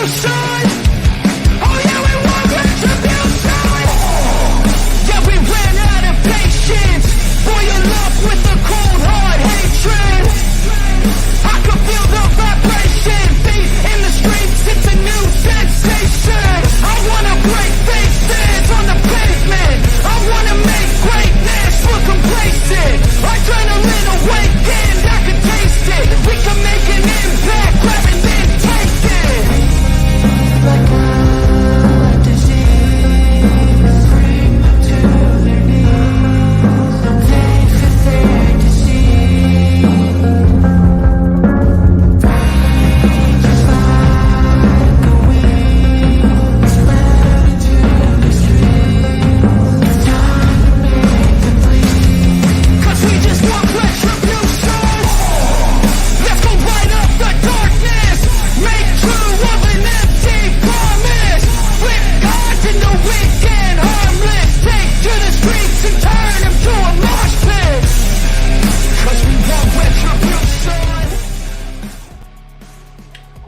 retribution. Oh yeah, we want retribution. Yeah, we ran out of patience. Boil up with the cold hard hatred. I can feel the vibration. Beat in the streets, it's a new sensation. I wanna break faces on the pavement. I wanna make greatness look complacent. Adrenaline awakened, I can taste it. We can make an impact, grab and then take it. Like a disease, bring them to their knees. They fit their disease. Just like a weed, spread into the streets. It's time to make them bleed. 'Cause we just want retribution. Let's go light up the darkness. Make true of an empty promise. With God in the weekend, harmless. Take to the streets and turn them to a mosh pit. 'Cause we want retribution.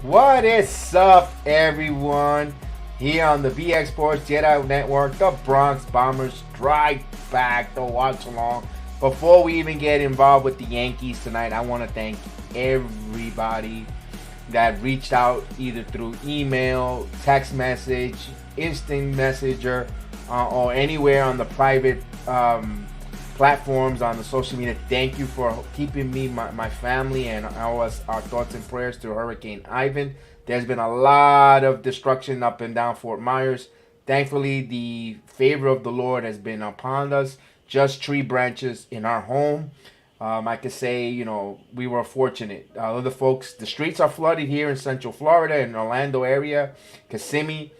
What is up, everyone? Here on the BX Sports JEDI Network, the Bronx Bombers strike back to watch along. Before we even get involved with the Yankees tonight, I want to thank everybody that reached out either through email, text message, instant messenger, or anywhere on the private platforms on the social media. Thank you for keeping me, my family, and our thoughts and prayers through Hurricane Ivan. There's been a lot of destruction up and down Fort Myers. Thankfully, the favor of the Lord has been upon us. Just tree branches in our home. I could say, we were fortunate. Other folks, the streets are flooded here in Central Florida and Orlando area, Kissimmee.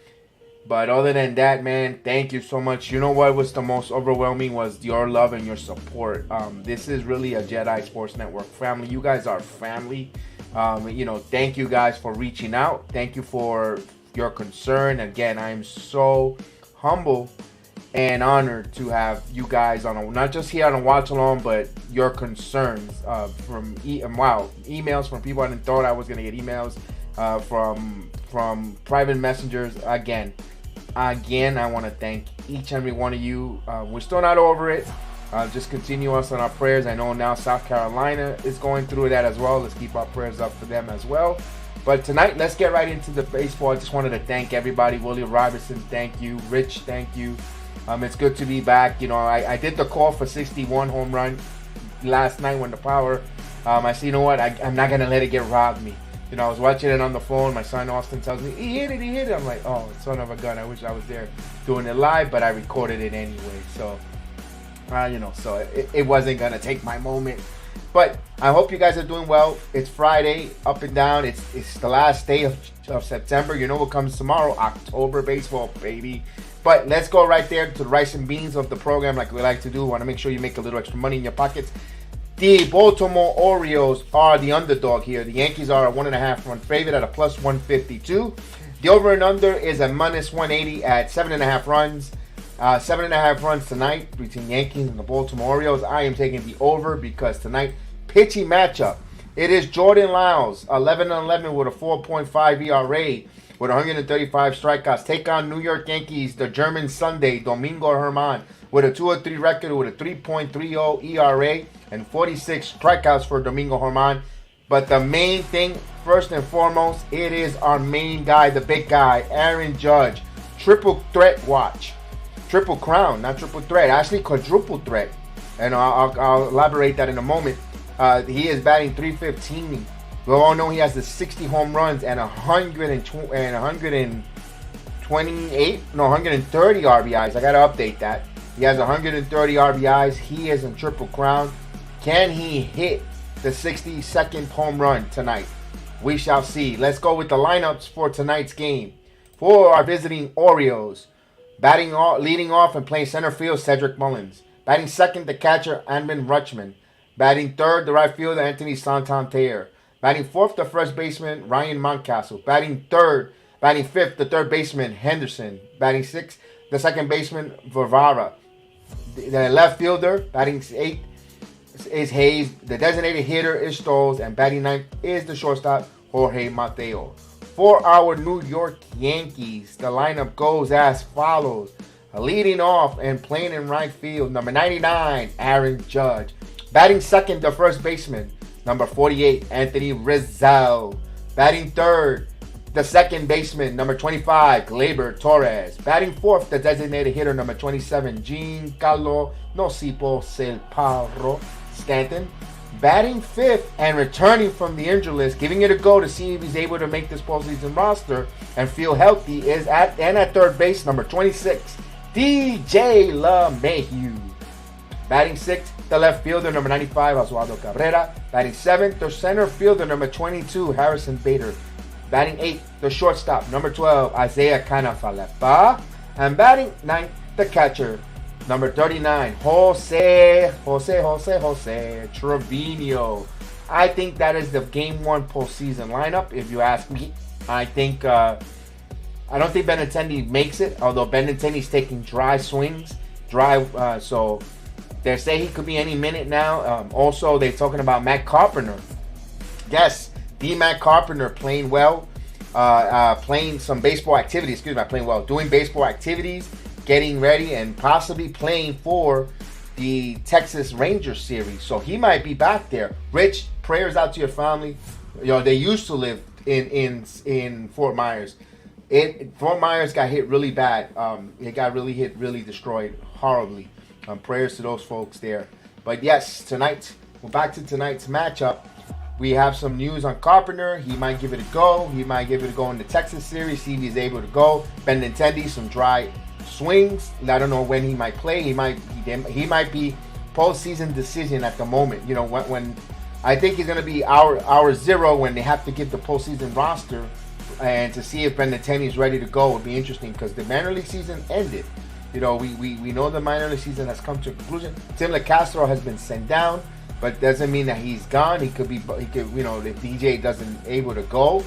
But other than that, man, thank you so much. You know what was the most overwhelming was your love and your support. This is really a JEDI Sports Network family. You guys are family. Thank you guys for reaching out. Thank you for your concern. Again, I'm so humble and honored to have you guys on not just here on a watch along, but your concerns from emails from people I didn't thought I was gonna get emails from private messengers. Again, I want to thank each and every one of you. We're still not over it. Just continue us on our prayers. I know now South Carolina is going through that as well. Let's keep our prayers up for them as well. But tonight, let's get right into the baseball. I just wanted to thank everybody. Willie Robertson, thank you. Rich, thank you. It's good to be back. I did the call for 61 home run last night when the power. I said, you know what? I'm not going to let it get robbed me. I was watching it on the phone. My son Austin tells me, he hit it. I'm like, oh, son of a gun. I wish I was there doing it live, but I recorded it anyway. So, so it wasn't going to take my moment. But I hope you guys are doing well. It's Friday, up and down. It's the last day of September. You know what comes tomorrow? October baseball, baby. But let's go right there to the rice and beans of the program like we like to do. Want to make sure you make a little extra money in your pockets. The Baltimore Orioles are the underdog here. The Yankees are a 1.5 run favorite at a plus 152. The over and under is a minus 180 at 7.5 runs. 7.5 runs tonight between Yankees and the Baltimore Orioles. I am taking the over because tonight, pitching matchup. It is Jordan Lyles, 11-11 with a 4.5 ERA with 135 strikeouts. Take on New York Yankees, the German Sunday, Domingo with a 2-3 record with a 3.30 ERA and 46 strikeouts for Domingo Germán. But the main thing, first and foremost, it is our main guy, the big guy, Aaron Judge. Triple threat watch. Triple crown, not triple threat. Actually, quadruple threat. And I'll elaborate that in a moment. He is batting .315. We all know he has the 60 home runs and 130 RBIs. I got to update that. He has 130 RBIs. He is in triple crown. Can he hit the 62nd home run tonight? We shall see. Let's go with the lineups for tonight's game. For our visiting Orioles, leading off and playing center field, Cedric Mullins. Batting second, the catcher, Adman Rutschman. Batting third, the right fielder, Anthony Santander. Batting fourth, the first baseman, Ryan Mountcastle. Batting fifth, the third baseman, Henderson. Batting sixth, the second baseman, Varvara. The left fielder, batting eighth, is Hayes. The designated hitter is Stoles. And batting ninth is the shortstop, Jorge Mateo. for our New York Yankees, the lineup goes as follows. Leading off and playing in right field, number 99, Aaron Judge. Batting second, the first baseman, number 48, Anthony Rizzo. Batting third, the second baseman, number 25, Gleyber Torres. Batting fourth, the designated hitter, number 27, Giancarlo Nosipo Selparo Stanton. Batting fifth and returning from the injury list, giving it a go to see if he's able to make this postseason roster and feel healthy, is at third base, number 26, DJ LeMahieu. Batting sixth, the left fielder, number 95, Oswaldo Cabrera. Batting seventh, the center fielder, number 22, Harrison Bader. Batting eighth, the shortstop, number 12, Isaiah Canafalefa. And batting ninth, the catcher, number 39, Jose Trevino. I think that is the Game 1 postseason lineup, if you ask me. I think, I don't think Benintendi makes it, although Benintendi's taking dry swings. So they say he could be any minute now. Also, they're talking about Matt Carpenter. Yes, the Matt Carpenter playing well, playing some baseball activities. Doing baseball activities, getting ready, and possibly playing for the Texas Rangers series. So he might be back there. Rich, prayers out to your family. They used to live in Fort Myers. Fort Myers got hit really bad. It got really destroyed horribly. Prayers to those folks there. But yes, tonight, we're back to tonight's matchup. We have some news on Carpenter. He might give it a go. He might give it a go in the Texas series, see if he's able to go. Benintendi, some dry swings. I don't know when he might play. He might be postseason decision at the moment. When I think he's going to be hour zero when they have to give the postseason roster, and to see if Benintendi is ready to go would be interesting because the minor league season ended. We know the minor league season has come to a conclusion. Tim LeCastro has been sent down, but doesn't mean that he's gone. If DJ doesn't able to go,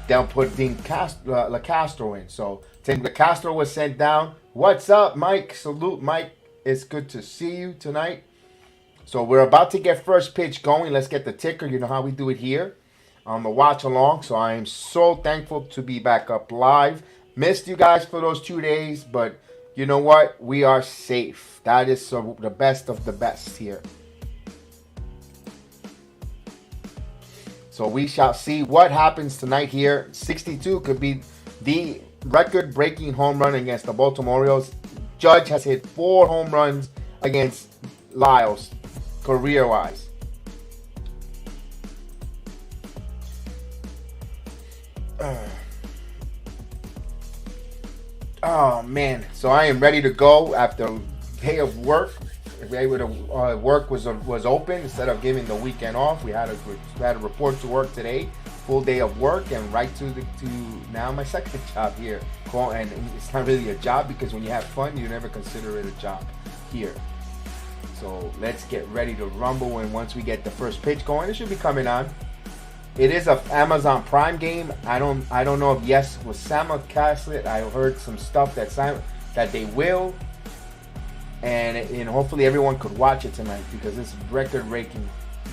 they'll put Dean LeCastro in. So Tim LeCastro was sent down. What's up, Mike? Salute, Mike. It's good to see you tonight. So we're about to get first pitch going. Let's get the ticker. You know how we do it here on the watch along. So I am so thankful to be back up live. Missed you guys for those 2 days, but you know what? We are safe. That is the best of the best here. So we shall see what happens tonight here. 62 could be the record-breaking home run against the Baltimore Orioles. Judge has hit 4 home runs against Lyles, career-wise. Oh man, so I am ready to go after a day of work. Work was open instead of giving the weekend off. We had a report to work today, full day of work, and right to now my second job here. And it's not really a job because when you have fun, you never consider it a job here. So let's get ready to rumble, and once we get the first pitch going, it should be coming on. It is a Amazon Prime game. I don't know if will simulcast it. I heard some stuff that they will, and hopefully everyone could watch it tonight because it's record-breaking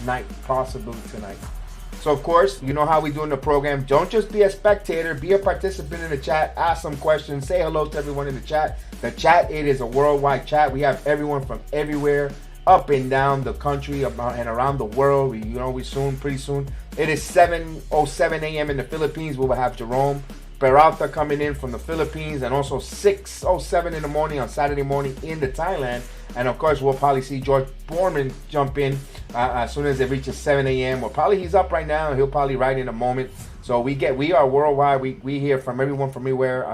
night possibly tonight. So of course, you know how we do in the program. Don't just be a spectator. Be a participant in the chat. Ask some questions. Say hello to everyone in the chat. The chat, it is a worldwide chat. We have everyone from everywhere, up and down the country and around the world. Pretty soon. It is 7:07 a.m. in the Philippines. We will have Jerome Peralta coming in from the Philippines, and also 6:07 in the morning on Saturday morning in the Thailand. And of course, we'll probably see George Borman jump in as soon as it reaches 7 a.m. He's up right now, and he'll probably write in a moment. So we are worldwide. We hear from everyone from everywhere,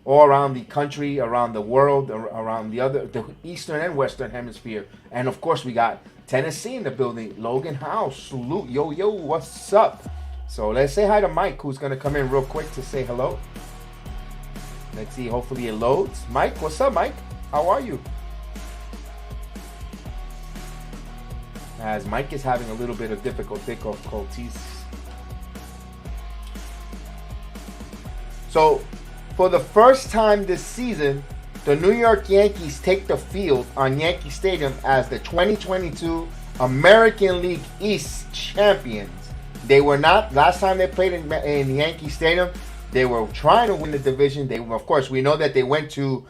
all around the country, around the world, around the eastern and western hemisphere. And of course, we got Tennessee in the building. Logan House, salute, yo, what's up? So let's say hi to Mike, who's gonna come in real quick to say hello. Let's see, hopefully it loads. Mike, what's up, Mike? How are you? As Mike is having a little bit of difficulties. So, for the first time this season, the New York Yankees take the field on Yankee Stadium as the 2022 American League East champions. They were not. Last time they played in Yankee Stadium, they were trying to win the division. They, of course, we know that they went to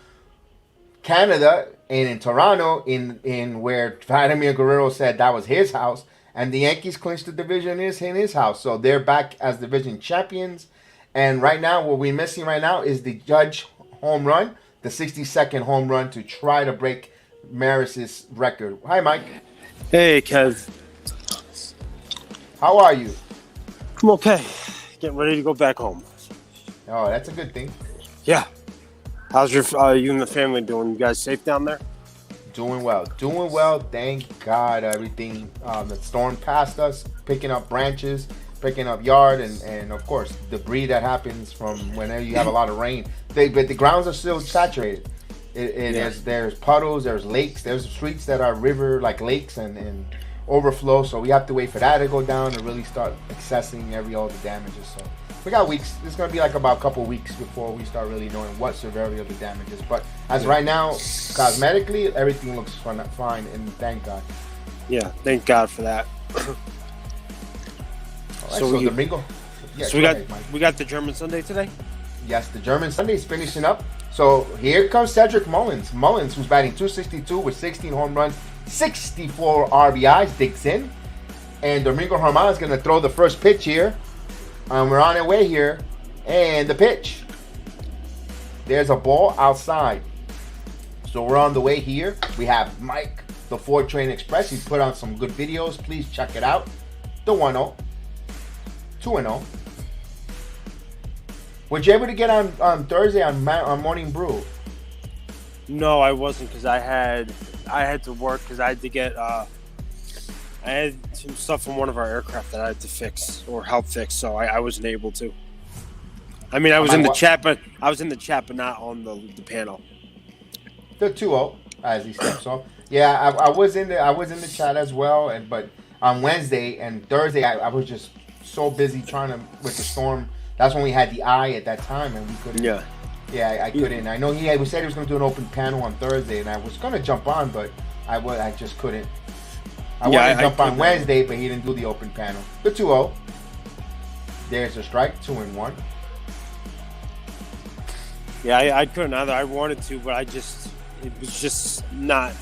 Canada and in Toronto, in where Vladimir Guerrero said that was his house, and the Yankees clinched the division in his house. So they're back as division champions. And right now, what we're missing right now is the Judge home run, the 62nd home run to try to break Maris's record. Hi, Mike. Hey, Kev. How are you? I'm okay. Getting ready to go back home. Oh, that's a good thing. Yeah. How's your you and the family doing? You guys safe down there? Doing well. Doing well. Thank God. Everything. The storm passed us, picking up branches, picking up yard, and of course debris that happens from whenever you have a lot of rain. But the grounds are still saturated. There's puddles, there's lakes, there's streets that are river like lakes and overflow. So we have to wait for that to go down and really start accessing all the damages. So we got weeks. It's gonna be like about a couple weeks before we start really knowing what severity of the damage is. But as right now, cosmetically, everything looks fine, and thank God. Yeah, thank God for that. So Domingo. Yeah, so we got the German Sunday today? Yes, the German Sunday is finishing up. So here comes Cedric Mullins. Mullins, who's batting .262 with 16 home runs, 64 RBIs, digs in. And Domingo Germán is going to throw the first pitch here. We're on our way here. And the pitch. There's a ball outside. So we're on the way here. We have Mike, the Ford Train Express. He put on some good videos. Please check it out. The 1-0. 2-0. Were you able to get on Thursday on Morning Brew? No, I wasn't because I had to work because I had to get I had some stuff from one of our aircraft that I had to fix or help fix, so I wasn't able to. I mean, I was in the chat, but not on the panel. The 2-0 as he steps off. Yeah, I was in the chat as well, but on Wednesday and Thursday I was just so busy trying to with the storm. That's when we had the eye at that time, and we couldn't. Yeah, I couldn't. I know he said he was going to do an open panel on Thursday, and I was going to jump on, but I just couldn't. I wanted to jump on Wednesday, but he didn't do the open panel. The 2-0. There's a strike, 2-1. Yeah, I couldn't either. I wanted to, but it was just not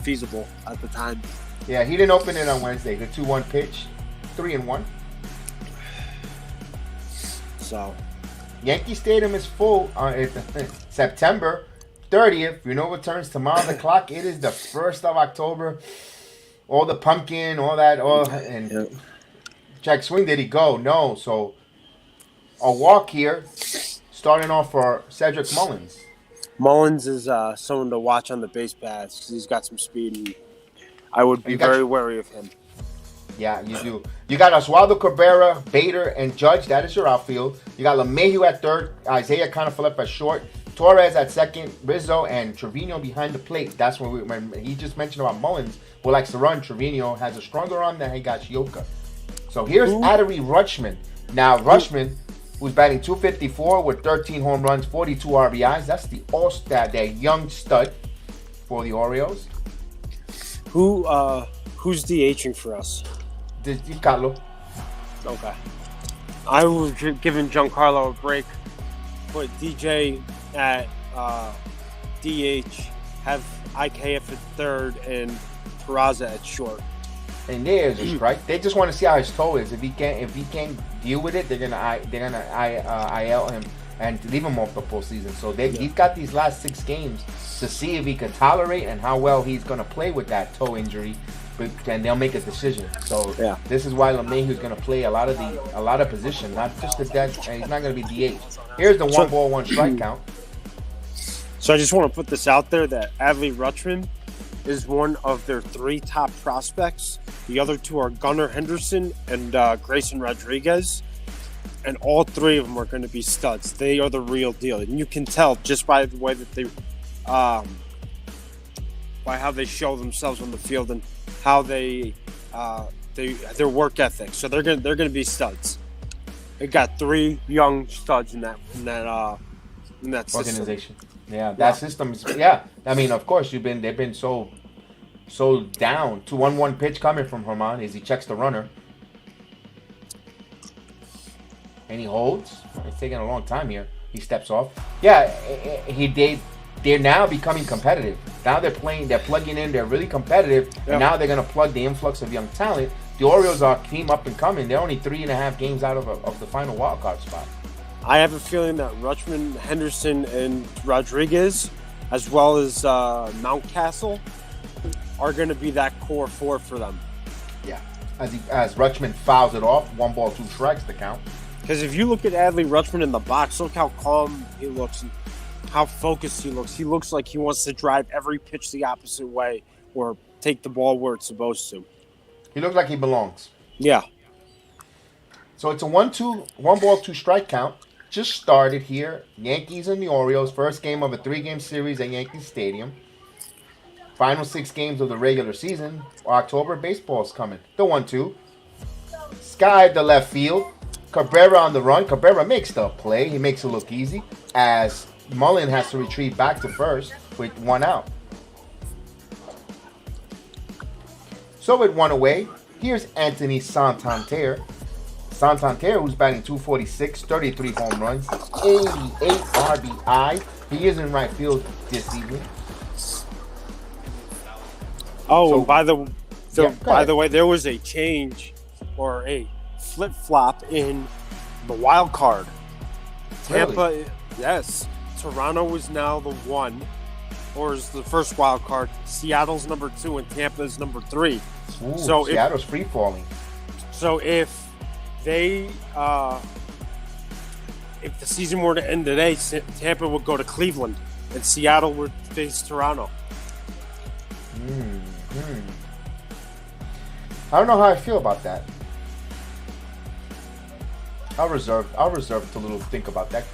feasible at the time. Yeah, he didn't open it on Wednesday. The 2-1 pitch, 3-1. So, Yankee Stadium is full on September 30th. You know what turns tomorrow the clock? It is the 1st of October. All the pumpkin, all that, and check swing. Did he go? No. So a walk here, starting off for Cedric Mullins. Mullins is someone to watch on the base paths. He's got some speed, and I would be very wary of him. Yeah, you do. You got Oswaldo Cabrera, Bader, and Judge. That is your outfield. You got LeMahieu at third, Isaiah Kiner-Falefa at short, Torres at second, Rizzo and Trevino behind the plate. That's when he just mentioned about Mullins, who likes to run. Trevino has a stronger arm than Higashioka. So here's Adley Rutschman. Now, Rutschman, who's batting .254 with 13 home runs, 42 RBIs. That's the all-star, that young stud for the Orioles. Who's DHing for us? Carlo. Okay. I was giving Giancarlo a break. Put DJ at DH, have IKF at third, and Peraza at short. And there's a strike. They just want to see how his toe is. If he can't deal with it, they're gonna IL him and leave him off the postseason. So he's got these last 6 games to see if he can tolerate and how well he's gonna play with that toe injury. And they'll make a decision. So this is why LeMahieu's going to play a lot of position, not just the dead. And he's not going to be DH. Here's the 1-1 strike count. So I just want to put this out there that Adley Rutschman is one of their 3 top prospects. The other 2 are Gunnar Henderson and Grayson Rodriguez, and all 3 of them are going to be studs. They are the real deal, and you can tell just by the way that they, by how they show themselves on the field and how their work ethic. So they're gonna be studs. They got 3 young studs in that organization. That system is. Yeah, I mean, of course, they've been so down. 2-1-1 pitch coming from Germán as he checks the runner. and he holds. It's taking a long time here. He steps off. Yeah, they're now becoming competitive. Now they're plugging in, they're really competitive, and now they're going to plug the influx of young talent. The Orioles are team up and coming. They're only 3.5 games out of the final wild card spot. I have a feeling that Rutschman, Henderson, and Rodriguez, as well as Mountcastle, are going to be that core four for them. Yeah, as Rutschman fouls it off, 1 ball, 2 strikes to count. Because if you look at Adley Rutschman in the box, look how calm he looks and how focused he looks. He looks like he wants to drive every pitch the opposite way or take the ball where it's supposed to. He looks like he belongs. Yeah. So it's a 1 ball, 2 strike count. Just started here. Yankees and the Orioles. First game of a 3-game series at Yankee Stadium. Final 6 games of the regular season. October, baseball's coming. The 1-2. Sky to left field. Cabrera on the run. Cabrera makes the play. He makes it look easy. As Mullen has to retreat back to first with 1 out. So with 1 away, here's Anthony Santander. Santander, who's batting .246, 33 home runs, 88 RBI. He is in right field this evening. Oh, So- and by go the way, there was a change or a flip-flop in the wild card. Tampa, yes. Toronto is now the 1, or is the first wild card. Seattle's number 2 and Tampa's number 3. Ooh, So Seattle's free falling. So if they, if the season were to end today, Tampa would go to Cleveland and Seattle would face Toronto. I don't know how I feel about that. I'll reserve to little think about that.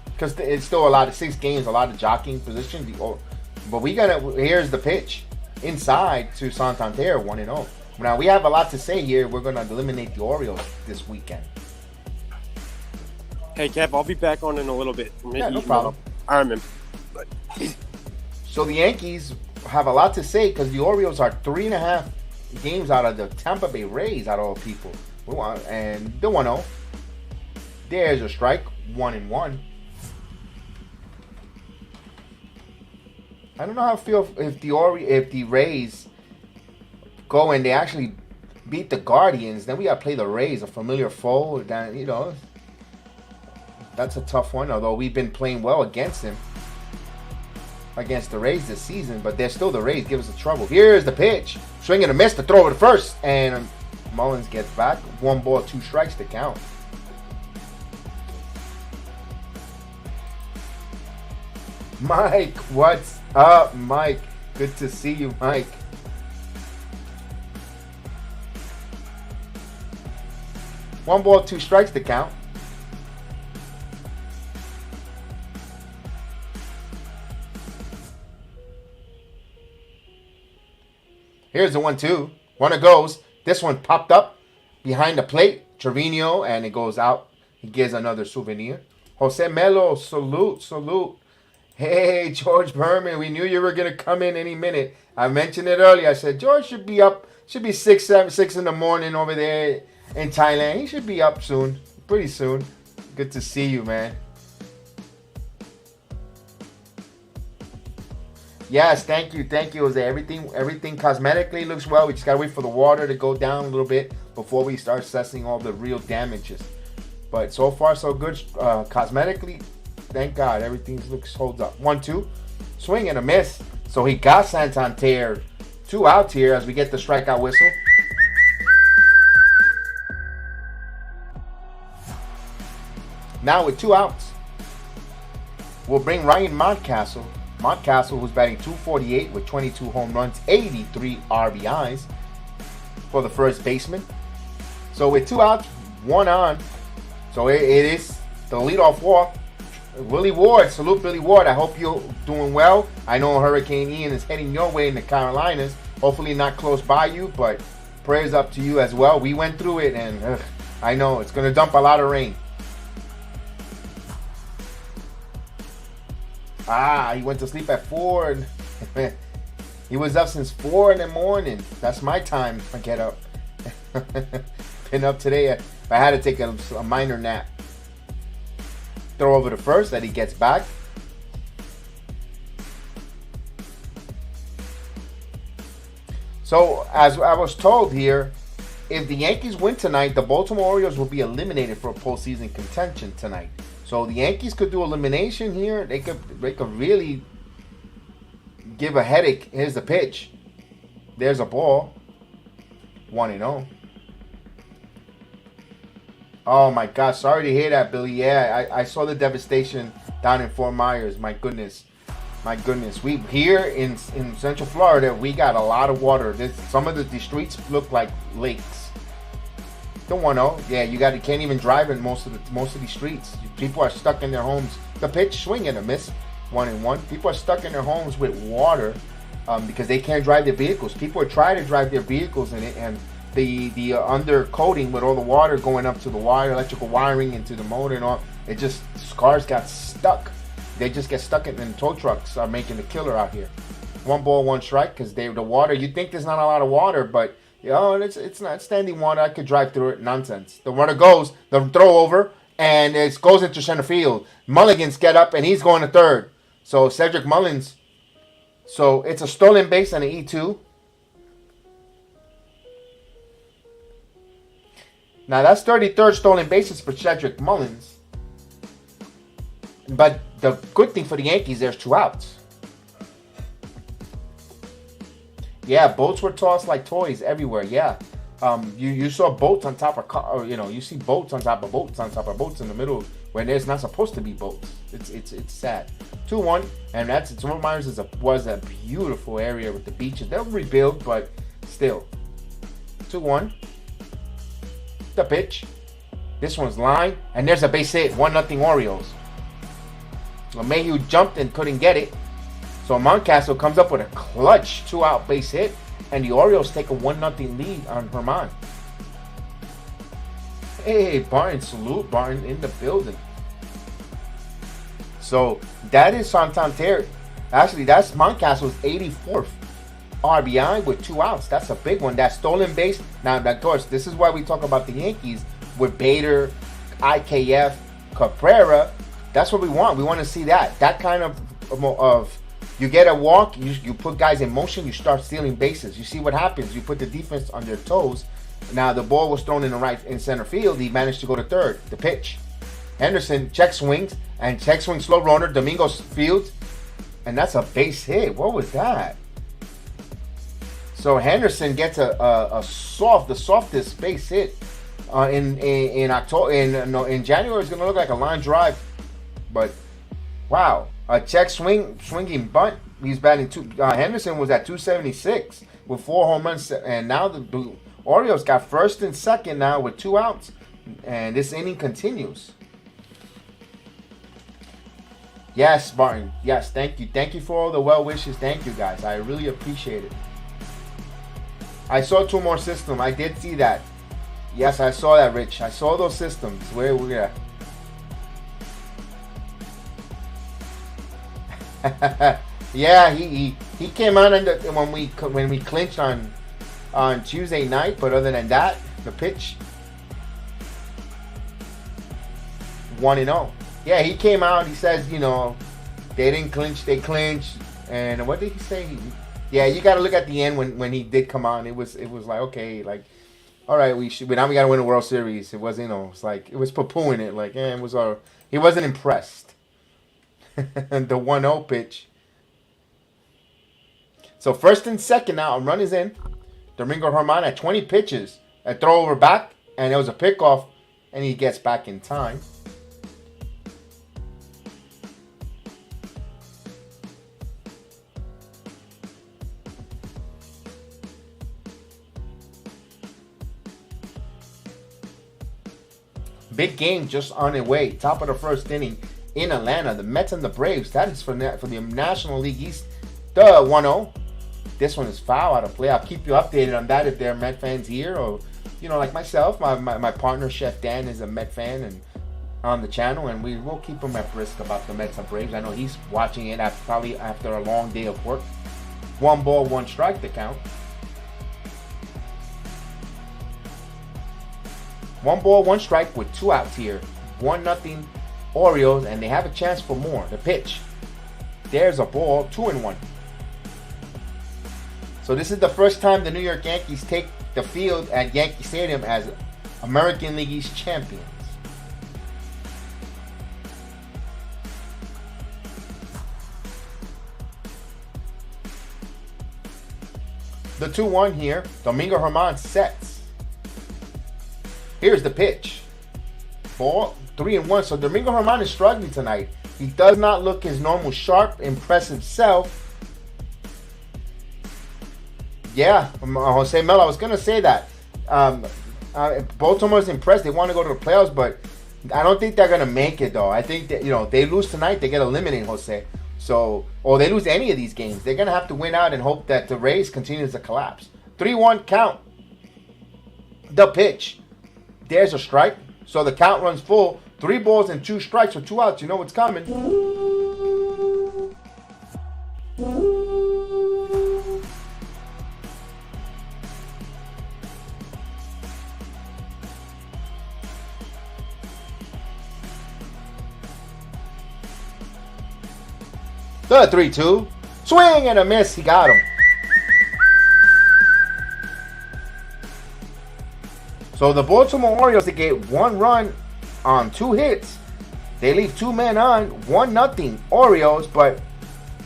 Because it's still a lot of 6 games, a lot of jockeying positions. But here's the pitch. Inside to Santander, 1-0. Now, we have a lot to say here. We're going to eliminate the Orioles this weekend. Hey, Kev, I'll be back on in a little bit. Yeah, no problem. All right, man. So the Yankees have a lot to say because the Orioles are 3.5 games out of the Tampa Bay Rays, out of all people. And the 1-0. There's a strike, 1-1. I don't know how I feel if the Rays go and they actually beat the Guardians. Then we got to play the Rays, a familiar foe. That's a tough one. Although we've been playing well against them, against the Rays this season, but they're still the Rays. Give us the trouble. Here's the pitch, swing and a miss to throw to first, and Mullins gets back. 1 ball, 2 strikes to count. Mike, what's up, Mike? Good to see you, Mike. One ball, 2 strikes to count. Here's the 1-2. Runner goes. This one popped up behind the plate. Trevino, and it goes out. He gives another souvenir. Jose Melo, salute. Hey, George Berman, we knew you were going to come in any minute. I mentioned it earlier. I said, George should be up. Should be 6 in the morning over there in Thailand. He should be up soon. Pretty soon. Good to see you, man. Yes, thank you, Jose. Everything cosmetically looks well. We just gotta wait for the water to go down a little bit before we start assessing all the real damages. But so far, so good. Cosmetically, thank God, everything holds up. 1-2, swing and a miss. So he got Santander. 2 outs here as we get the strikeout whistle. Now with 2 outs, we'll bring Ryan Mountcastle. Mountcastle, who's batting .248 with 22 home runs, 83 RBIs for the first baseman. So with 2 outs, 1 on. So it is the leadoff walk. Willie Ward, salute Billy Ward. I hope you're doing well. I know Hurricane Ian is heading your way in the Carolinas. Hopefully not close by you, but prayers up to you as well. We went through it, and I know it's going to dump a lot of rain. He went to sleep at 4. He was up since 4 in the morning. That's my time to get up. Been up today But I had to take a minor nap. Throw over to first that he gets back. So, as I was told here, if the Yankees win tonight, the Baltimore Orioles will be eliminated for postseason contention tonight. So the Yankees could do elimination here. They could really give a headache. Here's the pitch. There's a ball. 1-0. Oh my God! Sorry to hear that, Billy. Yeah, I saw the devastation down in Fort Myers. My goodness. We here in Central Florida, we got a lot of water. Some of the streets look like lakes. The 1-0, yeah, you can't even drive in most of these streets. People are stuck in their homes. The pitch, swing and a miss, 1-1. People are stuck in their homes with water because they can't drive their vehicles. People are trying to drive their vehicles in it, and the undercoating with all the water going up to the wire, electrical wiring into the motor and all, cars got stuck. They just get stuck in, and tow trucks are making the killer out here. 1 ball, 1 strike, because the water, you think there's not a lot of water, but it's not standing water. I could drive through it. Nonsense. The runner goes, the throw over, and it goes into center field. Mulligan's get up, and he's going to third. So Cedric Mullins. So it's a stolen base and an E2. Now that's 33rd stolen bases for Cedric Mullins. But the good thing for the Yankees, there's 2 outs. Yeah, boats were tossed like toys everywhere. Yeah, you saw boats on top of car. You see boats on top of boats on top of boats in the middle when there's not supposed to be boats. It's sad. 2-1, and Fort Myers was a beautiful area with the beaches. They'll rebuild, but still. 2-1. The pitch. This one's line, and there's a base hit. 1-0 Orioles. LeMahieu jumped and couldn't get it. So Mountcastle comes up with a clutch 2-out base hit, and the Orioles take a 1-0 lead on Herman. Hey, Barton, salute Barton in the building. So that is Santander. Actually, that's Mountcastle's 84th RBI with 2 outs. That's a big one. That stolen base. Now, of course, this is why we talk about the Yankees with Bader, IKF, Cabrera. That's what we want. We want to see that kind of you get a walk, you put guys in motion, you start stealing bases. You see what happens. You put the defense on their toes. Now the ball was thrown in center field. He managed to go to third. The pitch. Henderson check swings slow runner. Domingo fields, and that's a base hit. What was that? So Henderson gets the softest base hit in October. In January, it's gonna look like a line drive. But wow, a check swinging bunt. He's batting Henderson was at 276 with 4 home runs, and now the Orioles got first and second now with 2 outs, and this inning continues. Yes, Barton. Yes, thank you for all the well wishes. Thank you, guys. I really appreciate it. I saw 2 more systems. I did see that. Yes, I saw that, Rich. I saw those systems. Where we at? Yeah, he came out when we clinched on Tuesday night, but other than that, the pitch 1-0. Yeah, he came out. He says, they didn't clinch, they clinched, and what did he say? Yeah, you got to look at the end when he did come on. It was like, okay, like, all right, now we got to win a World Series. It was, it's like it was poo-pooing it, like, he wasn't impressed. The 1-0 pitch. So first and second now, a run is in. Domingo Herman at 20 pitches. A throw over back, and it was a pickoff, and he gets back in time. Big game just on its way. Top of the first inning in Atlanta. The Mets and the Braves. That is for the National League East. The 1-0. This one is foul out of play. I'll keep you updated on that if there are Met fans here, or like myself. My partner Chef Dan is a Met fan and on the channel, and we will keep him at risk about the Mets and Braves. I know he's watching it probably after a long day of work. 1 ball, 1 strike to count. 1 ball, 1 strike with 2 outs here. 1-0 Orioles, and they have a chance for more. The pitch. There's a ball, 2-1. So this is the first time the New York Yankees take the field at Yankee Stadium as American League East champions. The 2-1 here. Domingo Germán sets. Here's the pitch. Ball, 3-1. So Domingo Germán is struggling tonight. He does not look his normal sharp, impressive self. Yeah, Jose Melo, I was going to say that. Baltimore's impressed. They want to go to the playoffs, but I don't think they're going to make it, though. I think that, they lose tonight, they get eliminated, Jose. So, or they lose any of these games. They're going to have to win out and hope that the Rays continues to collapse. 3-1 count. The pitch. There's a strike. So the count runs full. 3 balls and 2 strikes with 2 outs. You know what's coming. The 3-2. Swing and a miss. He got him. So the Baltimore Orioles, they get 1 run on 2 hits. They leave 2 men on. 1-0 Orioles, but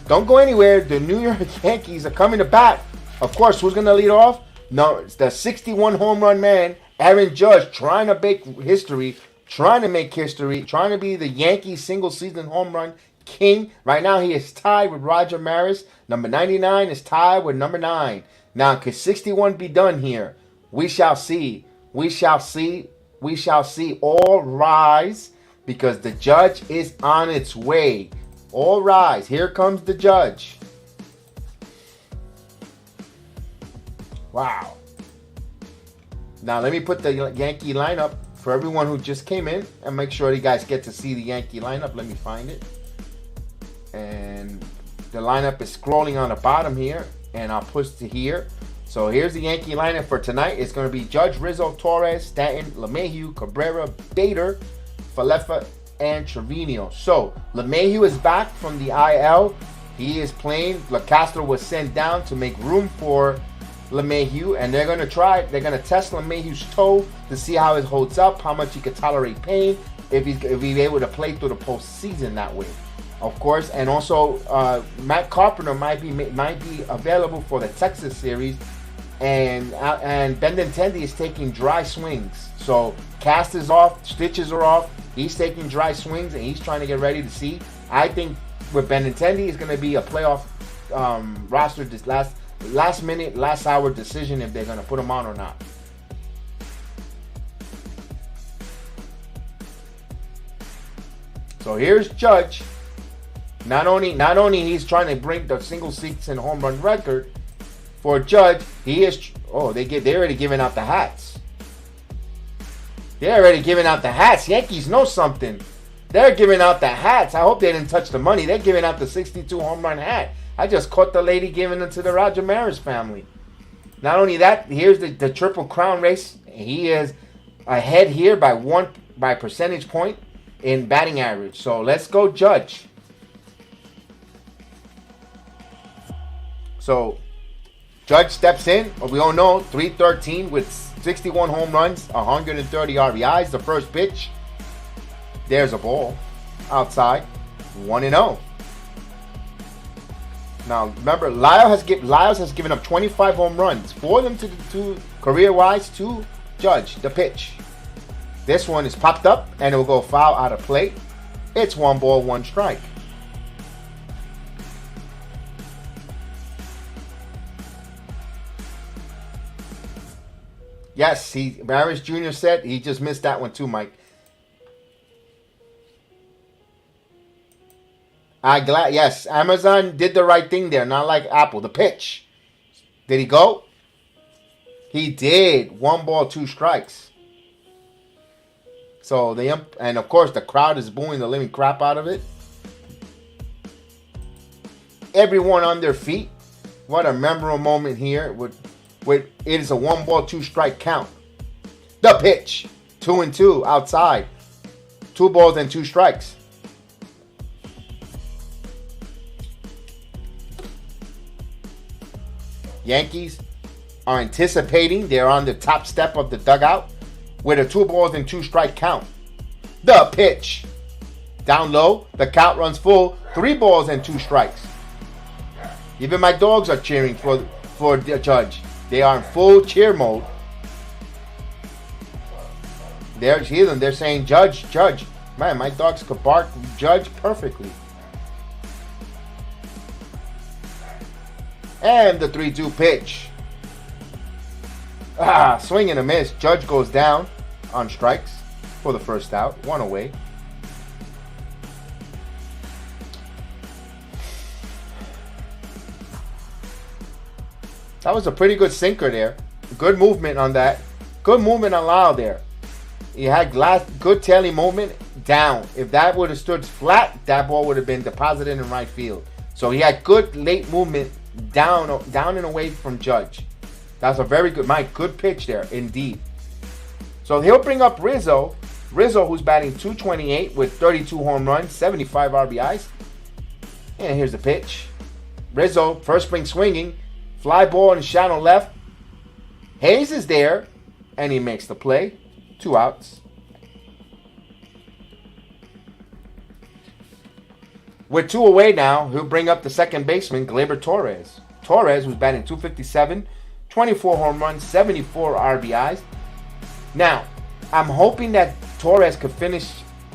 don't go anywhere. The New York Yankees are coming to bat. Of course, who's going to lead off? No, it's the 61 home run man, Aaron Judge, trying to make history, trying to be the Yankees single season home run king. Right now, he is tied with Roger Maris. Number 99 is tied with number 9. Now, could 61 be done here? We shall see. We shall see. We shall see. All rise, because the Judge is on its way. All rise. Here comes the Judge. Wow. Now, let me put the Yankee lineup for everyone who just came in, and make sure you guys get to see the Yankee lineup. Let me find it. And the lineup is scrolling on the bottom here, and I'll push to here. So here's the Yankee lineup for tonight. It's going to be Judge, Rizzo, Torres, Stanton, LeMahieu, Cabrera, Bader, Falefa, and Trevino. So LeMahieu is back from the IL. He is playing. LaCastro was sent down to make room for LeMahieu, and they're going to test LeMahieu's toe to see how it holds up, how much he can tolerate pain, if he's able to play through the postseason that way. Of course, and also Matt Carpenter might be available for the Texas series, and Benintendi is taking dry swings. So cast is off, stitches are off. He's taking dry swings, and he's trying to get ready to see. I think with Benintendi, it's going to be a playoff roster this last minute, last hour decision if they're going to put him on or not. So here's Judge. Not only he's trying to break the single season home run record for Judge, he is. Oh, they're already giving out the hats. They're already giving out the hats. Yankees know something. They're giving out the hats. I hope they didn't touch the money. They're giving out the 62 home run hat. I just caught the lady giving it to the Roger Maris family. Not only that, here's the Triple Crown race. He is ahead here by percentage point in batting average. So let's go Judge. So Judge steps in. We all know 313 with 61 home runs, 130 RBIs. The first pitch. There's a ball outside. 1-0. Now remember, Lyles has given up 25 home runs. 4 of them to career-wise to Judge. The pitch. This one is popped up and it will go foul out of play. It's 1 ball, 1 strike. Yes, Maris Jr. said he just missed that one too, Mike. Yes, Amazon did the right thing there, not like Apple. The pitch. Did he go? He did. 1 ball, 2 strikes. So and of course the crowd is booing the living crap out of it. Everyone on their feet. What a memorable moment here. It is a 1 ball, 2 strike count. The pitch. 2-2 outside. 2 balls and 2 strikes. Yankees are anticipating. They're on the top step of the dugout with a 2 balls and 2 strike count. The pitch. Down low. The count runs full. 3 balls and 2 strikes. Even my dogs are cheering for the judge. They are in full cheer mode. They're saying, Judge, Judge. Man, my dogs could bark Judge perfectly. And the 3-2 pitch. Swing and a miss. Judge goes down on strikes for the first out. 1 away. That was a pretty good sinker there. Good movement on that. Good movement on Lyles there. He had good tailing movement down. If that would have stood flat, that ball would have been deposited in right field. So he had good late movement down and away from Judge. That's a very good pitch there, indeed. So he'll bring up Rizzo. Rizzo, who's batting .228 with 32 home runs, 75 RBIs. And here's the pitch. Rizzo, first swing swinging. Fly ball in shallow left. Hayes is there, and he makes the play. 2 outs. With 2 away now, he'll bring up the second baseman, Gleyber Torres. Torres, who's batting .257, 24 home runs, 74 RBIs. Now, I'm hoping that Torres could finish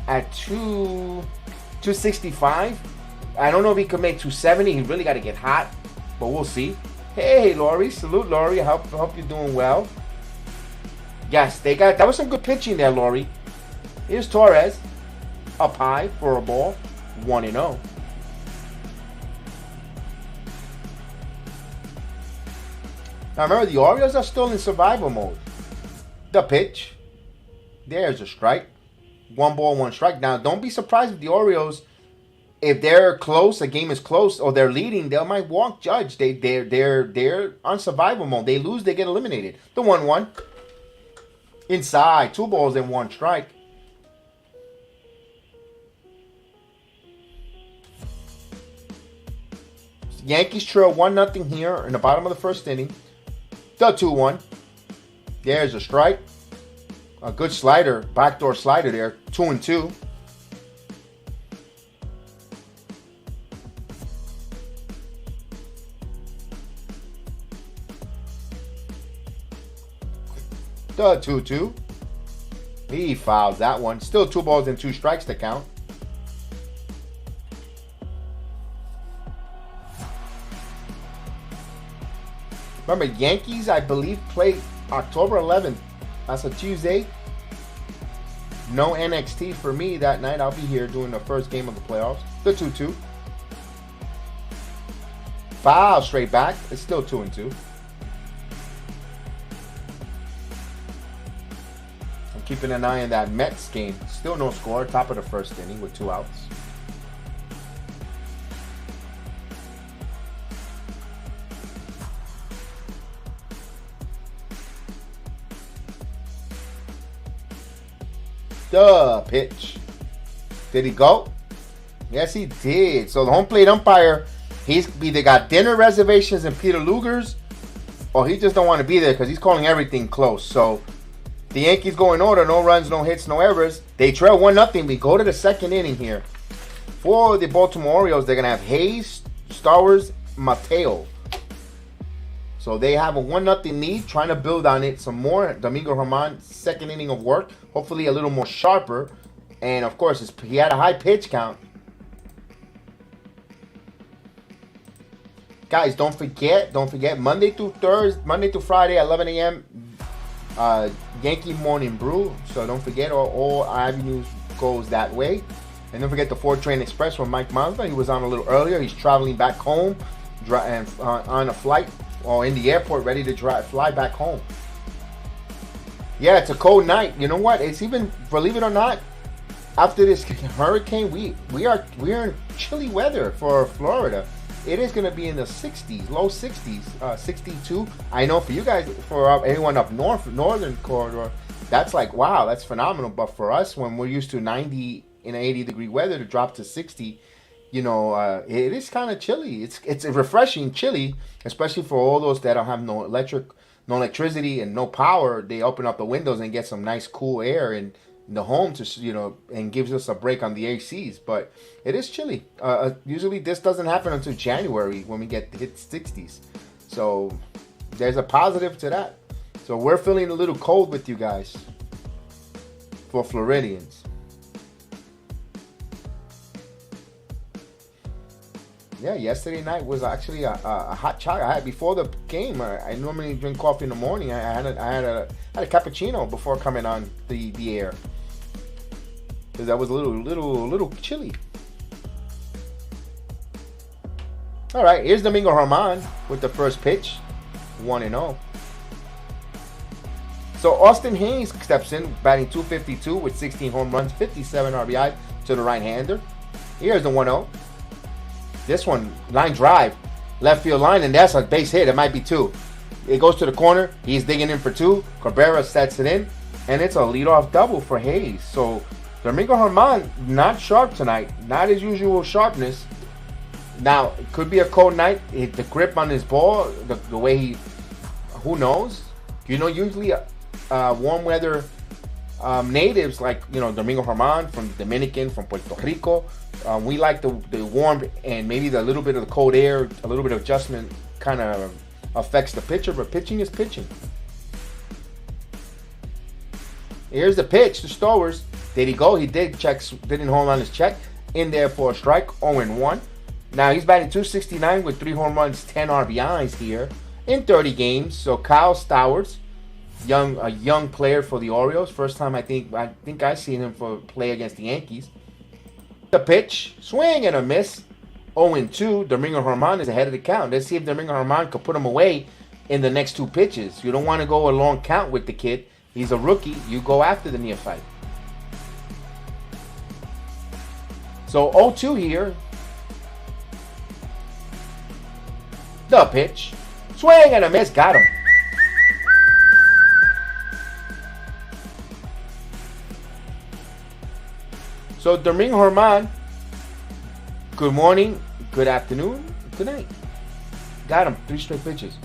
at 265. I don't know if he could make 270. He really got to get hot, but we'll see. Hey, Laurie. Salute, Laurie. I hope you're doing well. Yes, that was some good pitching there, Laurie. Here's Torres. Up high for a ball. 1-0. Now remember, the Orioles are still in survival mode. The pitch. There's a strike. 1 ball, 1 strike. Now, don't be surprised if the Orioles, if they're close, a game is close, or they're leading, they might walk Judge. They're on survival mode. They lose, they get eliminated. The 1-1. Inside. 2 balls and 1 strike. Yankees trail 1-0 here in the bottom of the first inning. The 2-1. There's a strike. A good slider, backdoor slider there. 2-2. The 2-2. He fouls that one. Still 2 balls and 2 strikes to count. Remember, Yankees, I believe, play October 11th. That's a Tuesday. No NXT for me that night. I'll be here doing the first game of the playoffs. The 2-2. Foul straight back. It's still 2-2. I'm keeping an eye on that Mets game. Still no score. Top of the first inning with 2 outs. The pitch. Did he go? Yes, he did. So the home plate umpire, he's either got dinner reservations in Peter Luger's, or he just don't want to be there because he's calling everything close. So the Yankees go in order. No runs, no hits, no errors. They trail 1-0. We go to the second inning here. For the Baltimore Orioles, they're going to have Hayes, Stowers, Mateo. So they have a 1-0 lead, trying to build on it some more. Domingo Germán, second inning of work. Hopefully a little more sharper. And, of course, he had a high pitch count. Guys, don't forget, Monday through Friday at 11 a.m., Yankee Morning Brew. So don't forget, all avenues goes that way. And don't forget the 4 Train Express with Mike Mazda. He was on a little earlier. He's traveling back home on a flight. Or in the airport, ready to fly back home. Yeah, it's a cold night. You know what? It's even, believe it or not, after this hurricane, we're in chilly weather for Florida. It is going to be in the 60s, low 60s, 62. I know for you guys, for everyone up north, northern corridor, That's like, wow, that's phenomenal. But for us, when we're used to 90 in 80-degree weather, to drop to 60, it is kind of chilly. It's a refreshing chilly, especially for all those that don't have no electricity and no power. They open up the windows and get some nice cool air in the home and gives us a break on the ACs. But it is chilly. Usually this doesn't happen until January when we get hit 60s. So there's a positive to that. So we're feeling a little cold with you guys for Floridians. Yeah, yesterday night was actually a hot chocolate. I had before the game. I normally drink coffee in the morning. I had a cappuccino before coming on the air because I was a little chilly. All right, here's Domingo Germán with the first pitch, 1-0. So Austin Hayes steps in, batting .252 with 16 home runs, 57 RBI to the right-hander. Here's the 1-0. This one, line drive, left field line, and that's a base hit. It might be two. It goes to the corner. He's digging in for two. Cabrera sets it in, and it's a leadoff double for Hayes. So Domingo Germán, not sharp tonight. Not his usual sharpness. Now, it could be a cold night. The grip on his ball, the way he, who knows? Usually warm weather natives like Domingo Germán from Dominican, from Puerto Rico. We like the warm and maybe the little bit of the cold air, a little bit of adjustment kind of affects the pitcher, but pitching is pitching. Here's the pitch to Stowers. Did he go? He did. Didn't hold on his check. In there for a strike, 0-1. Now he's batting .269 with 3 home runs, 10 RBIs here in 30 games. So Kyle Stowers, a young player for the Orioles. First time I think I've seen him play against the Yankees. The pitch, swing and a miss, 0-2. Domingo Germán is ahead of the count. Let's see if Domingo Germán could put him away in the next 2 pitches. You don't want to go a long count with the kid. He's a rookie. You go after the neophyte. So 0-2 here. The pitch, swing and a miss, got him. So Domingo Germán, good morning, good afternoon, good night. Got him, 3 straight pitches.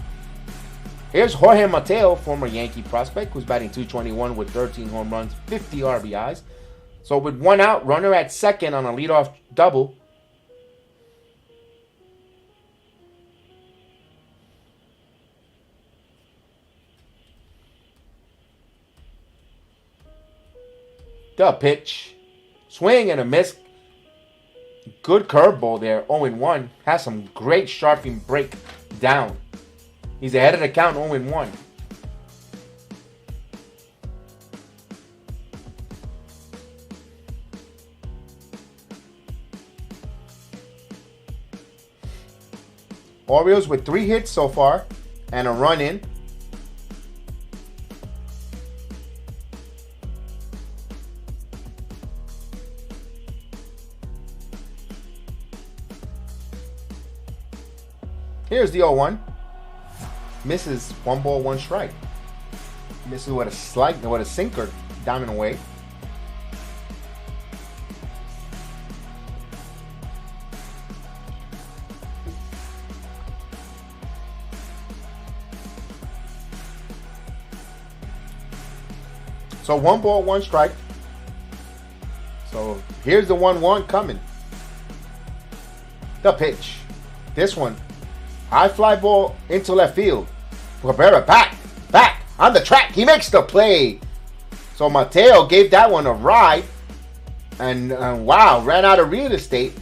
Here's Jorge Mateo, former Yankee prospect, who's batting .221 with 13 home runs, 50 RBIs. So with 1 out, runner at second on a leadoff double. The pitch, swing and a miss. Good curveball there, 0-1. Has some great sharping break down. He's ahead of the count, 0-1. Orioles with 3 hits so far and a run in. Here's the 0-1. Misses, 1 ball, 1 strike. Misses with a sinker down and away. So 1 ball, 1 strike. So here's the 1-1 coming. The pitch. This one. High fly ball into left field. Cabrera back on the track. He makes the play. So Mateo gave that one a ride. And wow, ran out of real estate.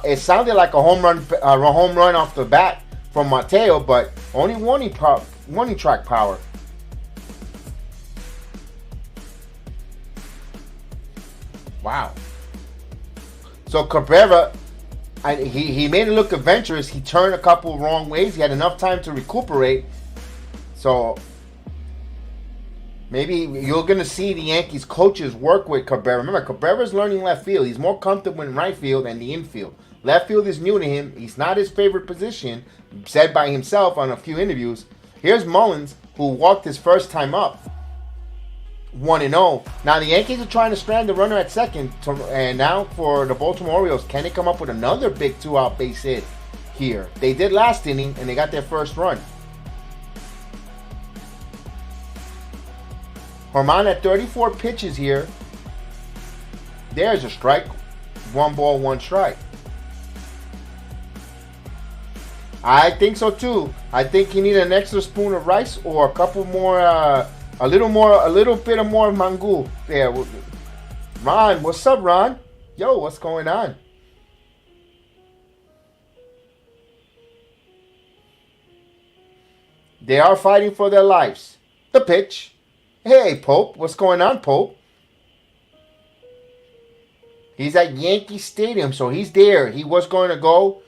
It sounded like a home run off the bat from Mateo, but only warning track power. Wow. So Cabrera, he made it look adventurous. He turned a couple wrong ways. He had enough time to recuperate. So maybe you're going to see the Yankees coaches work with Cabrera. Remember, Cabrera's learning left field. He's more comfortable in right field than the infield. Left field is new to him. He's not his favorite position, said by himself on a few interviews. Here's Mullins, who walked his first time up. 1-0. Now the Yankees are trying to strand the runner at second, and now for the Baltimore Orioles, can they come up with another big 2-out base hit here? They did last inning, and they got their first run. Germán at 34 pitches here. There's a strike. 1 ball, 1 strike. I think so too. I think he needs an extra spoon of rice or a couple more, a little bit of more mango there. Ron, what's up, Ron? Yo, what's going on? They are fighting for their lives. The pitch. Hey, Pope, what's going on, Pope? He's at Yankee Stadium, so he's there. He was going to go.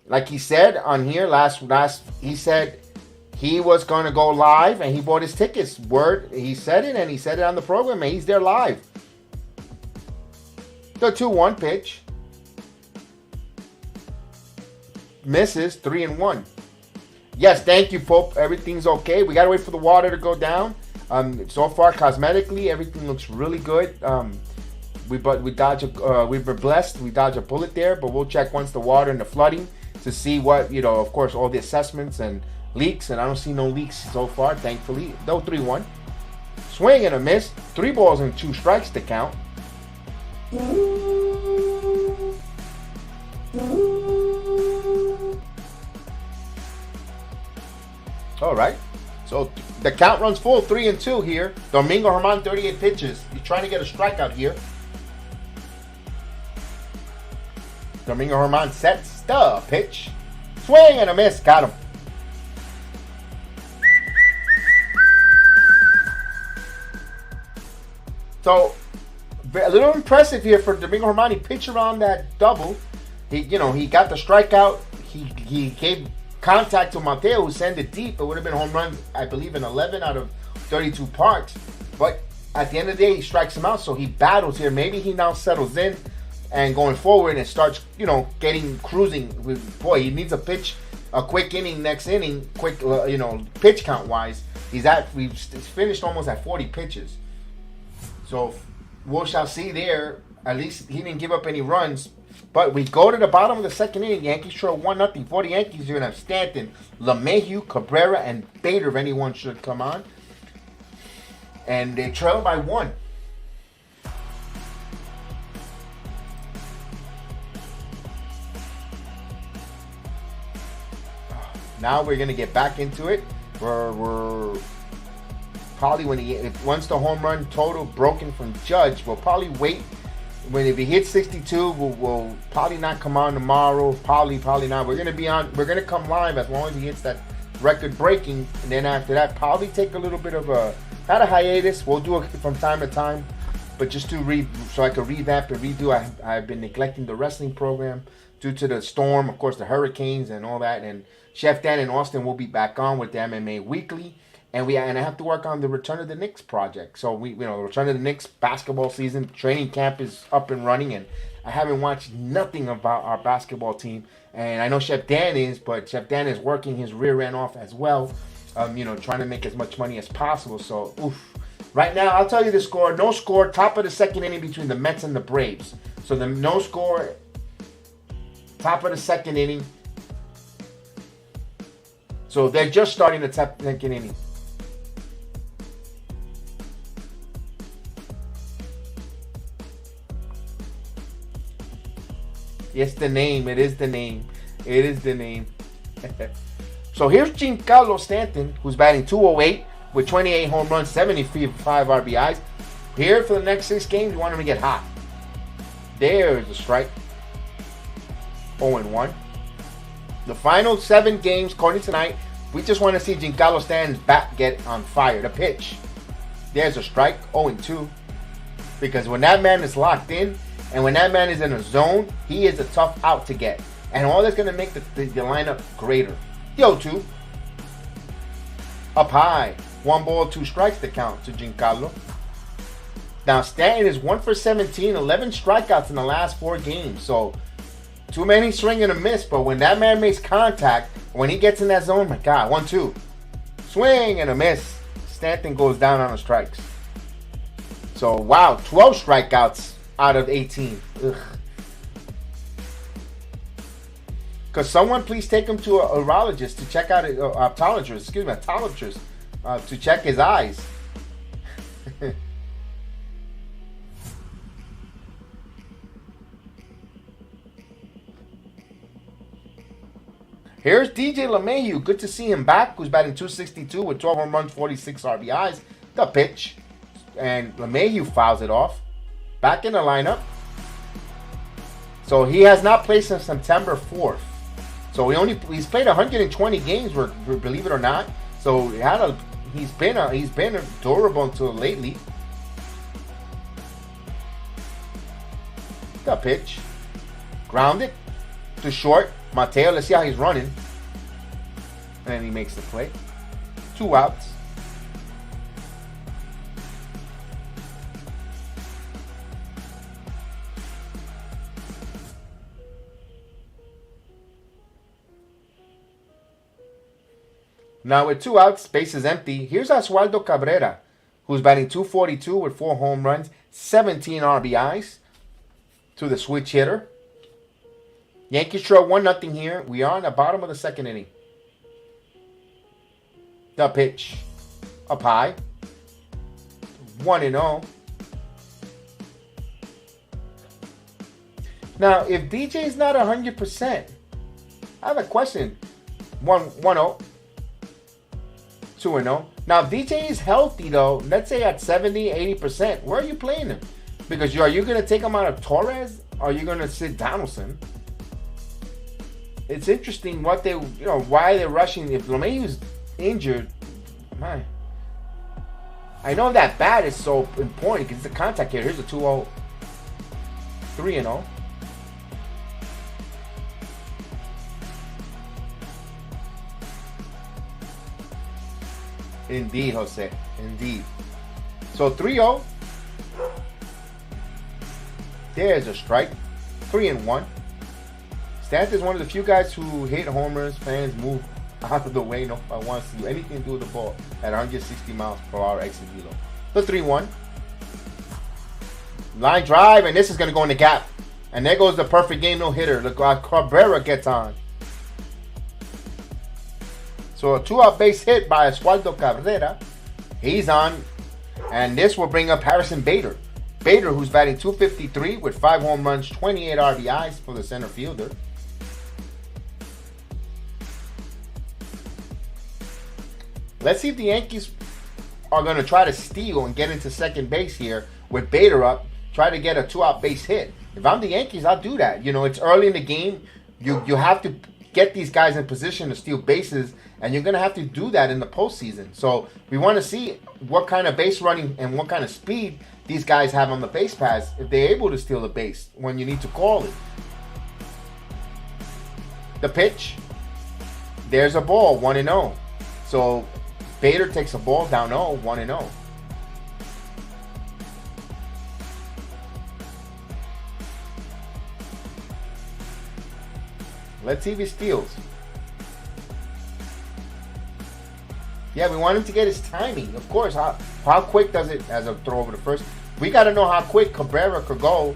Like he said on here last, he said he was going to go live, and he bought his tickets. He said it, and he said it on the program, and he's there live. The 2-1 pitch. Misses, 3-1. Yes, thank you, Pope. Everything's okay. We got to wait for the water to go down. So far, cosmetically, everything looks really good. We were blessed. We dodged a bullet there, but we'll check once the water and the flooding to see what, of course, all the assessments and leaks, and I don't see no leaks so far, thankfully. No 3-1. Swing and a miss. 3 balls and 2 strikes to count. All right. So the count runs full, 3-2 here. Domingo Germán, 38 pitches. He's trying to get a strikeout here. Domingo Germán sets the pitch. Swing and a miss. Got him. So, a little impressive here for Domingo Germán. He pitched around that double. He got the strikeout. He gave contact to Mateo, who sent it deep. It would have been home run, I believe, in 11 out of 32 parts. But at the end of the day, he strikes him out. So he battles here. Maybe he now settles in and going forward and starts, getting cruising. Boy, he needs a quick inning next inning, quick, pitch count wise. We've finished almost at 40 pitches. So we shall see there. At least he didn't give up any runs. But we go to the bottom of the second inning. Yankees trail 1-0. For the Yankees, you're going to have Stanton, LeMahieu, Cabrera, and Bader if anyone should come on. And they trail by 1. Now we're going to get back into it. We're probably once the home run total broken from Judge, we'll probably wait. If he hits 62, we'll probably not come on tomorrow. Probably not. We're gonna come live as long as he hits that record breaking, and then after that, probably take a little bit of not a hiatus. We'll do it from time to time, but just so I can revamp and redo. I've been neglecting the wrestling program due to the storm, of course, the hurricanes and all that. And Chef Dan and Austin will be back on with the MMA Weekly. And I have to work on the Return of the Knicks project. So the Return of the Knicks basketball season training camp is up and running, and I haven't watched nothing about our basketball team. And I know Chef Dan is, but Chef Dan is working his rear end off as well. Trying to make as much money as possible. So, right now I'll tell you the score. No score. Top of the second inning between the Mets and the Braves. So the no score. Top of the second inning. So they're just starting the second inning. It's the name. It is the name. It is the name. So here's Giancarlo Stanton, who's batting .208 with 28 home runs, 75 RBIs. Here for the next 6 games, you want him to get hot. There's a strike. 0-1. The final 7 games, according to tonight, we just want to see Giancarlo Stanton's bat get on fire. The pitch. There's a strike. 0-2. Because when that man is locked in, and when that man is in a zone, he is a tough out to get. And all that's going to make the lineup greater. The 0-2. Up high. 1 ball, 2 strikes to count to Giancarlo. Now, Stanton is 1 for 17, 11 strikeouts in the last 4 games. So, too many swing and a miss. But when that man makes contact, when he gets in that zone, my God, 1-2. Swing and a miss. Stanton goes down on the strikes. So, wow, 12 strikeouts out of 18. Ugh. Because someone please take him to a urologist to check out, optometrist to check his eyes. Here's DJ LeMahieu. Good to see him back. Who's batting .262 with 12 home runs, 46 RBIs. The pitch. And LeMahieu fouls it off. Back in the lineup. So he has not played since September 4th. So he's played 120 games, believe it or not. So he's been durable until lately. The pitch. Grounded to short. Mateo, let's see how he's running. And he makes the play. 2 outs. Now with 2 outs, base is empty. Here's Oswaldo Cabrera, who's batting .242 with 4 home runs, 17 RBIs to the switch hitter. Yankees trail 1-0 here. We are in the bottom of the 2nd inning. The pitch. Up high. 1-0. Now, if DJ's not 100%, I have a question. 1-0. 2-0. Now, if DJ is healthy, though, let's say at 70, 80%, where are you playing him? Because are you going to take him out of Torres? Or are you going to sit Donaldson? It's interesting what why they're rushing. If LeMahieu's injured, man, I know that bat is so important because it's a contact here. Here's a 2-0, 3-0. Indeed, Jose. Indeed. So 3-0. There's a strike. 3-1. Stanton is one of the few guys who hit homers. Fans move out of the way. Nobody wants to do anything to do with the ball at 160 miles per hour exit velo. The 3-1. Line drive, and this is going to go in the gap. And there goes the perfect game no hitter. Look, Cabrera gets on. So a 2-out base hit by Oswaldo Cabrera. He's on. And this will bring up Harrison Bader. Bader, who's batting .253 with 5 home runs, 28 RBIs for the center fielder. Let's see if the Yankees are going to try to steal and get into second base here with Bader up. Try to get a 2-out base hit. If I'm the Yankees, I'll do that. You know, it's early in the game. You have to get these guys in position to steal bases, and you're going to have to do that in the postseason. So we want to see what kind of base running and what kind of speed these guys have on the base paths if they're able to steal the base when you need to call it. The pitch. There's a ball, 1-0. So Bader takes a ball down 0, 1-0. Let's see if he steals. Yeah, we want him to get his timing. Of course, how quick does it as a throw over the first? We got to know how quick Cabrera could go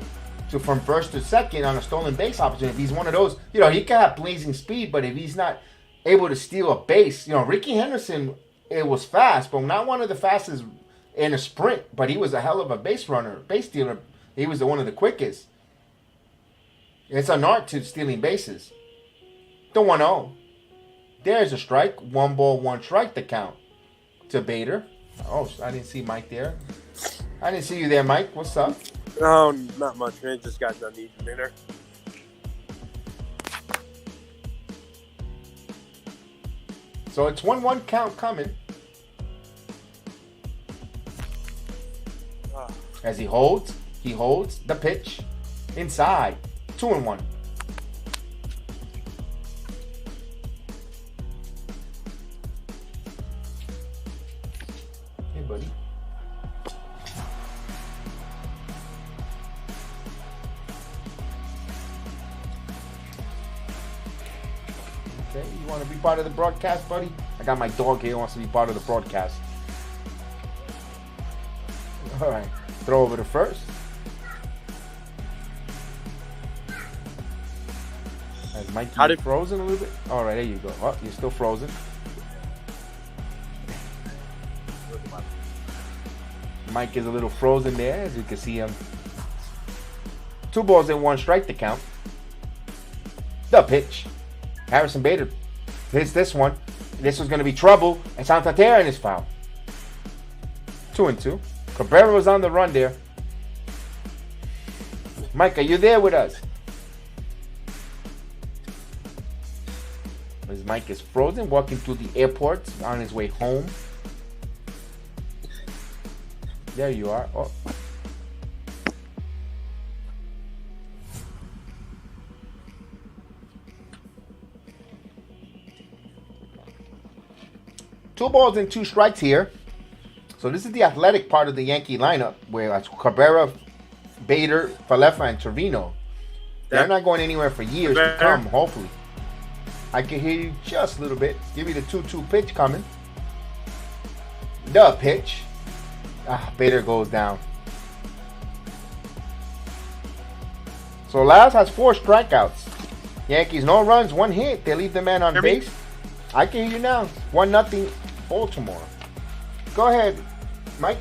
from first to second on a stolen base opportunity. If he's one of those, he can have blazing speed, but if he's not able to steal a base, Ricky Henderson, it was fast, but not one of the fastest in a sprint, but he was a hell of a base runner, base stealer. He was one of the quickest. It's an art to stealing bases. The 1-0. There's a strike. 1 ball, 1 strike, the count to Bader. Oh, I didn't see Mike there. I didn't see you there, Mike. What's up? Oh, not much, man. Just got done eating dinner. So it's 1-1 count coming. As he holds the pitch inside. 2-1. Hey, buddy. Okay, you want to be part of the broadcast, buddy? I got my dog here who wants to be part of the broadcast. All right. Throw over to first. Has Mikey frozen a little bit? All right, there you go. Oh, you're still frozen. Mike is a little frozen there, as you can see him. 2 balls and 1 strike to count. The pitch. Harrison Bader hits this one. This was going to be trouble, and Santander in his foul. 2-2. Cabrera was on the run there. Mike, are you there with us? As Mike is frozen, walking through the airport on his way home. There you are. Oh. Two balls and 2 strikes here. So this is the athletic part of the Yankee lineup, where Cabrera, Bader, Falefa, and Trevino. They're not going anywhere for years to come, hopefully. I can hear you just a little bit. Give you the 2-2 pitch coming. The pitch. Bader goes down. So Lyles has 4 strikeouts. Yankees, no runs, 1 hit. They leave the man on base. I can hear you now. 1-0 Baltimore. Go ahead, Mike.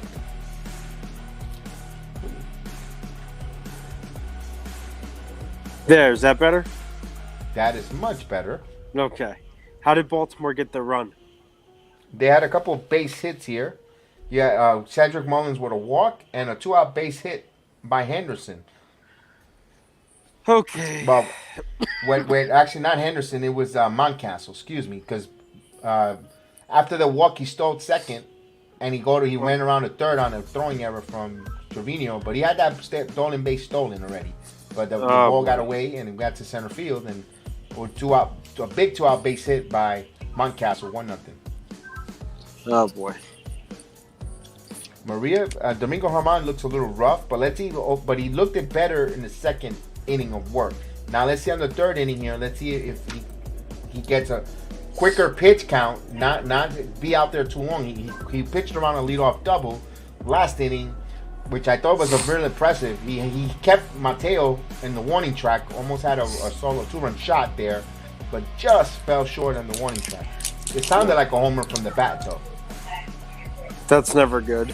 There, is that better? That is much better. Okay. How did Baltimore get the run? They had a couple of base hits here. Yeah, Cedric Mullins with a walk and a 2-out base hit by Henderson. Okay. Well, when actually not Henderson, it was Mountcastle. Excuse me, because after the walk, he stole second, and he ran around to third on a throwing error from Trevino. But he had that stolen base stolen already. But the ball got away and it got to center field, and a big 2-out base hit by Mountcastle, 1-0. Oh boy. Domingo Germán looks a little rough, but let's see. But he looked it better in the second inning of work. Now let's see on the third inning here. Let's see if he gets a quicker pitch count, not be out there too long. He pitched around a leadoff double last inning, which I thought was very impressive. He kept Mateo in the warning track, almost had a solo 2-run shot there, but just fell short on the warning track. It sounded like a homer from the bat, though. That's never good.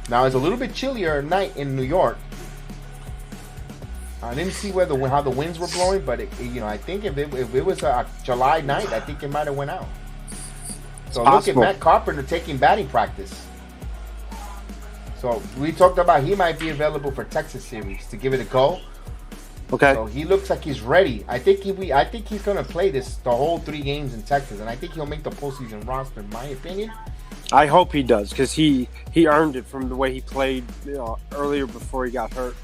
Now it's a little bit chillier at night in New York. I didn't see how the winds were blowing, but I think if it was a July night, I think it might have went out. So look at Matt Carpenter taking batting practice. So we talked about he might be available for Texas series to give it a go. Okay. So he looks like he's ready. I think he's gonna play the whole 3 games in Texas, and I think he'll make the postseason roster, in my opinion. I hope he does, because he earned it from the way he played earlier before he got hurt.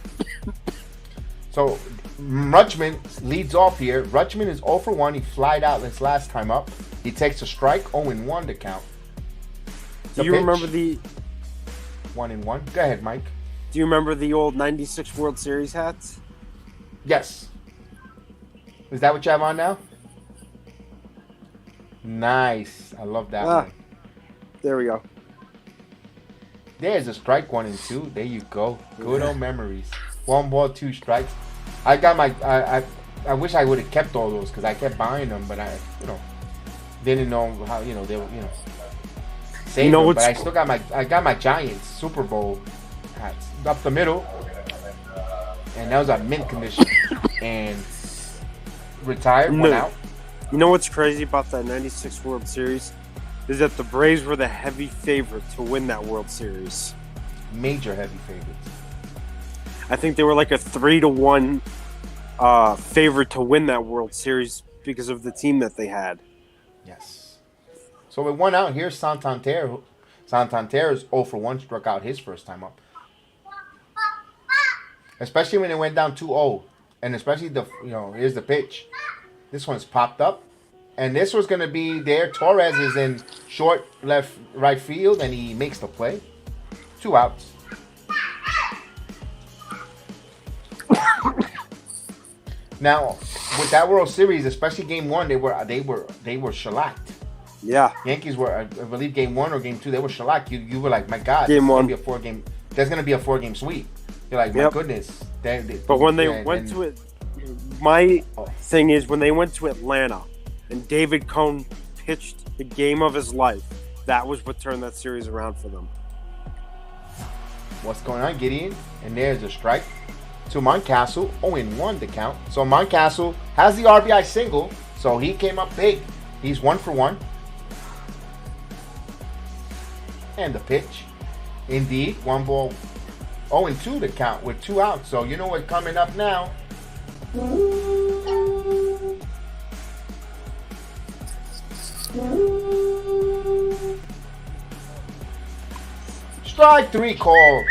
So Rutschman leads off here. Rutschman is 0 for 1. He flied out this last time up. He takes a strike, 0-1 to count. Do you remember the 1-1? Go ahead, Mike. Do you remember the old '96 World Series hats? Yes. Is that what you have on now? Nice. I love that one. There we go. There's a strike, 1-2. There you go. Good old memories. 1 ball, 2 strikes. I got my. I wish I would have kept all those because I kept buying them, but I didn't know how they were save them. But I still got my Giants Super Bowl hats up the middle, and that was a mint condition and retired. Went out. You know what's crazy about that '96 World Series is that the Braves were the heavy favorite to win that World Series. Major heavy favorites. I think they were like a 3-1 favorite to win that World Series because of the team that they had. Yes. So with 1 out, here's Santander. Santander is 0 for 1, struck out his first time up. Especially when it went down 2-0. And especially here's the pitch. This one's popped up. And this was going to be there. Torres is in short right field, and he makes the play. 2 outs. Now, with that World Series, especially Game 1, they were shellacked. Yeah. Yankees were, I believe, game 1 or game 2. They were shellacked. You were like, my God, Game one. There's going to be a 4-game sweep. You're like, my goodness. But when they went to it, my thing is when they went to Atlanta and David Cone pitched the game of his life, that was what turned that series around for them. What's going on, Gideon? And there's a strike to Mountcastle. 0-1 the count. So Mountcastle has the RBI single, so he came up big. He's 1 for 1. And the pitch. Indeed, 1 ball, 0-2 the count with 2 outs. So you know what's coming up now. Strike 3 call.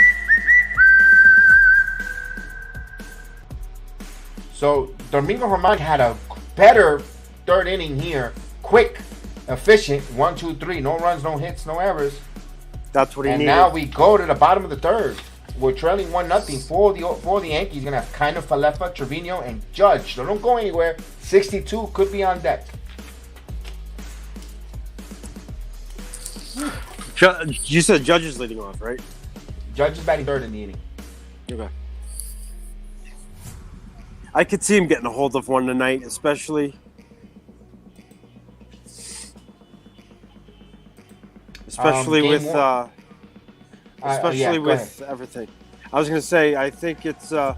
So Domingo Germán had a better 3rd inning here. Quick, efficient. 1, 2, 3. No runs, no hits, no errors. That's what he needed. And now we go to the bottom of the 3rd. We're trailing 1-0 for the Yankees. Gonna have kind of Falefa, Trevino, and Judge. So don't go anywhere. 62 could be on deck. You said Judge is leading off, right? Judge is batting 3rd in the inning. Okay. I could see him getting a hold of one tonight, especially with everything. I was gonna say I think it's I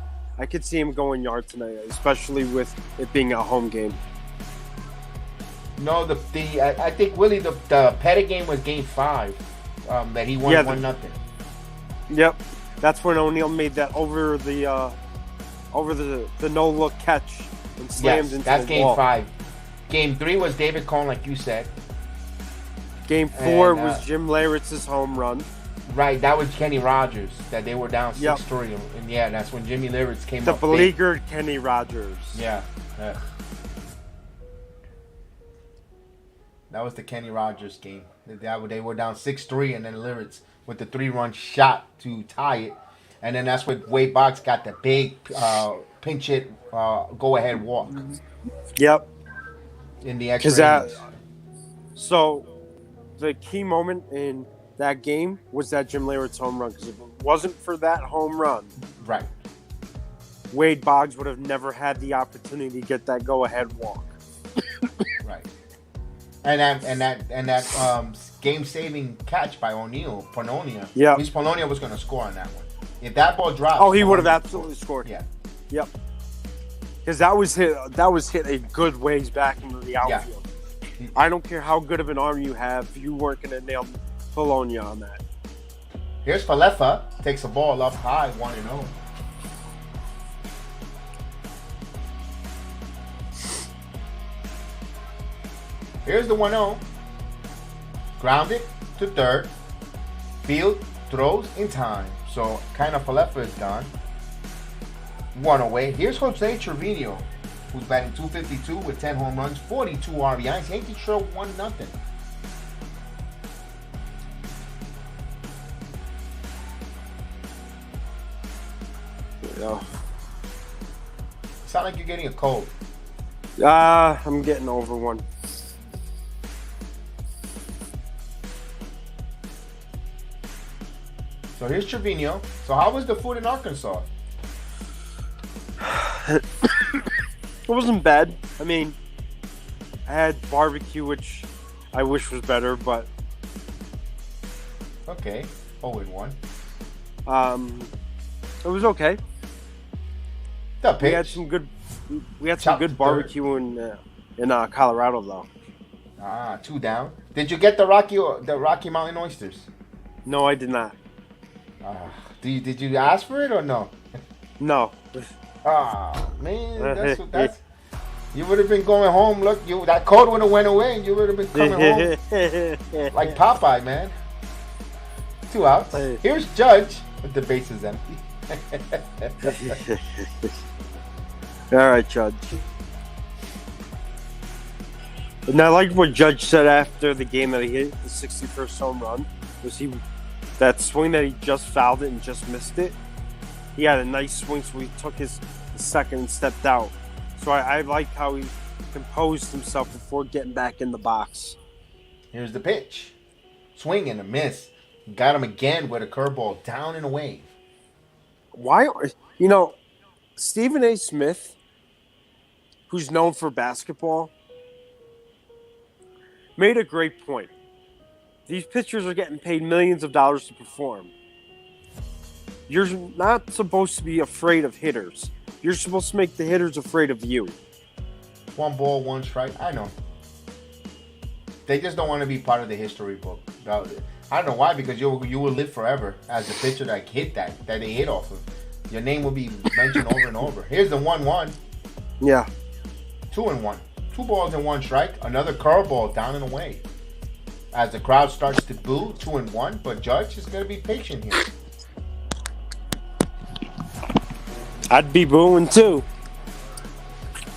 could see him going yard tonight, especially with it being a home game. No, I think Willie the Pettit game was game 5 that he won 1-0. Yep, that's when O'Neill made that over the no look catch and slammed into that's the game wall. 5. Game 3 was David Cone, like you said. Game 4 was Jim Leyritz's home run. Right, that was Kenny Rogers that they were down 6-3, and that's when Jimmy Leyritz came up. The beleaguered Kenny Rogers. Yeah. That was the Kenny Rogers game. They were down 6-3, and then Leyritz with the 3-run shot to tie it, and then that's when Wade Boggs got the big pinch hit go ahead walk. Yep. In the extra innings. So the key moment in that game was that Jim Leyritz home run, because if it wasn't for that home run, right, Wade Boggs would have never had the opportunity to get that go ahead walk. Right. And that game saving catch by Polonia. Yeah. Because Polonia was going to score on that one. If that ball dropped, he would have absolutely scored. Yeah. Yep. Because that was hit a good ways back into the outfield. Yeah. I don't care how good of an arm you have, you weren't going to nail Polonia on that. Here's Falefa, takes a ball up high, 1-0. Here's the 1-0. Grounded to 3rd. Field throws in time. So kind of Falefa is gone. 1 away. Here's Jose Trevino, who's batting .252 with 10 home runs, 42 RBIs. Yankees trail 1-0. Yeah. Sound like you're getting a cold. I'm getting over one. So here's Trevino. So how was the food in Arkansas? It wasn't bad. I mean, I had barbecue, which I wish was better, but okay, 0-1. It was okay. The pitch. We had some good barbecue in Colorado, though. 2 down. Did you get the Rocky Mountain oysters? No, I did not. Did you ask for it or no? No. Man, that's you would have been going home. Look, that cold would have went away, and you would have been coming home like Popeye, man. 2 outs. Here's Judge with the bases empty. All right, Judge. And I like what Judge said after the game that he hit the 61st home run. That swing that he just fouled it and just missed it. He had a nice swing, so he took his second and stepped out. So I like how he composed himself before getting back in the box. Here's the pitch. Swing and a miss. Got him again with a curveball down and away. Why, Stephen A. Smith, who's known for basketball, made a great point. These pitchers are getting paid millions of dollars to perform. You're not supposed to be afraid of hitters. You're supposed to make the hitters afraid of you. 1 ball, 1 strike. I know. They just don't want to be part of the history book. I don't know why, because you will live forever as a pitcher that hit that they hit off of. Your name will be mentioned over and over. Here's the 1-1. Yeah. 2-1. 2 balls and 1 strike. Another curveball down and away. As the crowd starts to boo, 2-1, but Judge is going to be patient here. I'd be booing too.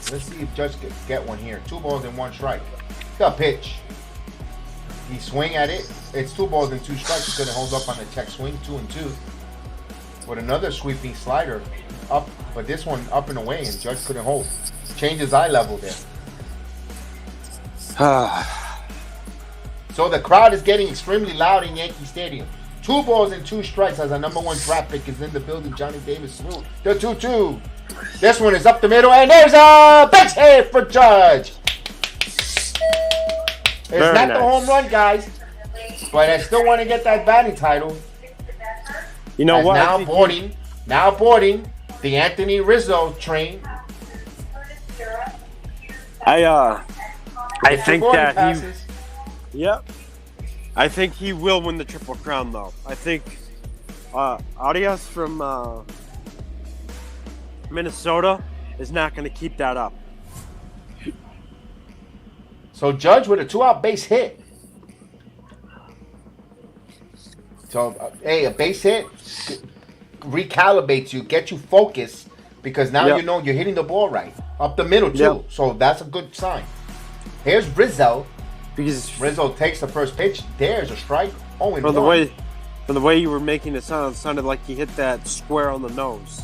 Let's see if Judge can get one here. 2 balls and 1 strike. The pitch. He swing at it. It's 2 balls and 2 strikes. He's going to hold up on the check swing, 2-2. With another sweeping slider up, but this one up and away, and Judge couldn't hold. Change his eye level there. So the crowd is getting extremely loud in Yankee Stadium. 2 balls and 2 strikes as a number 1 draft pick is in the building. Johnny Davis threw the 2-2. This one is up the middle, and there's a base hit for Judge. It's Very not nice. the home run, guys, but I still want to get that batting title. You know As what? Now boarding the Anthony Rizzo train. I think Boarding that passes. Yep. I think he will win the Triple Crown, though. I think Arias from Minnesota is not going to keep that up. So Judge with a 2-out base hit. So, a base hit recalibrates you, gets you focused, because now Yep. you know you're hitting the ball right. Up the middle, too. Yep. So that's a good sign. Here's Rizzo. Because Rizzo takes the first pitch. There's a strike. Oh, and from the way you were making it sounded like he hit that square on the nose.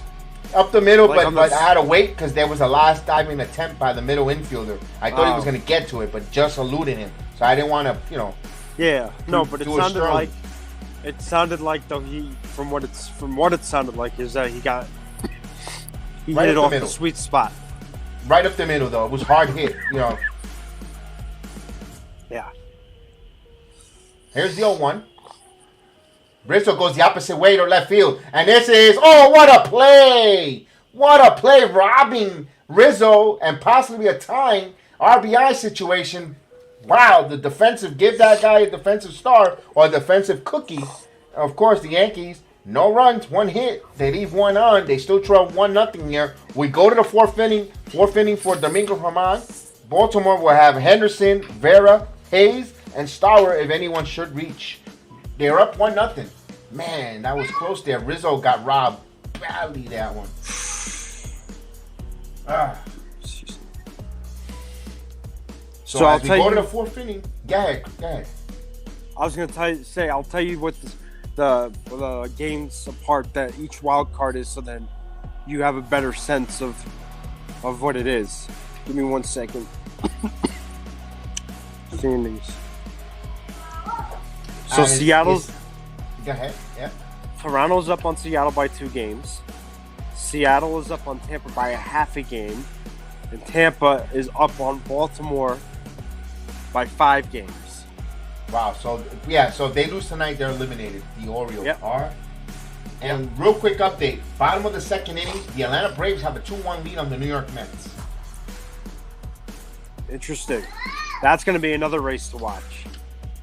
up the middle, Like on but the- I had to wait because there was a last diving attempt by the middle infielder. I thought he was going to get to it, but just eluded him. So I didn't want to, Yeah, no, but it do a sounded Sterling. like though from what it sounded like is that he Right hit up it the off middle. the sweet spot. right up the middle, though. It was hard hit, Yeah. Here's the 0-1. Bristol goes the opposite way to left field. And this is, what a play! What a play, robbing Rizzo and possibly a tying RBI situation. Wow, the defensive, give that guy a defensive star or a defensive cookie. Of course, the Yankees, no runs, 1 hit. They leave 1 on. They still trail 1-0 here. We go to the fourth inning for Domingo Germán. Baltimore will have Henderson, Vera, Hayes, and Stour if anyone should reach. They're up 1-0. Man, that was close there. Rizzo got robbed badly, that one. So I'll as we tell go you. to the fourth inning, go ahead. I was gonna I'll tell you what the games apart that each wild card is, so then you have a better sense of what it is. Give me 1 second. Standings. So Seattle's Go ahead. Yeah. Toronto's up on Seattle by 2 games. Seattle is up on Tampa by a half a game, and Tampa is up on Baltimore by 5 games. Wow. So if they lose tonight, they're eliminated. The Orioles Yep. are. And real quick update: bottom of the second inning, the Atlanta Braves have a 2-1 lead on the New York Mets. Interesting. That's going to be another race to watch.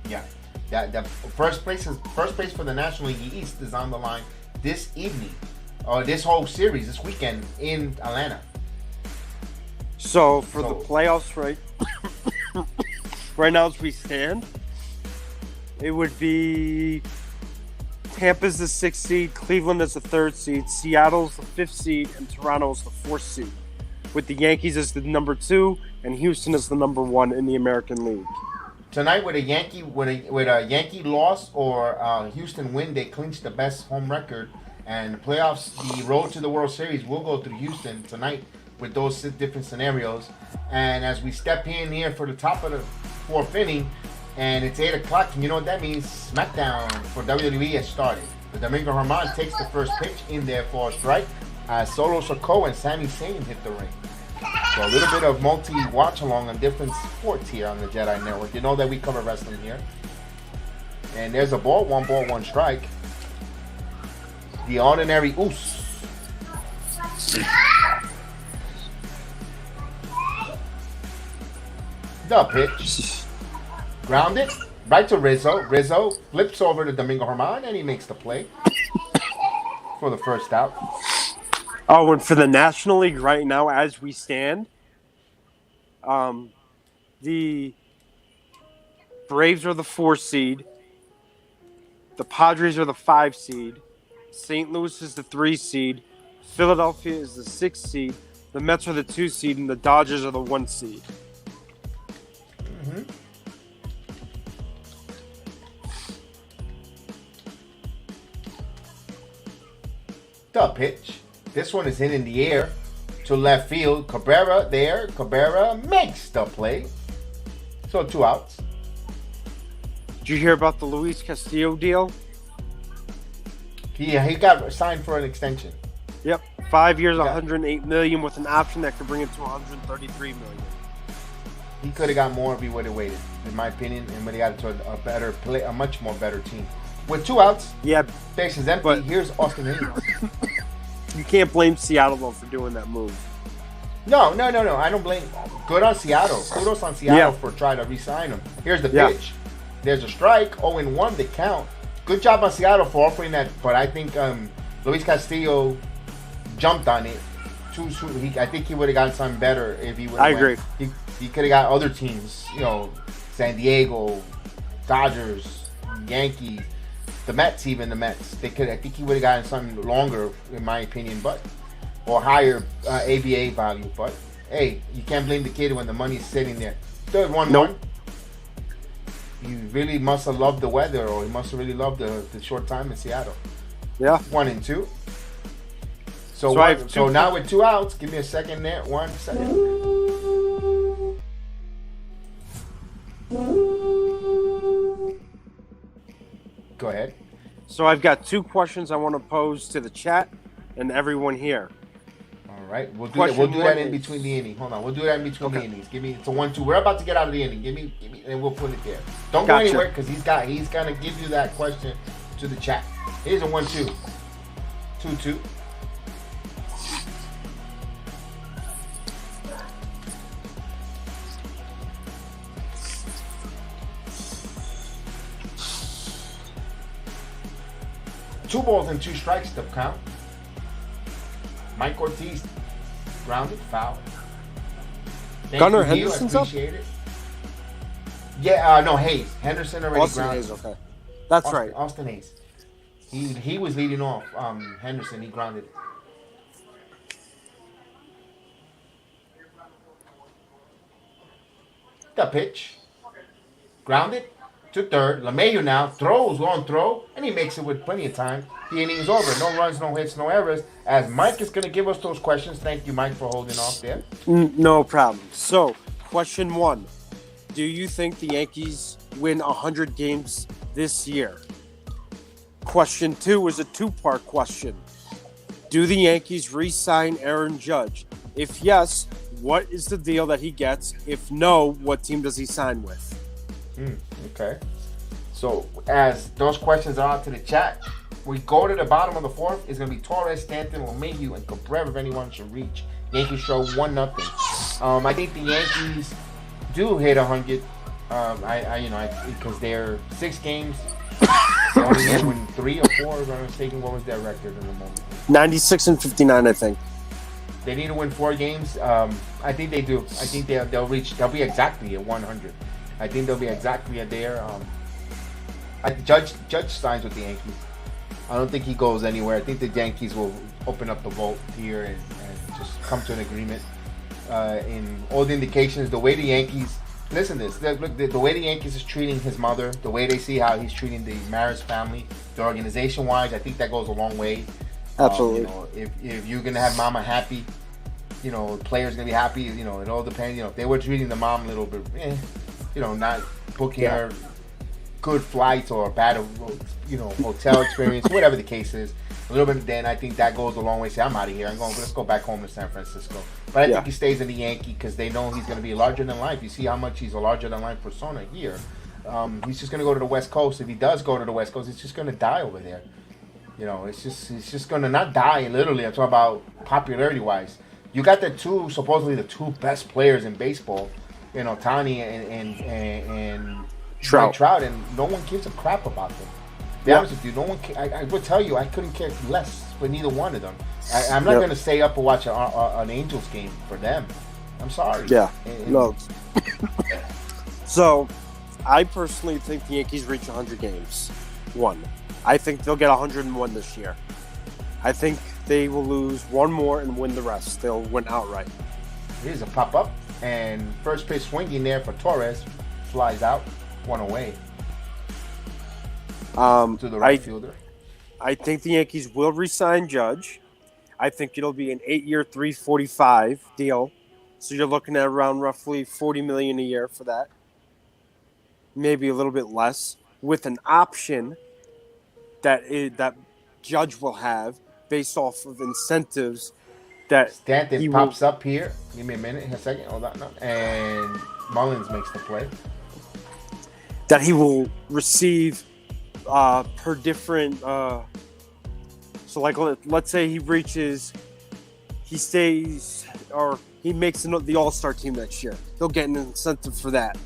Yeah. The first place for the National League East is on the line this evening, or this whole series this weekend in Atlanta. So for the playoffs, right now as we stand, it would be Tampa's the 6th seed, Cleveland is the 3rd seed, Seattle's the 5th seed, and Toronto's the 4th seed, with the Yankees as the number 2 and Houston as the number 1 in the American League. Tonight, with a Yankee loss or Houston win, they clinch the best home record. And the playoffs, the road to the World Series will go through Houston tonight with those different scenarios. And as we step in here for the top of the 4th inning, And it's 8 o'clock, and you know what that means? SmackDown for WWE has started. The Domingo Herman takes the first pitch in there for a strike as Solo Sikoa and Sami Zayn hit the ring. So a little bit of multi-watch along on different sports here on the JEDI Network. You know that we cover wrestling here. And there's a ball, one strike. The ordinary Oos. The pitch. Grounded. Right to Rizzo. Rizzo flips over to Domingo Herman and he makes the play for the first out. Oh, and for the National League right now, as we stand, the Braves are the 4 seed. The Padres are the 5 seed. St. Louis is the 3 seed. Philadelphia is the 6 seed. The Mets are the 2 seed, and the Dodgers are the 1 seed. Mm-hmm. The pitch. This one is in the air to left field. Cabrera there. Cabrera makes the play. So 2 outs. Did you hear about the Luis Castillo deal? He got signed for an extension. Yep, 5 years, $108 million with an option that could bring it to $133 million. He could have got more if he would have waited, in my opinion, and would have got to a better play, a much more better team. With 2 outs, yeah, bases empty. but Here's Austin Hayes. You can't blame Seattle though for doing that move. No. I don't blame. Good on Seattle. Kudos on Seattle for trying to re-sign him. Here's the pitch. There's a strike. 0-1 the count. Good job on Seattle for offering that, but I think Luis Castillo jumped on it too soon. I think he would have gotten something better if he would. I agree. He could have got other teams. You know, San Diego, Dodgers, Yankees, the Mets. Even the Mets. They could. I think he would have gotten something longer, in my opinion, or higher ABA value. But hey, you can't blame the kid when the money's sitting there. Third 1-1. Nope. You really must have loved the weather, or he must have really loved the short time in Seattle. Yeah. 1-2. So now with 2 outs, give me a second there. 1 second. Go ahead. So I've got 2 questions I want to pose to the chat and everyone here. All right, we'll do that in between the innings. Hold on, we'll do that in between the innings. It's a 1-2. We're about to get out of the inning. Give me, and we'll put it there. Don't go anywhere because he's gonna give you that question to the chat. Here's a 1-2, 2-2. Two balls and 2 strikes to count. Mike Ortiz grounded, foul. Gunnar Henderson's up? Yeah, no, Hayes. Henderson already Austin grounded. Hayes, okay. That's right. Austin Hayes. He was leading off. Henderson, he grounded. The pitch. Grounded to third. LeMahieu now throws, long throw, and he makes it with plenty of time. The inning is over. No runs, no hits, no errors. As Mike is going to give us those questions. Thank you, Mike, for holding off there. No problem. So, question 1. Do you think the Yankees win 100 games this year? Question 2 is a 2-part question. Do the Yankees re-sign Aaron Judge? If yes, what is the deal that he gets? If no, what team does he sign with? Okay. So, as those questions are out to the chat, we go to the bottom of the 4th. It's going to be Torres, Stanton, LeMahieu, and Cabrera if anyone should reach. Yankees show 1-0. I think the Yankees do hit 100. Because they're 6 games. They only need to win 3 or 4. If I'm mistaken, what was their record in the moment? 96-59, I think. They need to win 4 games. I think they do. I think they'll be exactly at 100. I think they'll be exactly at there. Judge signs with the Yankees. I don't think he goes anywhere. I think the Yankees will open up the vote here and just come to an agreement. In all the indications, the way the Yankees listen to this, the way the Yankees is treating his mother, the way they see how he's treating the Maris family, the organization-wise, I think that goes a long way. Absolutely. If you're gonna have Mama happy, players gonna be happy. It all depends. If they were treating the mom a little bit, not booking her good flights or bad, hotel experience, whatever the case is. A little bit, then I think that goes a long way. Say, I'm out of here. Let's go back home to San Francisco. But I think he stays in the Yankee because they know he's going to be larger than life. You see how much he's a larger than life persona here. He's just going to go to the West Coast. If he does go to the West Coast, he's just going to die over there. It's just going to not die literally. I'm talking about popularity wise. You got supposedly the two best players in baseball, Tani and Trout, and no one gives a crap about them. To be honest with you, no one. I would tell you, I couldn't care less for neither one of them. I'm not going to stay up and watch an Angels game for them. I'm sorry. Yeah. No. So, I personally think the Yankees reach 100 games. I think they'll get 101 this year. I think they will lose one more and win the rest. They'll win outright. Here's a pop-up, and first pitch swinging there for Torres. Flies out, one away. To the right fielder. I think the Yankees will re-sign Judge. I think it'll be an 8-year, $345 deal. So you're looking at around roughly $40 million a year for that. Maybe a little bit less, with an option that Judge will have based off of incentives that Stanton pops up here. Give me a second. Hold on. No. And Mullins makes the play. That he will receive per different. So, like, let's say he stays, or he makes the All-Star team next year. He'll get an incentive for that.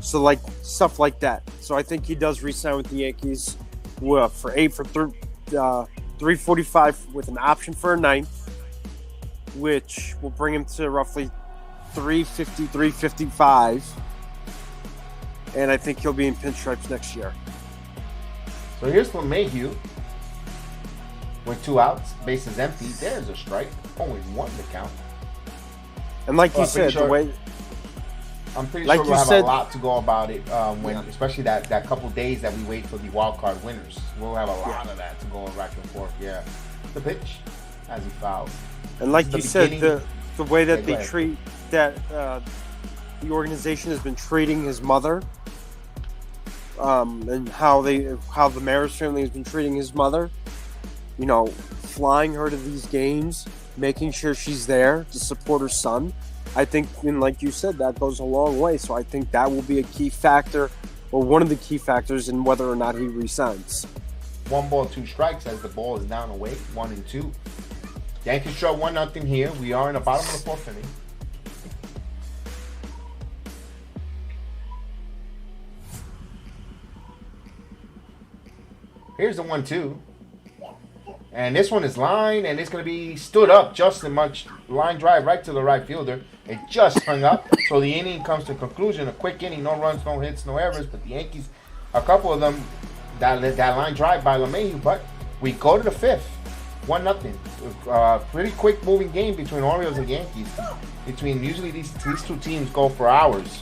So, like, stuff like that. So, I think he does re-sign with the Yankees for $345 with an option for a ninth, which will bring him to roughly $355. And I think he'll be in pinstripes next year. So here's LeMahieu with 2 outs, bases empty. There's a strike, only 1 to count. And like you said, the way I'm pretty sure we'll have a lot to go about it especially that couple days that we wait for the wild card winners. We'll have a lot of that to go back and forth. Yeah, the pitch as he fouls. And like you said, the way that they treat that the organization has been treating his mother, and how the Maris family has been treating his mother. Flying her to these games, making sure she's there to support her son. I think, and like you said, that goes a long way. So I think that will be a key factor, or one of the key factors in whether or not he resigns. 1 ball, 2 strikes as the ball is down away, 1-2. Yankees trail 1-0 here. We are in the bottom of the 4th inning. Here's the 1-2. And this one is line, and it's going to be stood up just as much. Line drive right to the right fielder. It just hung up. So the inning comes to conclusion. A quick inning, no runs, no hits, no errors. But the Yankees, a couple of them, that line drive by LeMahieu. But we go to the 5th. 1-0. Pretty quick moving game between Orioles and Yankees. Usually these 2 teams go for hours.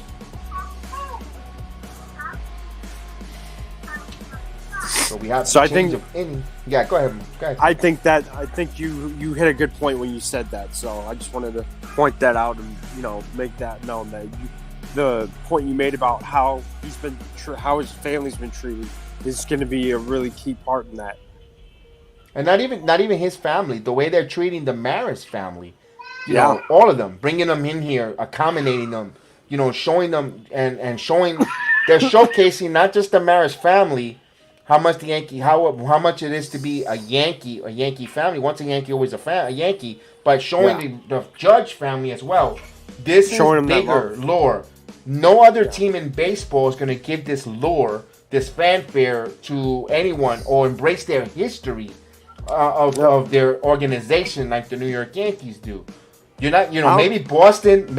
So we have change of inning. Yeah, go ahead. I think you hit a good point when you said that. So I just wanted to point that out and make that known that the point you made about how how his family's been treated is going to be a really key part in that. And not even his family. The way they're treating the Maris family. All of them, bringing them in here, accommodating them. Showing them and showing. They're showcasing not just the Maris family. How much how much it is to be a Yankee family. Once a Yankee, always a Yankee. But showing the Judge family as well. This is bigger lore. No other team in baseball is going to give this lore, this fanfare to anyone or embrace their history of their organization like the New York Yankees do. You're not, maybe Boston,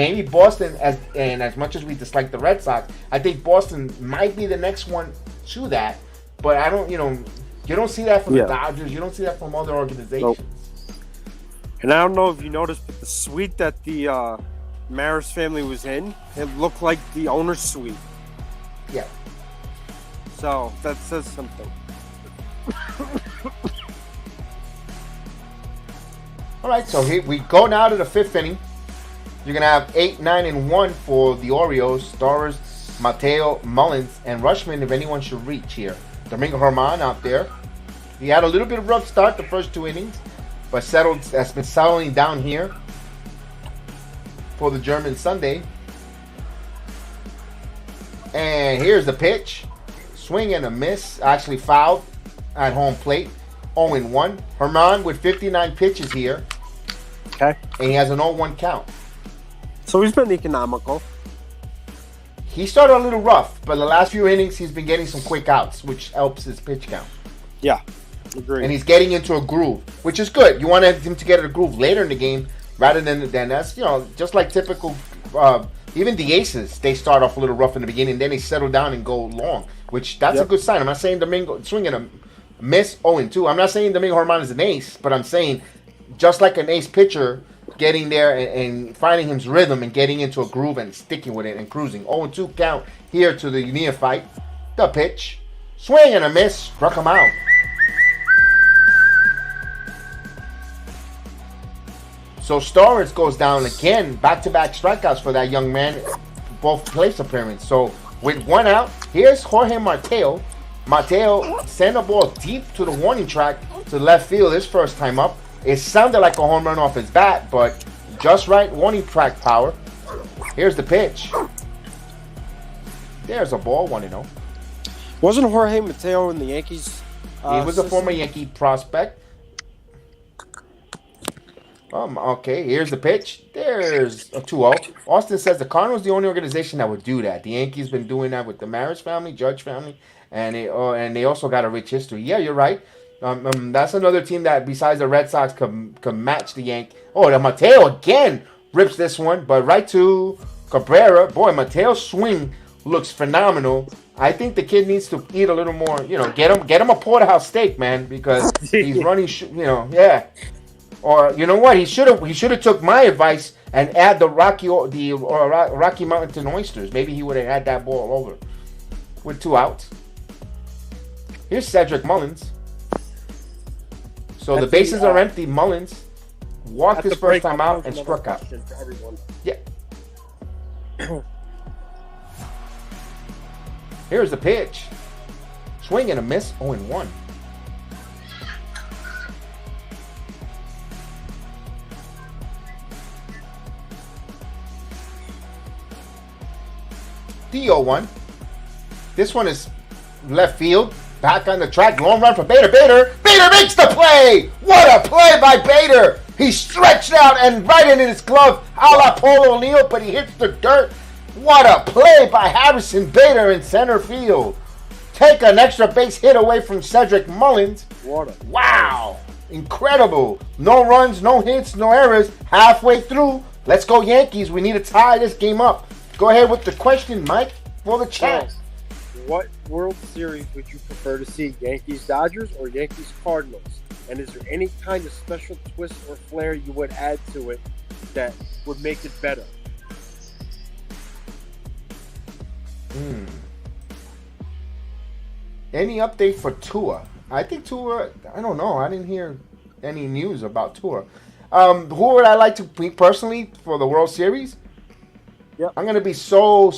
as much as we dislike the Red Sox, I think Boston might be the next one to that. But I don't, you don't see that from the Dodgers. You don't see that from other organizations. Nope. And I don't know if you noticed, but the suite that the Maris family was in, it looked like the owner's suite. Yeah. So that says something. All right, so here we go now to the 5th inning. You're going to have 8, 9, and 1 for the Orioles. Torres Mateo, Mullins, and Rushman, if anyone should reach here. Domingo Germán out there. He had a little bit of rough start the first 2 innings, but has been settling down here for the German Sunday. And here's the pitch. Swing and a miss. Actually fouled at home plate. 0-1. Germán with 59 pitches here. Okay. And he has an 0-1 count. So he's been economical. He started a little rough, but the last few innings he's been getting some quick outs, which helps his pitch count. Yeah, agree. And he's getting into a groove, which is good. You want him to get a groove later in the game rather than that's, just like typical. Even the aces, they start off a little rough in the beginning, then they settle down and go long, which that's a good sign. I'm not saying Domingo swinging a miss 0-2. I'm not saying Domingo Germán is an ace, but I'm saying just like an ace pitcher, getting there and finding his rhythm and getting into a groove and sticking with it and cruising. 0-2 count here to the neophyte. The pitch. Swing and a miss. Struck him out. So Starnes goes down again. Back-to-back strikeouts for that young man. Both place appearance. So with 1 out, here's Jorge Mateo. Mateo sent a ball deep to the warning track to left field his first time up. It sounded like a home run off his bat, but just right warning track power. Here's the pitch. There's a ball, 1-0. Wasn't Jorge Mateo in the Yankees? He was a former Yankee prospect. Okay, here's the pitch. There's a 2-0. Austin says the Cardinals the only organization that would do that. The Yankees been doing that with the Maris family, Judge family, and they also got a rich history. Yeah, you're right. That's another team that besides the Red Sox can match the Yankees. Oh, the Mateo again rips this one, but right to Cabrera. Boy, Mateo's swing looks phenomenal. I think the kid needs to eat a little more. Get him a porterhouse steak, man, because he's running. Yeah. Or you know what? He should have took my advice and add the Rocky Mountain oysters. Maybe he would have had that ball over with 2 outs. Here's Cedric Mullins. So the bases are empty. Mullins walked his first time out and struck out. Yeah. Here's the pitch. Swing and a miss. 0-1. The 0-1. This one is left field. Back on the track. Long run for Bader. Bader makes the play. What a play by Bader. He stretched out and right into his glove. A la Paul O'Neill, but he hits the dirt. What a play by Harrison Bader in center field. Take an extra base hit away from Cedric Mullins. Wow. Incredible. No runs, no hits, no errors. Halfway through. Let's go Yankees. We need to tie this game up. Go ahead with the question, Mike, for the chat. What World Series would you prefer to see, Yankees-Dodgers or Yankees-Cardinals? And is there any kind of special twist or flair you would add to it that would make it better? Any update for Tua? I think Tua, I don't know. I didn't hear any news about Tua. Who would I like to be personally for the World Series? Yep. I'm going to be so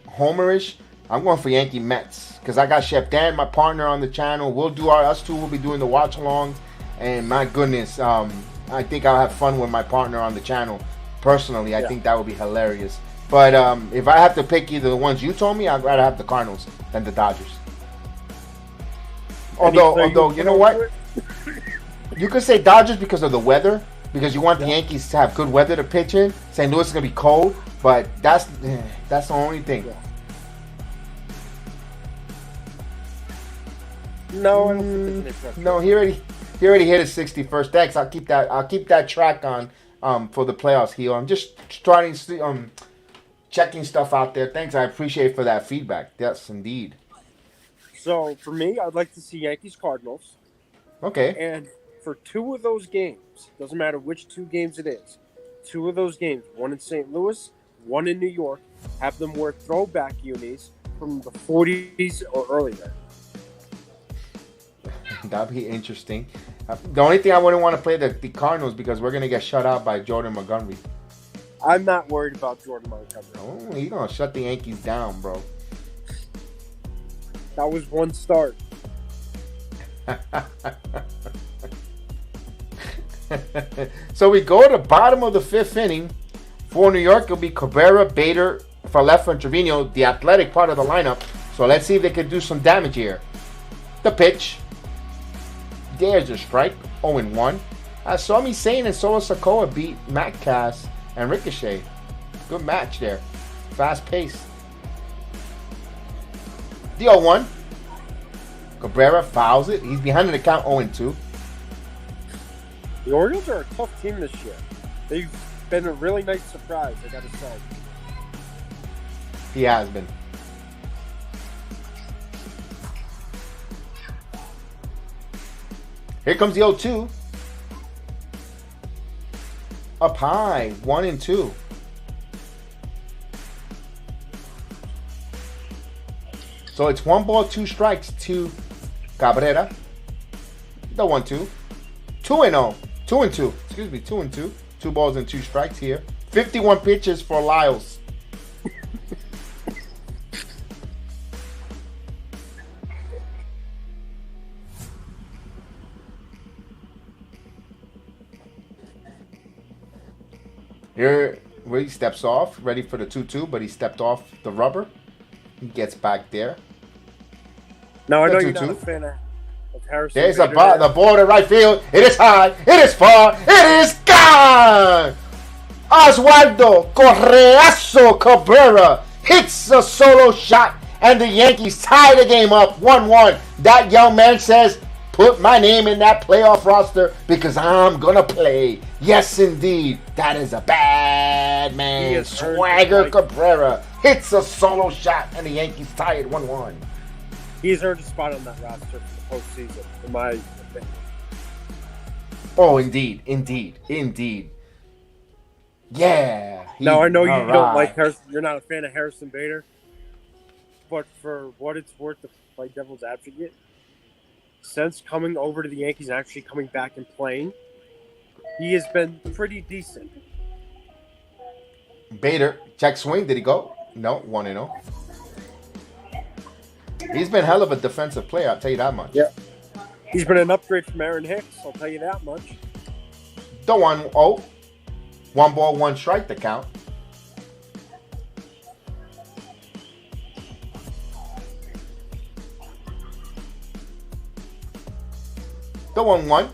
homerish. I'm going for Yankee Mets because I got Chef Dan, my partner on the channel. Us two will be doing the watch alongs. And my goodness, I think I'll have fun with my partner on the channel. Personally, I think that would be hilarious. But if I have to pick either the ones you told me, I'd rather have the Cardinals than the Dodgers. Although you know what? You could say Dodgers because of the weather, because you want the Yankees to have good weather to pitch in. St. Louis is going to be cold, but that's the only thing. Yeah. No, I don't think there's any no. He already hit his 61st. Thanks. I'll keep that track on for the playoffs. Here, I'm just trying to checking stuff out there. Thanks. I appreciate for that feedback. Yes, indeed. So for me, I'd like to see Yankees-Cardinals. Okay. And for 2 of those games, doesn't matter which 2 games it is, 2 of those games, one in St. Louis, one in New York, have them wear throwback unis from the 40s or earlier. That'd be interesting. The only thing I wouldn't want to play the Cardinals because we're going to get shut out by Jordan Montgomery. I'm not worried about Jordan Montgomery. Oh, he's gonna shut the Yankees down, bro. That was one start. So we go to the bottom of the fifth inning. For New York, it'll be Cabrera, Bader, Falefa, and Trevino, the athletic part of the lineup. So let's see if they can do some damage here. The pitch. There's a strike. 0-1. Sami Zayn and Solo Sokoa beat Matt Cass and Ricochet. Good match there. Fast pace. The 0-1. Cabrera fouls it. He's behind in the count 0-2. The Orioles are a tough team this year. They've been a really nice surprise, I gotta say. He has been. Here comes the 0-2. Up high, 1-2. So it's 1 ball, 2 strikes to Cabrera. The 1-2. 2-0. 2-2. Excuse me, 2-2. 2 balls and 2 strikes here. 51 pitches for Lyles. Here, where he steps off, ready for the 2-2, but he stepped off the rubber. He gets back there. Now, I know The you're not 2-2. a fan of Harrison. There's Bader the ball to right field. It is high. It is far. It is gone. Oswaldo Correazo Cabrera hits a solo shot, and the Yankees tie the game up 1-1. That young man says, put my name in that playoff roster because I'm going to play. Yes, indeed. That is a bad man. Swagger Cabrera hits a solo shot, and the Yankees tie it 1-1. He's earned a spot on that roster for the postseason, in my opinion. Oh, indeed. Yeah. Now, I know you don't like Harrison. You're not a fan of Harrison Bader. But for what it's worth to play devil's advocate, since coming over to the Yankees and actually coming back and playing, he has been pretty decent. Bader, check swing. Did he go? No, 1-0. He's been hell of a defensive player, I'll tell you that much. Yeah. He's been an upgrade from Aaron Hicks, I'll tell you that much. The 1-0. 1 ball, 1 strike to count. The 1-1.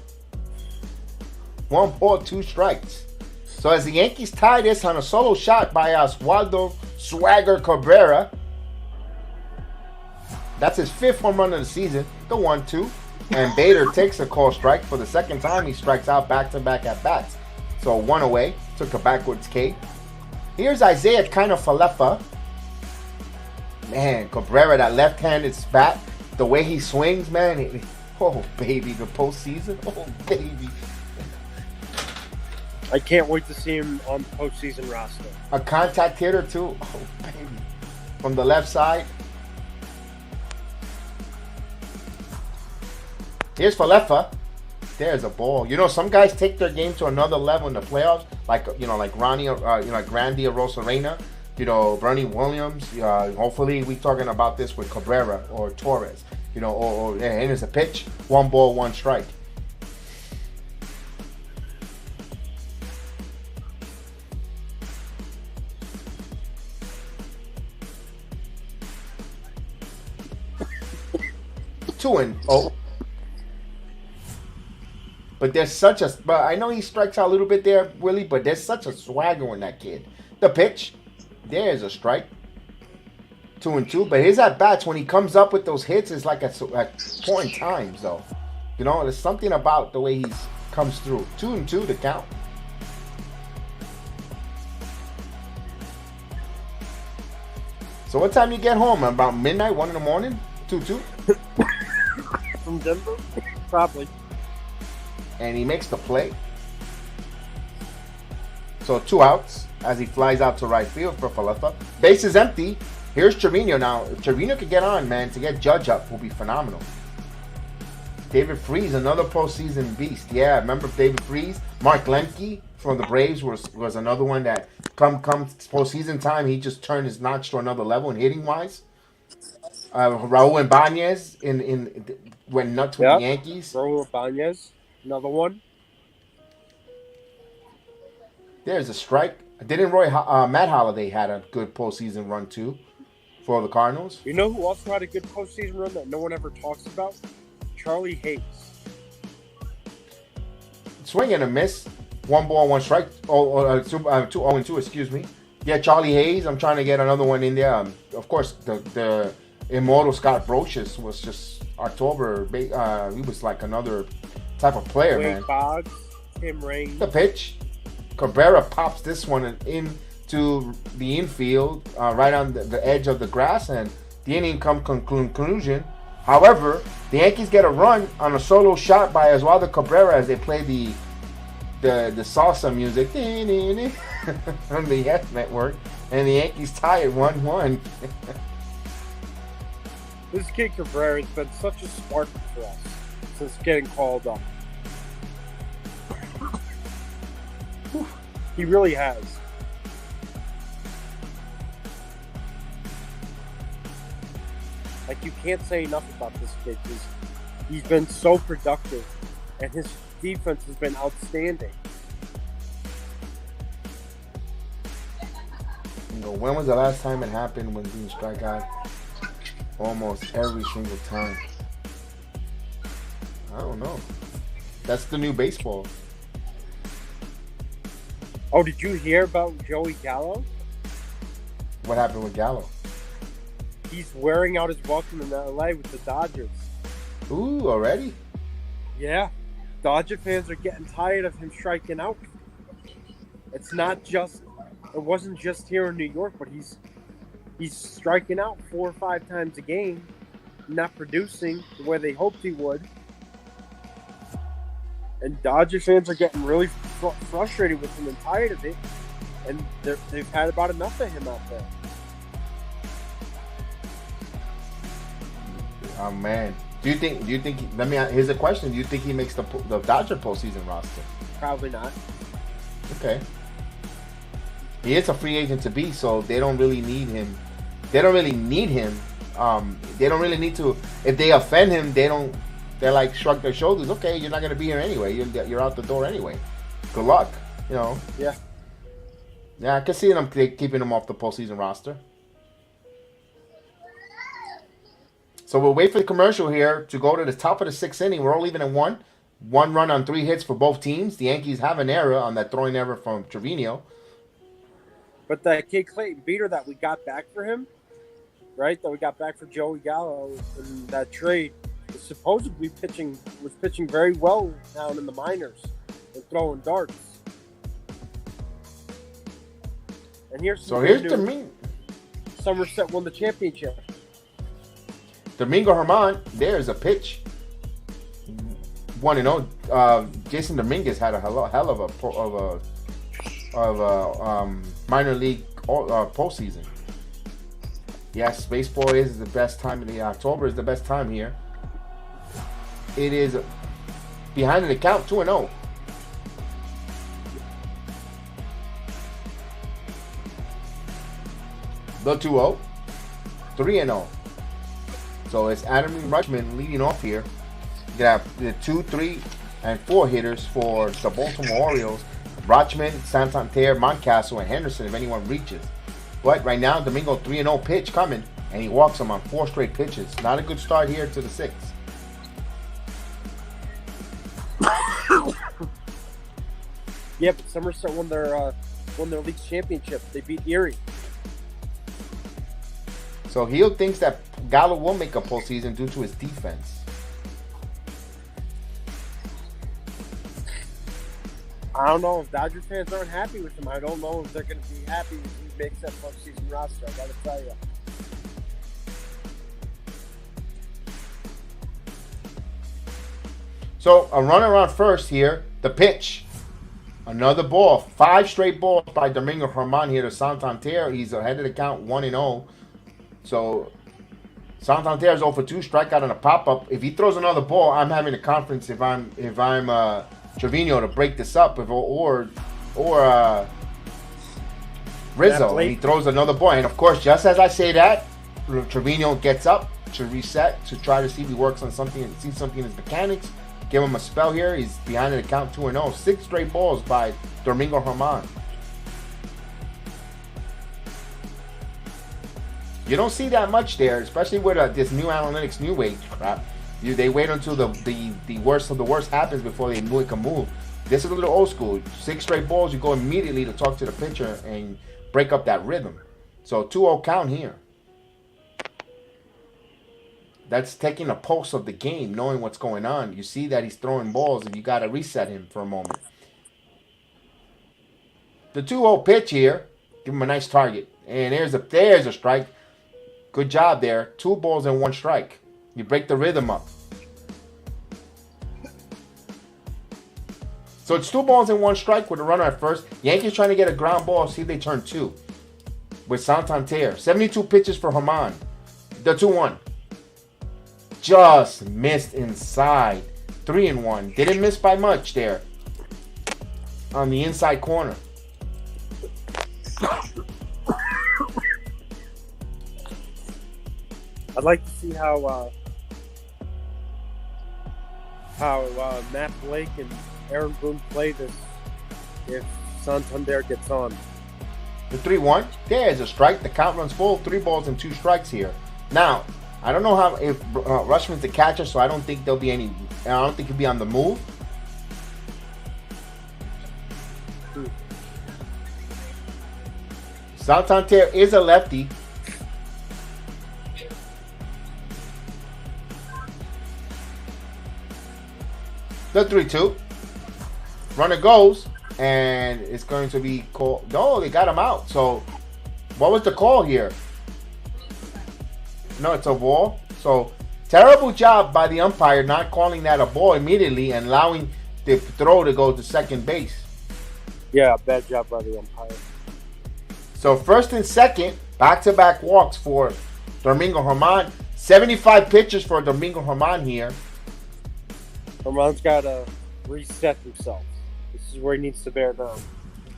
1 ball, 2 strikes. So as the Yankees tie this on a solo shot by Oswaldo Swagger Cabrera, that's his 5th home run of the season. The 1-2. And Bader takes a call strike for the 2nd time. He strikes out back-to-back at bats. So 1 away. Took a backwards K. Here's Isaiah kind of Falefa. Man, Cabrera, that left-handed bat, the way he swings, man. Oh, baby, the postseason. Oh, baby. I can't wait to see him on the postseason roster. A contact hitter, too. Oh, baby. From the left side. Here's Falefa. There's a ball. You know, some guys take their game to another level in the playoffs, like Ronnie, like Randy Rosarena, Bernie Williams. Hopefully, we're talking about this with Cabrera or Torres. And it's a pitch, 1 ball, 1 strike. Two and oh. But I know he strikes out a little bit there, Willie, but there's such a swagger in that kid. The pitch, there's a strike. 2-2, but his at-bats, when he comes up with those hits, is like at point times, though. There's something about the way he comes through. 2-2 to count. So what time you get home? About midnight, 1 in the morning? 2-2? From Denver? Probably. And he makes the play. So 2 outs as he flies out to right field for Falefa. Base is empty. Here's Trevino now. If Trevino could get on, man, to get Judge up will be phenomenal. David Freese, another postseason beast. Yeah, remember David Freese? Mark Lemke from the Braves was another one that come postseason time, he just turned his notch to another level in hitting wise. Raul Ibanez went nuts with the Yeah. Yankees. Raul Ibanez, another one. There's a strike. Didn't Matt Holliday had a good postseason run too for the Cardinals? You know who also had a good postseason run that no one ever talks about? Charlie Hayes. Swing and a miss. 1 ball, 1 strike. 2-2, excuse me. Yeah, Charlie Hayes. I'm trying to get another one in there. Of course, the immortal Scott Brocious was just October. He was like another type of player, Wade man. Boggs, Tim Raines. The pitch. Cabrera pops this one into the infield, right on the edge of the grass, and the inning comes conclusion. However, the Yankees get a run on a solo shot by Oswaldo Cabrera as they play the salsa music on the Yes Network, and the Yankees tie it 1-1. This kid Cabrera has been such a spark for us since getting called up. He really has. Like, you can't say enough about this kid because he's been so productive and his defense has been outstanding. When was the last time it happened when being strike out? Almost every single time. I don't know. That's the new baseball. Oh, did you hear about Joey Gallo? What happened with Gallo? He's wearing out his welcome in LA with the Dodgers. Ooh, already? Yeah. Dodger fans are getting tired of him striking out. It wasn't just here in New York, but he's striking out 4 or 5 times a game, not producing the way they hoped he would. And Dodger fans are getting really frustrated with him and tired of it, and they've had about enough of him out there. Oh man, do you think? Let me. Here's a question: do you think he makes the Dodger postseason roster? Probably not. Okay. He is a free agent to be, so they don't really need him. They don't really need him. They don't really need to. If they offend him, they don't. They're like shrug their shoulders. Okay, you're not going to be here anyway. You're out the door anyway. Good luck. You know. Yeah. Yeah, I can see them keeping him off the postseason roster. So we'll wait for the commercial here to go to the top of the 6th inning. We're all even at 1. 1 run on 3 hits for both teams. The Yankees have an error on that throwing error from Trevino. But that kid Clayton Beater that we got back for him, right? That we got back for Joey Gallo in that trade, was supposedly pitching very well down in the minors and throwing darts. And here's Domingo. Somerset won the championship. Domingo Germán, there's a pitch. 1-0. Jason Dominguez had a hell of a minor league postseason. Yes, baseball is the best time of the October is the best time here. It is behind the count 2-0. The 2-0, 3-0. So it's Adam Rutschman leading off here. You have the 2, 3, and 4 hitters for the Baltimore Orioles. Rutschman, Santander, Mountcastle, and Henderson if anyone reaches. But right now, Domingo 3-0 pitch coming, and he walks him on 4 straight pitches. Not a good start here to the 6th. Yeah, but Somerset won their league championship. They beat Erie. So Heel thinks that Gallo will make a postseason due to his defense. I don't know if Dodger fans aren't happy with him. I don't know if they're going to be happy if he makes that postseason roster. I got to tell you. So a runner on first here. The pitch. Another ball. 5 straight balls by Domingo Germán here to Santander. He's ahead of the count 1-0. So Santander is 0 for 2. Strikeout on a pop-up. If he throws another ball, I'm having a conference if I'm Trevino to break this up. Rizzo, and he throws another ball. And of course, just as I say that, Trevino gets up to reset to try to see if he works on something, see something in his mechanics. Give him a spell here. He's behind the count 2-0. 6 straight balls by Domingo Germán. You don't see that much there, especially with this new analytics, new age crap. They wait until the worst of the worst happens before they make a move. This is a little old school. 6 straight balls, you go immediately to talk to the pitcher and break up that rhythm. So 2-0 count here. That's taking a pulse of the game, knowing what's going on. You see that he's throwing balls, and you got to reset him for a moment. The 2-0 pitch here, give him a nice target. And there's a strike. Good job there. 2 balls and 1 strike. You break the rhythm up. So it's 2 balls and 1 strike with a runner at first. Yankees trying to get a ground ball. See if they turn 2. With Santander. 72 pitches for Germán. The 2-1. Just missed inside. 3-1. Didn't miss by much there. On the inside corner. I'd like to see how Matt Blake and Aaron Boone play this if Santander gets on. The 3-1. There's a strike. The count runs full. 3 balls and 2 strikes here. Now, I don't know how if Rushman's the catcher, so I don't think there'll be any. I don't think he'll be on the move. Santander is a lefty. The 3-2. Runner goes, and it's going to be called. No, they got him out. So, what was the call here? No, it's a ball. So, terrible job by the umpire not calling that a ball immediately and allowing the throw to go to second base. Yeah, bad job by the umpire. So, first and second, back-to-back walks for Domingo Germán. 75 pitches for Domingo Germán here. Germán's got to reset himself. This is where he needs to bear down.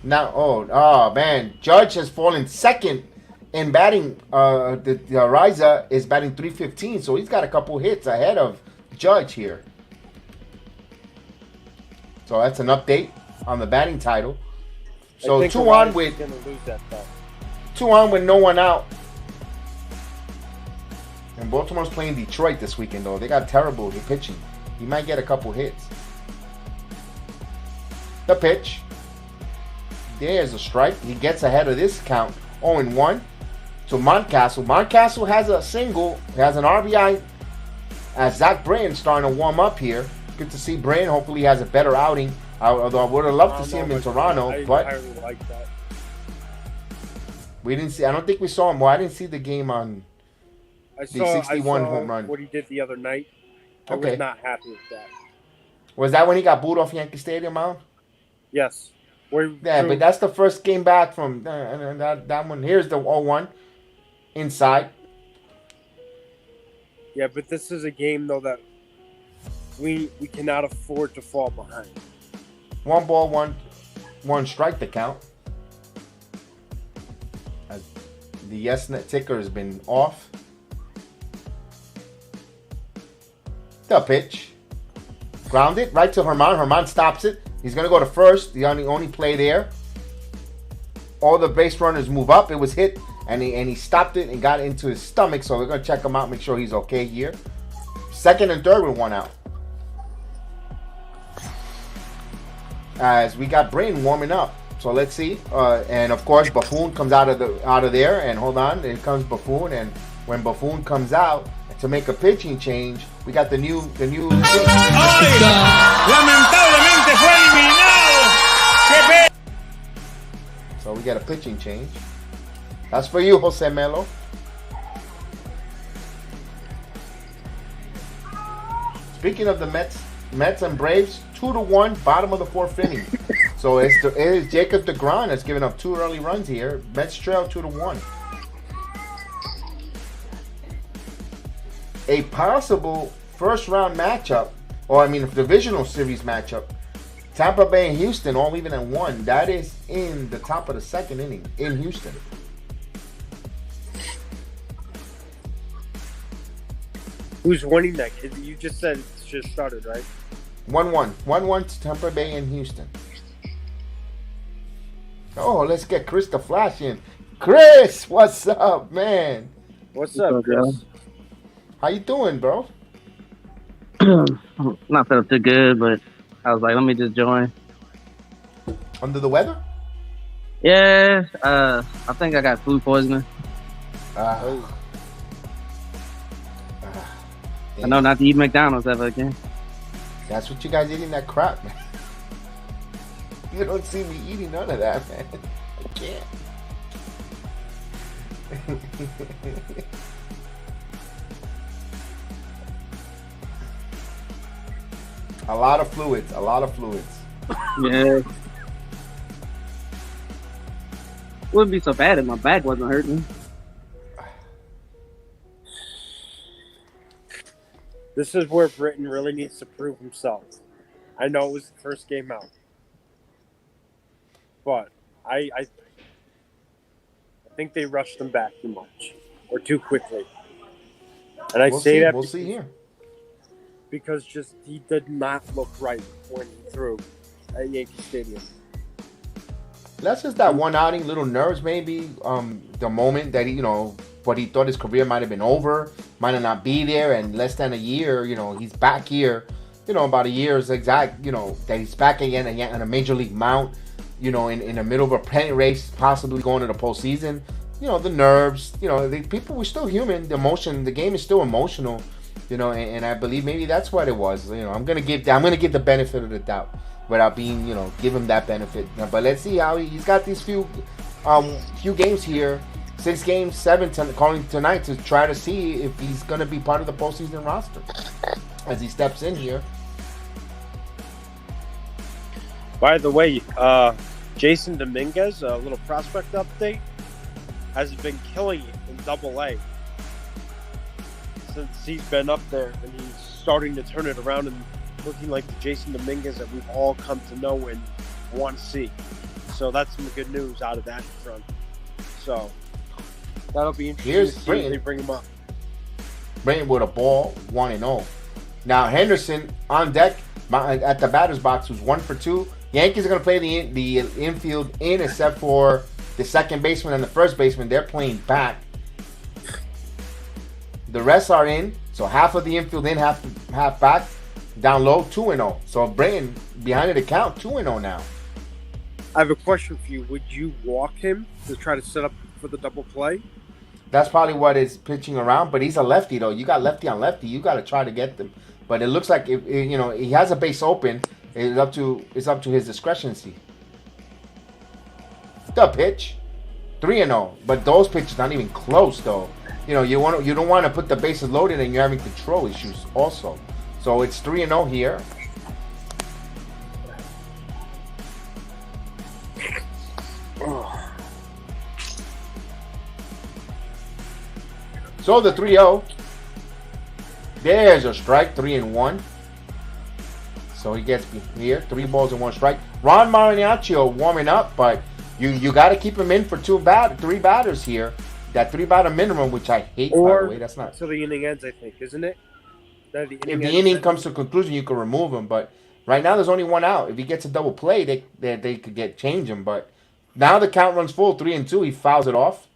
Now, oh man, Judge has fallen second in batting. The Riza is batting .315, so he's got a couple hits ahead of Judge here. So that's an update on the batting title. So 2 on with 2 on with no one out. And Baltimore's playing Detroit this weekend, though. They got terrible pitching. He might get a couple hits. The pitch. There's a strike. He gets ahead of this count. 0-1 to Mountcastle. Mountcastle has a single. He has an RBI. As Zach Britton's starting to warm up here. Good to see Britton. Hopefully he has a better outing. Although I would have loved to see him in Toronto. But I really like that. We didn't see. I don't think we saw him. Well, I didn't see the game on the 61 home run. What he did the other night. I Okay. was not happy with that. Was that when he got booed off Yankee Stadium, Mount? Yes. Yeah, but that's the first game back from that one. Here's the 0-1 inside. Yeah, but this is a game, though, that we cannot afford to fall behind. 1 ball, one strike to count. The YesNet ticker has been off. The pitch. Grounded right to Germán. Germán stops it. He's going to go to first. The only play there. All the base runners move up. It was hit, and he stopped it and got into his stomach. So we're going to check him out, make sure he's okay here. Second and third with 1 out. As we got Brain warming up. So let's see. And of course, Buffon comes out of there. And hold on, here comes Buffon. And when Buffon comes out to make a pitching change, we got the new. Oiga, lamentablemente fue eliminado. ¡Qué So we got a pitching change. That's for you, Jose Melo. Speaking of the Mets and Braves, 2-1, bottom of the 4th inning. So it is Jacob deGrom that's giving up 2 early runs here. Mets trail 2-1. A possible first round matchup, or divisional series matchup. Tampa Bay and Houston all even at 1. That is in the top of the second inning in Houston. Who's winning that? You just said it's just started, right? 1-1. 1-1 to Tampa Bay and Houston. Oh, let's get Chris the Flash in. Chris, what's up, man? What's up, Chris? How you doing, bro? Not felt too good, but I was like, let me just join. Under the weather? Yeah, I think I got food poisoning. I know not to eat McDonald's ever again. That's what you guys eating, that crap, man. You don't see me eating none of that, man. I can't. A lot of fluids. Yeah. Wouldn't be so bad if my back wasn't hurting. This is where Britain really needs to prove himself. I know it was the first game out, but I think they rushed him back too much or too quickly. And We'll see here. Because just he did not look right when he threw at Yankee Stadium. That's just that one outing, little nerves maybe. The moment that he, what he thought his career might have been over, might not be there, and less than a year, he's back here. About a year's exact, that he's back again on a major league mount, in the middle of a pennant race, possibly going to the postseason. The nerves, the people were still human. The emotion, the game is still emotional, and I believe maybe that's what it was. I'm gonna give the benefit of the doubt without being, give him that benefit. But let's see how he's got these few games here. 6 games, 7 calling tonight to try to see if he's gonna be part of the postseason roster as he steps in here. By the way, Jason Dominguez, a little prospect update, has been killing it in Double-A since he's been up there, and he's starting to turn it around and looking like the Jason Dominguez that we've all come to know and want to see. So that's some good news out of that front. So that'll be interesting to see if they bring him up. Brayton with a ball, 1-0. Now Henderson on deck at the batter's box, who's 1 for 2. Yankees are going to play the infield in, except for the second baseman and the first baseman. They're playing back. The rest are in, so half of the infield in, half back. Down low, 2-0. So Brayton behind the count, 2-0 now. I have a question for you. Would you walk him to try to set up for the double play? That's probably what is pitching around, but he's a lefty though. You got lefty on lefty. You got to try to get them. But it looks like if he has a base open, it's up to his discretion. See the pitch, 3-0. But those pitches not even close though. You don't want to put the bases loaded and you're having control issues also. So it's 3-0 here. So the 3-0. There's a strike, 3-1. So he gets here, 3 balls and 1 strike. Ron Marinaccio warming up, but you got to keep him in for 3 batters here. That 3-batter minimum, which I hate, by the way. That's not. So the inning ends, I think, isn't it? If the inning comes to a conclusion, you can remove him. But right now, there's only 1 out. If he gets a double play, they could change him. But now the count runs full, 3-2. He fouls it off.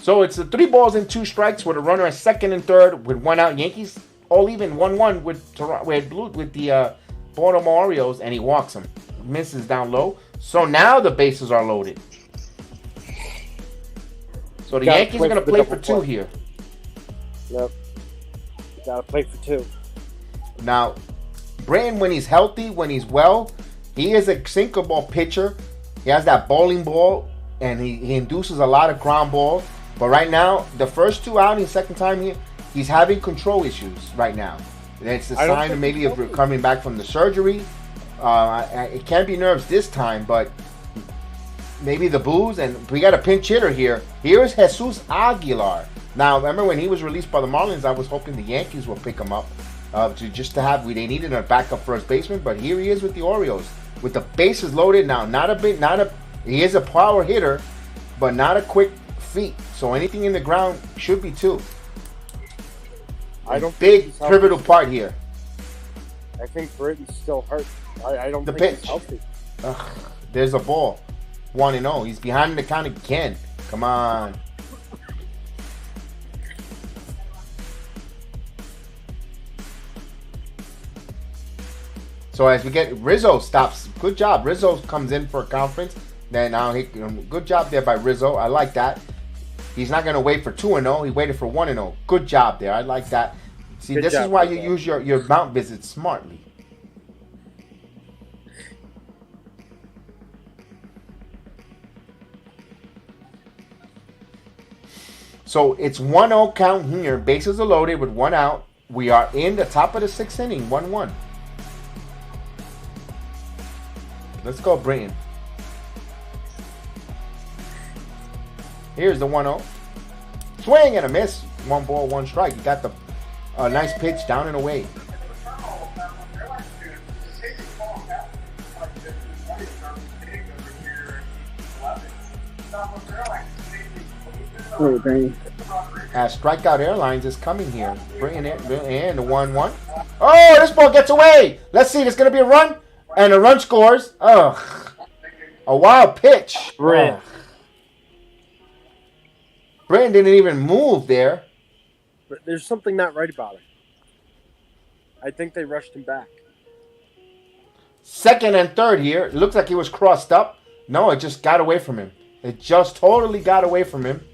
So it's the 3 balls and 2 strikes with a runner at second and third with 1 out. Yankees all even 1-1 with the Baltimore Orioles, and he walks him. Misses down low. So now the bases are loaded. So the Yankees are going to play for 2 here. Yep. Got to play for 2. Now, Brayton, when he's healthy, when he's well, he is a sinker ball pitcher. He has that bowling ball, and he induces a lot of ground balls. But right now, the first 2 outings, second time here, he's having control issues right now. It's a sign of maybe of coming back from the surgery. It can't be nerves this time, but maybe the booze, and we got a pinch hitter here. Here's Jesus Aguilar. Now, remember when he was released by the Marlins, I was hoping the Yankees will pick him up they needed a backup first baseman, but here he is with the Orioles with the bases loaded. Now, he is a power hitter, but not a quick feet. So anything in the ground should be two. I don't big pivotal part here. I think Britton's still hurt. I don't the think pitch. he's healthy. There's a ball. 1-0. He's behind the count again. Come on. So as we get Rizzo stops. Good job. Rizzo comes in for a conference. Then now good job there by Rizzo. I like that. He's not going to wait for 2-0. He waited for 1-0. Good job there. I like that. See, this is why you use your mount visits smartly. So it's 1-0 count here. Bases are loaded with 1 out. We are in the top of the 6th inning. 1-1. Let's go, Britton. Here's the 1-0. Swing and a miss. 1 ball, 1 strike. You got the nice pitch down and away. Oh, dang. As Strikeout Airlines is coming here. Bringing it and the 1-1. Oh, this ball gets away. Let's see. There's going to be a run. And a run scores. Ugh. A wild pitch. Britton. Britton didn't even move there. But there's something not right about it. I think they rushed him back. 2nd and 3rd here. It looks like he was crossed up. No, it just got away from him. It just totally got away from him.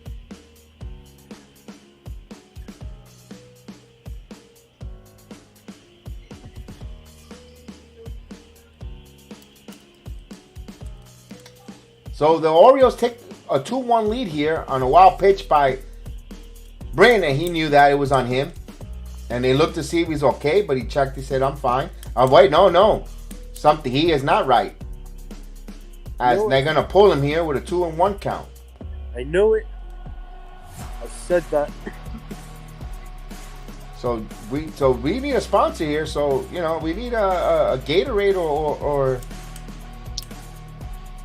So the Orioles take a 2-1 lead here on a wild pitch by Britton, and he knew that it was on him. And they looked to see if he's okay, but he checked. He said, "I'm fine." Oh wait, no, something he is not right. As they're gonna pull him here with a 2-1 count. I know it. I said that. So we need a sponsor here. So we need a Gatorade or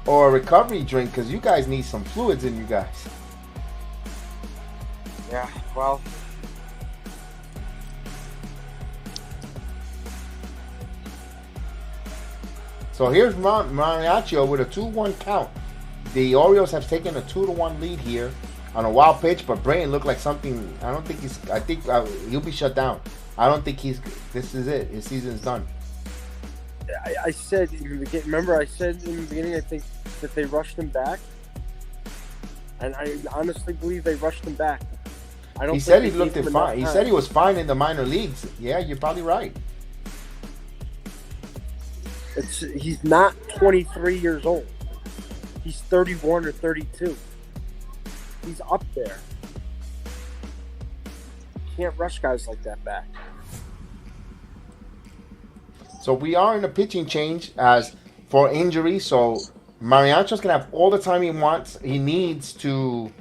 a recovery drink, because you guys need some fluids in you guys. Yeah, well. So here's Mariachi with a 2-1 count. The Orioles have taken a 2-1 lead here on a wild pitch, but Britton looked like something. I think he'll be shut down. I don't think this is it. His season's done. I said in the beginning, remember I said in the beginning, I think that they rushed him back. And I honestly believe they rushed him back. He said he looked fine. He said he was fine in the minor leagues. Yeah, you're probably right. He's not 23 years old. He's 31 or 32. He's up there. Can't rush guys like that back. So we are in a pitching change as for injury. So Mariano's going to have all the time he wants. He needs to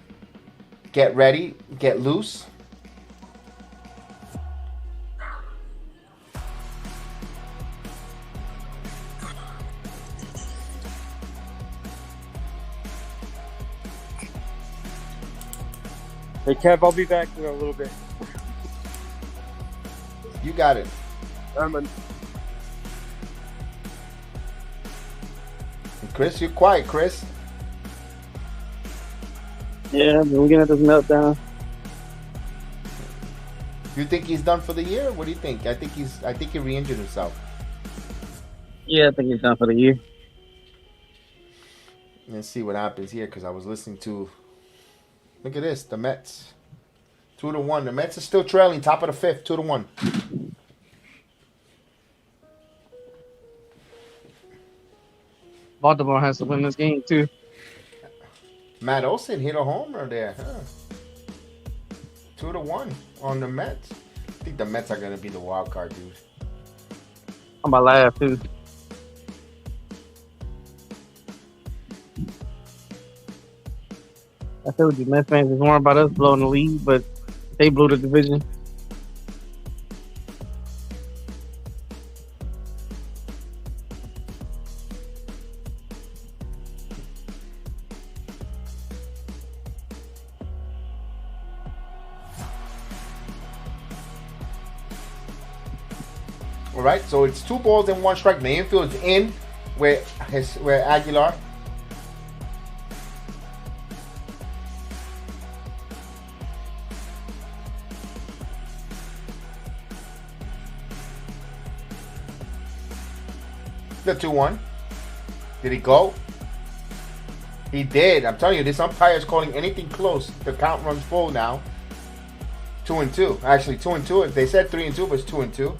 get ready, get loose. Hey, Kev, I'll be back in a little bit. You got it. Chris, you're quiet, Chris. Yeah, we're gonna have this meltdown. You think he's done for the year? What do you think? I think he re-injured himself. Yeah, I think he's done for the year. Let's see what happens here, because I was listening to. Look at this, the Mets, 2-1. The Mets are still trailing, top of the 5th, 2-1. Baltimore has to win this game too. Matt Olson hit a homer there, huh? 2-1 on the Mets. I think the Mets are gonna be the wild card, dude. I'm about to laugh too. I told you, Mets fans is worried about us blowing the lead, but they blew the division. All right, so it's 2 balls and 1 strike. The infield is in where Aguilar. The 2-1. Did he go? He did. I'm telling you, this umpire is calling anything close. The count runs full now. 2-2. Actually, 2-2. They said 3-2, but it's 2-2.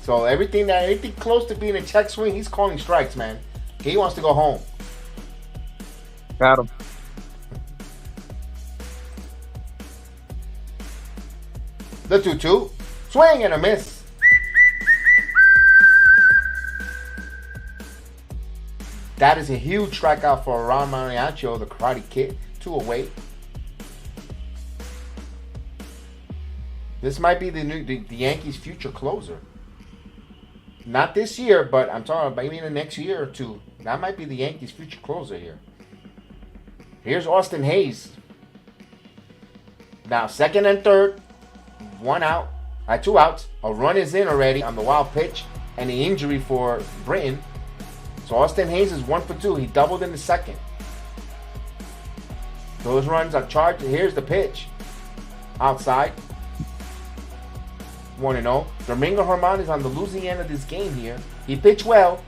So anything close to being a check swing, he's calling strikes, man. He wants to go home. Got him. The 2-2. Swing and a miss. That is a huge strikeout for Ron Mariachi, the Karate Kid. 2 away. This might be the Yankees' future closer. Not this year, but I'm talking about maybe in the next year or 2. That might be the Yankees' future closer here. Here's Austin Hayes. Now, 2nd and 3rd. 1 out. 2 outs. A run is in already on the wild pitch and the injury for Britton. So Austin Hayes is 1 for 2. He doubled in the 2nd. Those runs are charged. Here's the pitch. Outside. 1-0. Domingo Germán is on the losing end of this game here. He pitched well,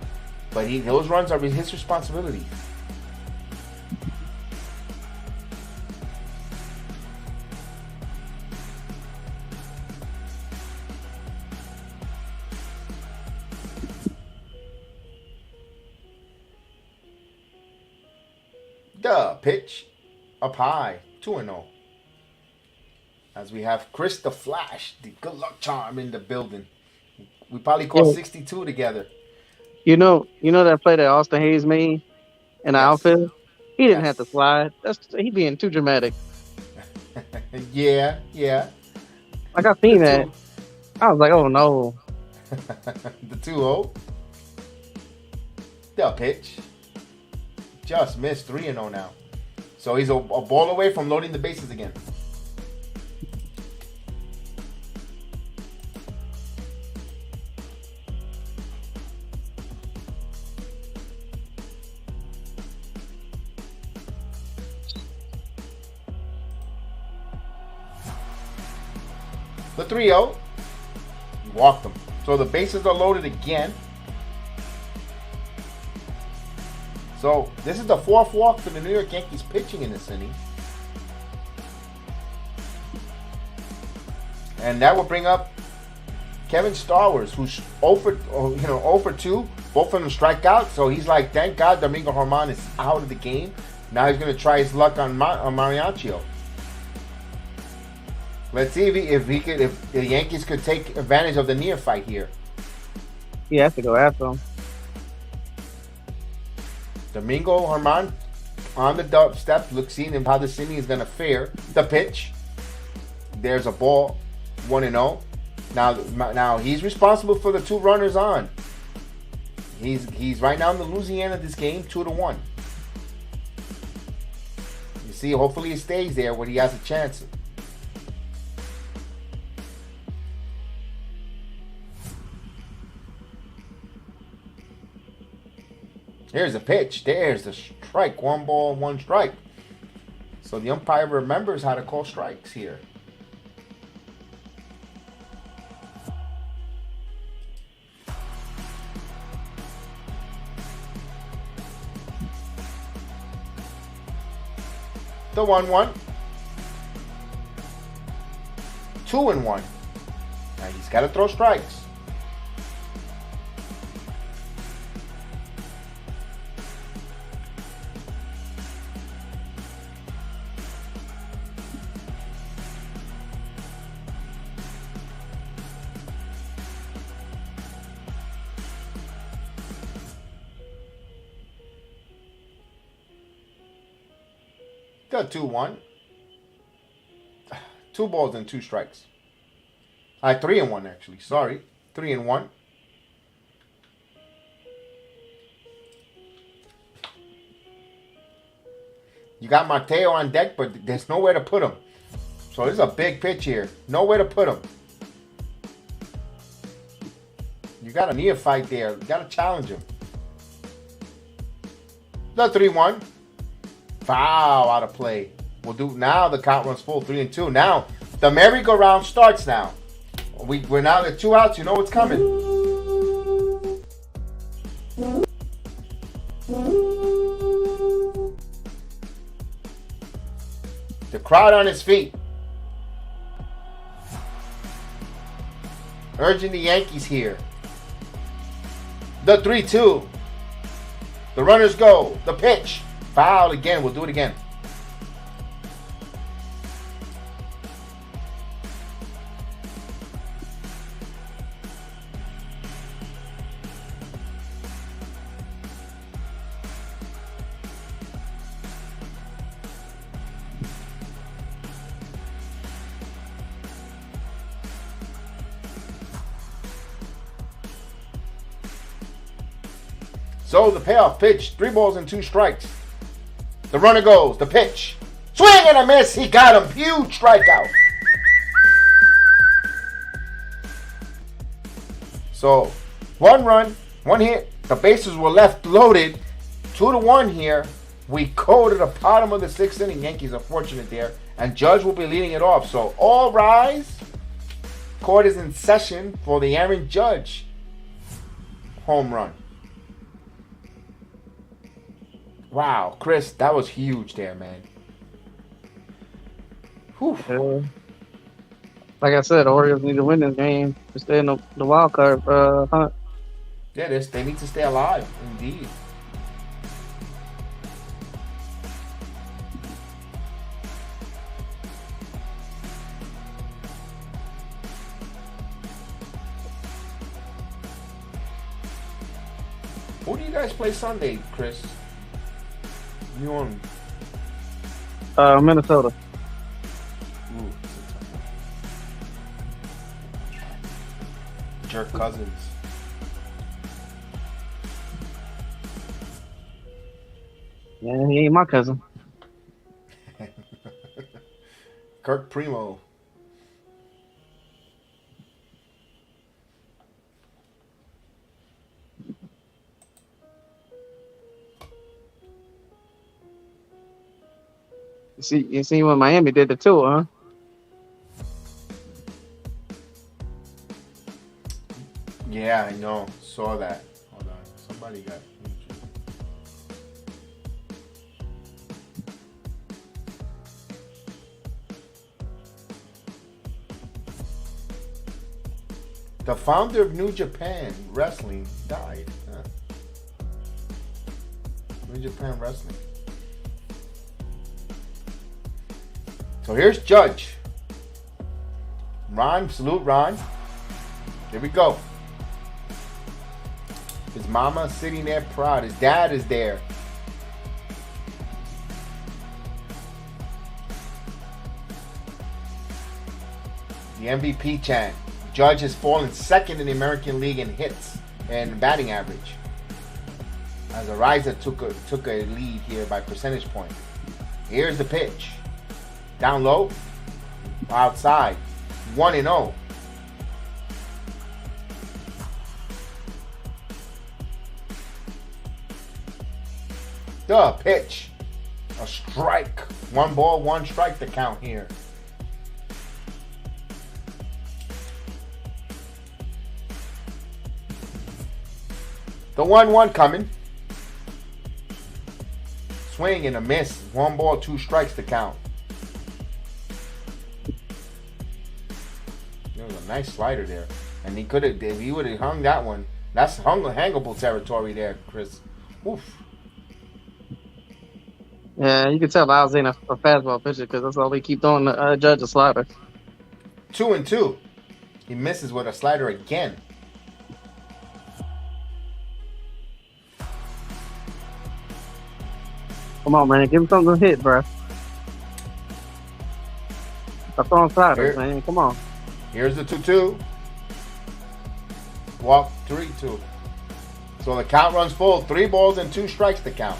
but those runs are his responsibility. The pitch up high. 2-0. As we have Chris the Flash, the good luck charm in the building. We probably called 62 together. You know that play that Austin Hayes made in the outfield? He didn't have to slide. He being too dramatic. Yeah. Like I seen that. I was like, oh no. The 2-0. The pitch. Just missed. 3-0 now. So he's a ball away from loading the bases again. The 3-0. He walked him. So the bases are loaded again. So this is the 4th walk for the New York Yankees pitching in this inning. And that will bring up Kevin Stowers, who's 0 for 2. Both of them strike out. So he's like, thank God Domingo Germán is out of the game. Now he's going to try his luck on Mariachi. Let's see if the Yankees could take advantage of the near fight here. He has to go after him. Domingo Germán on the dub step, seeing how this inning is going to fare. The pitch. There's a ball. 1-0. Now he's responsible for the 2 runners on. He's right now in the losing end of this game, 2-1. You see, hopefully he stays there when he has a chance. Here's the pitch. There's the strike. 1 ball, 1 strike. So the umpire remembers how to call strikes here. The 1-1. 2-1. Now he's got to throw strikes. The 2-1. 2 balls and 2 strikes. 3-1 actually. Sorry. 3-1. You got Mateo on deck, but there's nowhere to put him. So this is a big pitch here. Nowhere to put him. You got a neophyte there. You got to challenge him. The 3-1. Foul out of play. We'll do now. The count runs full 3-2. Now the merry-go-round starts now. We're now at 2 outs. You know what's coming. The crowd on its feet. Urging the Yankees here. The 3-2. The runners go. The pitch. Foul again. We'll do it again. So the payoff pitch, 3 balls and 2 strikes. The runner goes, the pitch. Swing and a miss, he got him. Huge strikeout. So 1 run, 1 hit. The bases were left loaded. 2-1 here. We go to the bottom of the 6th inning. Yankees are fortunate there. And Judge will be leading it off. So all rise. Court is in session for the Aaron Judge home run. Wow, Chris, that was huge there, man. Whew. Like I said, the Orioles need to win this game to stay in the wild card hunt. Yeah, they need to stay alive, indeed. Who do you guys play Sunday, Chris? You on? Minnesota. Ooh, Jerk Cousins. Yeah, he ain't my cousin. Kirk Primo. You see what Miami did to Tua, huh? Yeah, I know. Saw that. Hold on. Somebody got injured. The founder of New Japan Wrestling died. Huh. New Japan Wrestling. So here's Judge. Ron, salute Ron. Here we go. His mama sitting there proud. His dad is there. The MVP chant. Judge has fallen 2nd in the American League in hits and batting average, as Ariza took a lead here by percentage point. Here's the pitch. Down low, outside, 1-0. The pitch, a strike. 1 ball, 1 strike to count here. The 1-1 coming. Swing and a miss. 1 ball, 2 strikes to count. There was a nice slider there. And he could have, if he would have hung that one, that's hangable territory there, Chris. Oof. Yeah, you can tell Lyles ain't a fastball pitcher because that's all they keep throwing the Judge a slider. 2-2. He misses with a slider again. Come on, man. Give him something to hit, bro. I'm throwing sliders, Here. man. Come on. Here's the 2-2. Walk 3-2. So the count runs full. 3 balls and 2 strikes to count.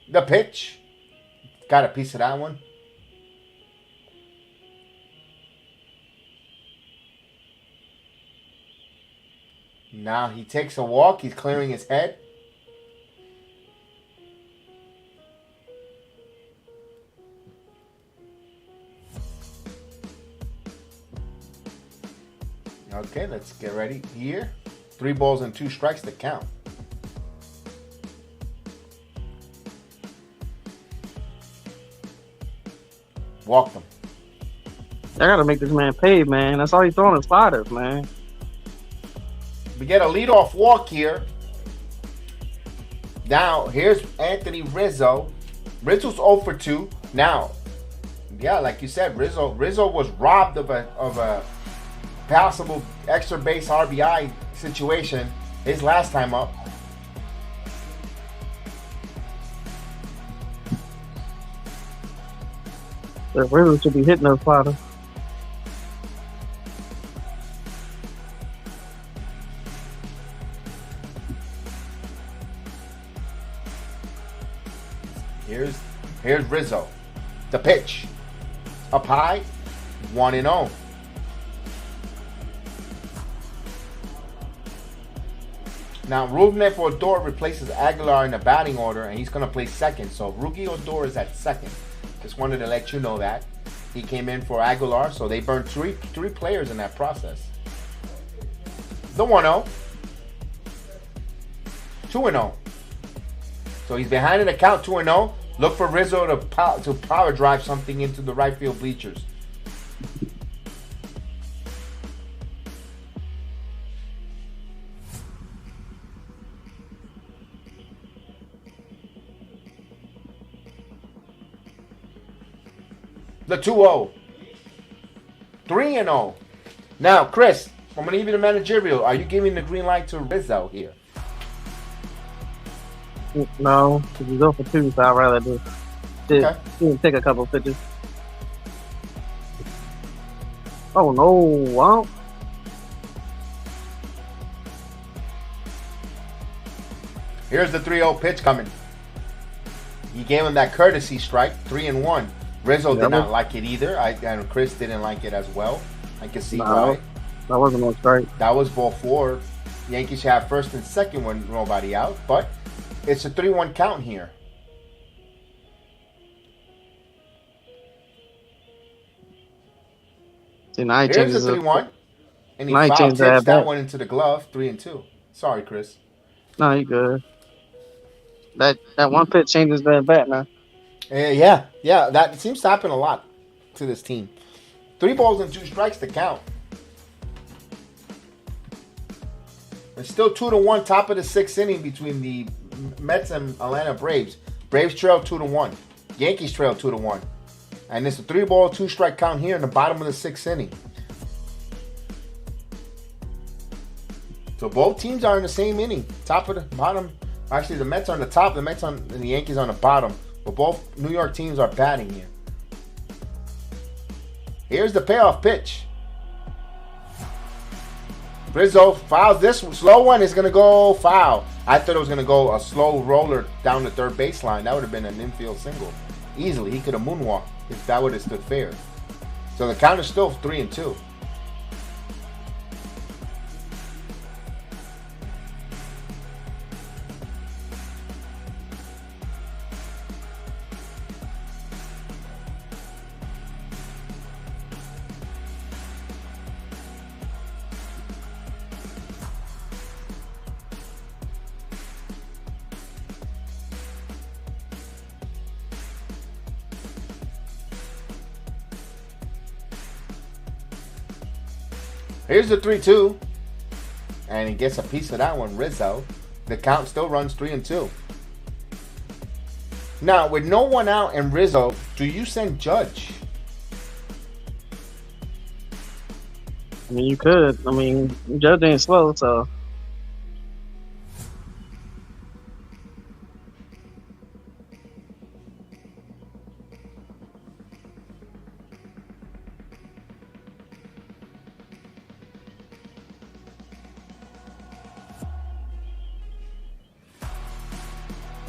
The pitch. Got a piece of that one. Now he takes a walk. He's clearing his head. Okay, let's get ready here. 3 balls and 2 strikes to count. Walked him. I gotta make this man pay, man. That's all he's throwing is sliders, man. We get a leadoff walk here. Now, here's Anthony Rizzo. Rizzo's 0 for 2. Now, yeah, like you said, Rizzo was robbed of a possible extra base RBI situation his last time up. The Rizzo should be hitting those sliders. Here's Rizzo. The pitch. Up high. 1-0. Now, Rougned Odor replaces Aguilar in the batting order, and he's going to play second. So, Rookie Odor is at second. Just wanted to let you know that. He came in for Aguilar, so they burned three players in that process. The 1-0. 2-0. So, he's behind in the count, 2-0. Look for Rizzo to power drive something into the right field bleachers. The 2-0. 3-0. Now, Chris, I'm going to give you the managerial. Are you giving the green light to Rizzo here? No, because he's 0 for 2, so I'd rather just take a couple pitches. Oh, no. Wow. Here's the 3-0 pitch coming. He gave him that courtesy strike, 3-1. Rizzo did not like it either. And Chris didn't like it as well. I can see why. That wasn't no strike. That was ball 4. Yankees should have first and second when nobody out, but it's a 3-1 count here. See, now he Here's changes the 3-1. And he now he foul changed tips that that one into the glove, 3-2. Sorry, Chris. No, you good. That one pitch changes that bat now. Yeah, that seems to happen a lot to this team. 3 balls and 2 strikes to count. It's still 2-1, top of the 6th inning between the Mets and Atlanta Braves. Braves trail 2-1. Yankees trail 2-1. And it's a 3-ball, 2-strike count here in the bottom of the 6th inning. So both teams are in the same inning. Top of the bottom. Actually, the Mets are on the top, and the Yankees on the bottom. But both New York teams are batting here. Here's the payoff pitch. Rizzo fouls this slow one. Is going to go foul. I thought it was going to go a slow roller down the third baseline. That would have been an infield single. Easily. He could have moonwalked if that would have stood fair. So the count is still 3-2. Here's the 3-2. And he gets a piece of that one, Rizzo. The count still runs 3-2. Now, with no one out and Rizzo, do you send Judge? I mean, you could. I mean, Judge ain't slow, so.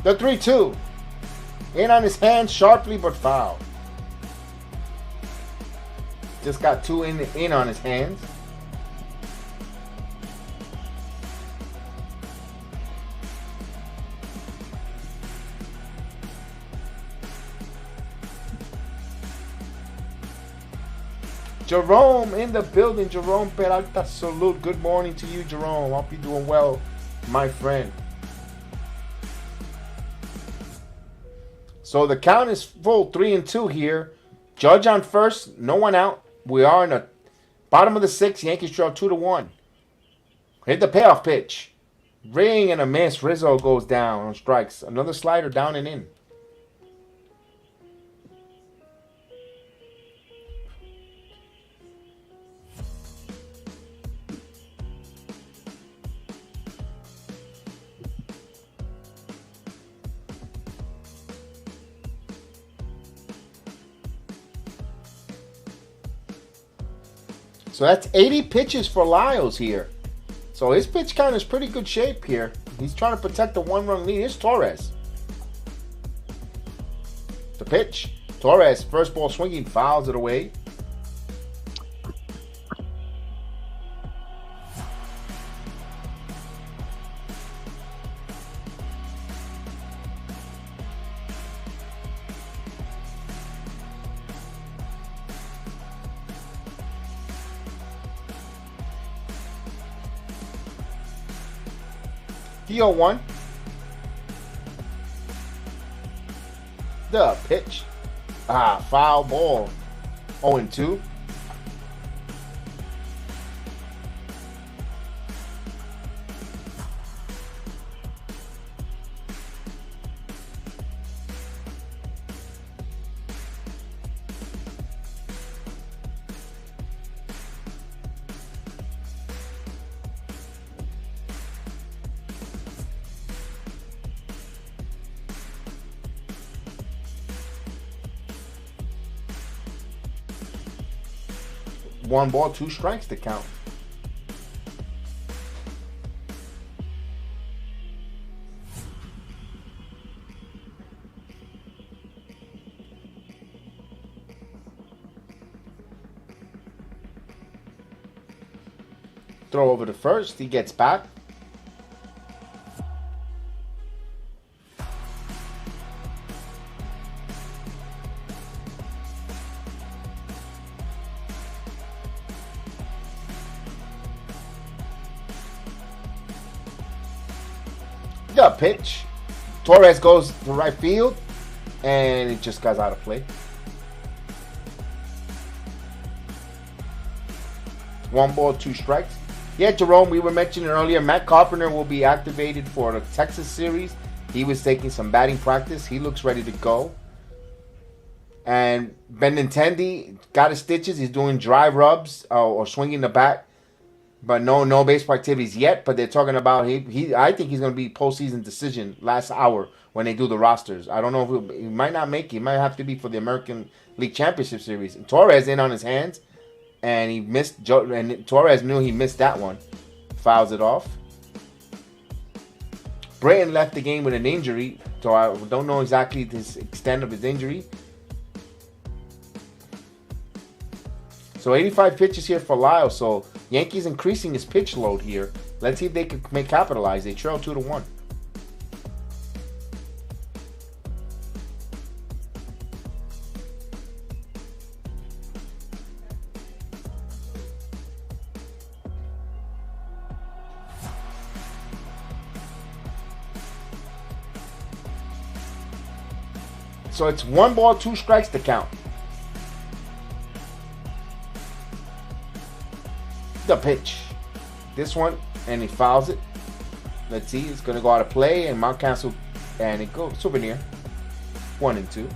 The 3-2. In on his hand, sharply but foul. Just got 2 in on his hands. Jerome in the building. Jerome Peralta, salute. Good morning to you, Jerome. Hope you're doing well, my friend. So the count is full, 3-2 here. Judge on first, no one out. We are in the bottom of the 6th. Yankees trail 2-1. Hit the payoff pitch. Ring and a miss. Rizzo goes down on strikes. Another slider down and in. So that's 80 pitches for Lyles here. So his pitch count is pretty good shape here. He's trying to protect the 1-run lead. Here's Torres. The pitch. Torres, first ball swinging, fouls it away. The 0-1. The pitch. Foul ball. 0-2. One ball, 2 strikes to count. Throw over to first. He gets back. The pitch. Torres goes to right field, and it just got out of play. 1 ball, 2 strikes. Yeah, Jerome, we were mentioning earlier, Matt Carpenter will be activated for the Texas series. He was taking some batting practice. He looks ready to go. And Benintendi got his stitches. He's doing dry rubs or swinging the bat. But no baseball activities yet. But they're talking about I think he's going to be postseason decision last hour when they do the rosters. I don't know if he might not make it. He might have to be for the American League Championship Series. And Torres in on his hands, and he missed. And Torres knew he missed that one. Fouls it off. Britton left the game with an injury, so I don't know exactly the extent of his injury. So 85 pitches here for Lyles. So Yankees increasing his pitch load here. Let's see if they can capitalize. They trail 2-1. So it's 1 ball, 2 strikes to count. The pitch. This one, and he fouls it. Let's see, it's going to go out of play, and Mountcastle, and it goes souvenir. 1-2.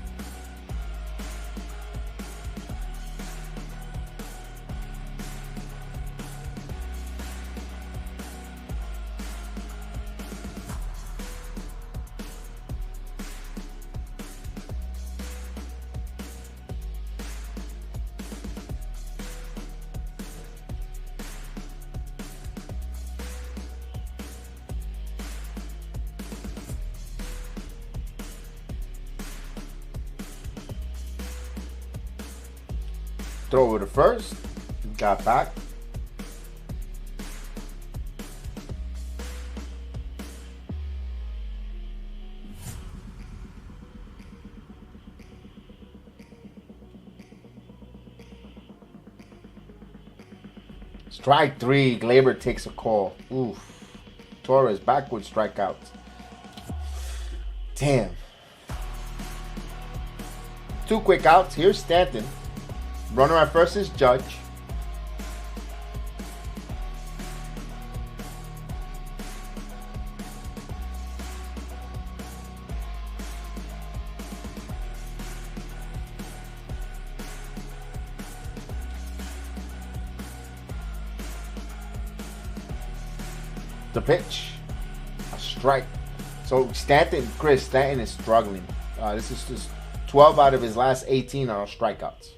Throw it to first. Got back. Strike 3. Gleyber takes a call. Oof. Torres backward strikeouts. Damn. 2 quick outs. Here's Stanton. Runner at first is Judge. The pitch. A strike. So Stanton is struggling. This is just 12 out of his last 18 are strikeouts.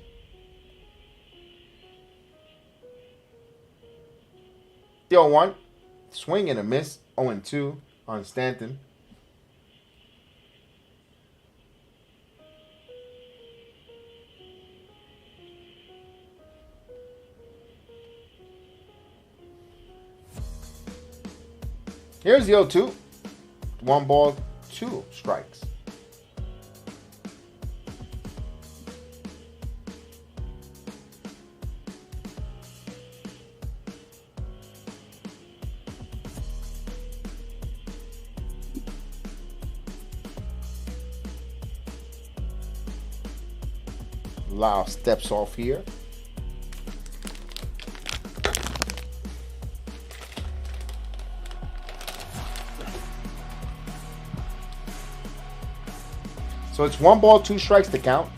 Still 1. Swing and a miss. 0-2 on Stanton. Here's the 0-2. 1 ball, 2 strikes. Lyles steps off here. So it's 1 ball, 2 strikes to count.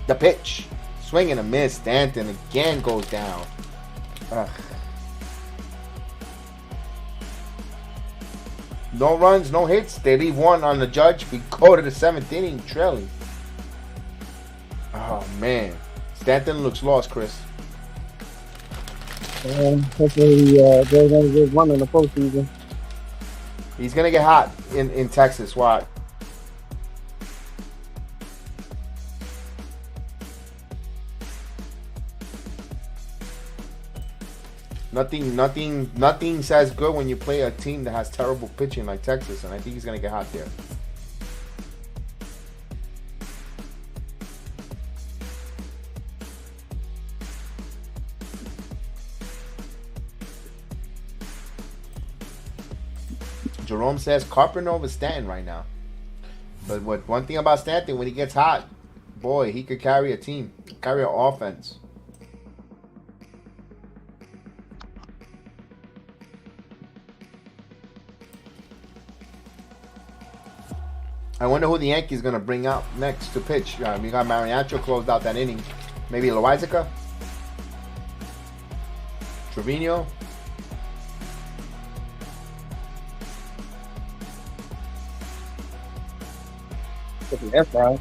The pitch. Swing and a miss. Stanton again goes down. Ugh. No runs, no hits. They leave 1 on the Judge. We go to the 7th inning trailing. Oh, man. Stanton looks lost, Chris. Hopefully, they're going to get one in the postseason. He's going to get hot in Texas. Why? Nothing says good when you play a team that has terrible pitching like Texas, and I think he's going to get hot there. Jerome says Carpenter over Stanton right now. But one thing about Stanton, when he gets hot, boy, he could carry a team, carry an offense. I wonder who the Yankees going to bring out next to pitch. We got Mariacho closed out that inning. Maybe Loizaga? Trevino? That's right.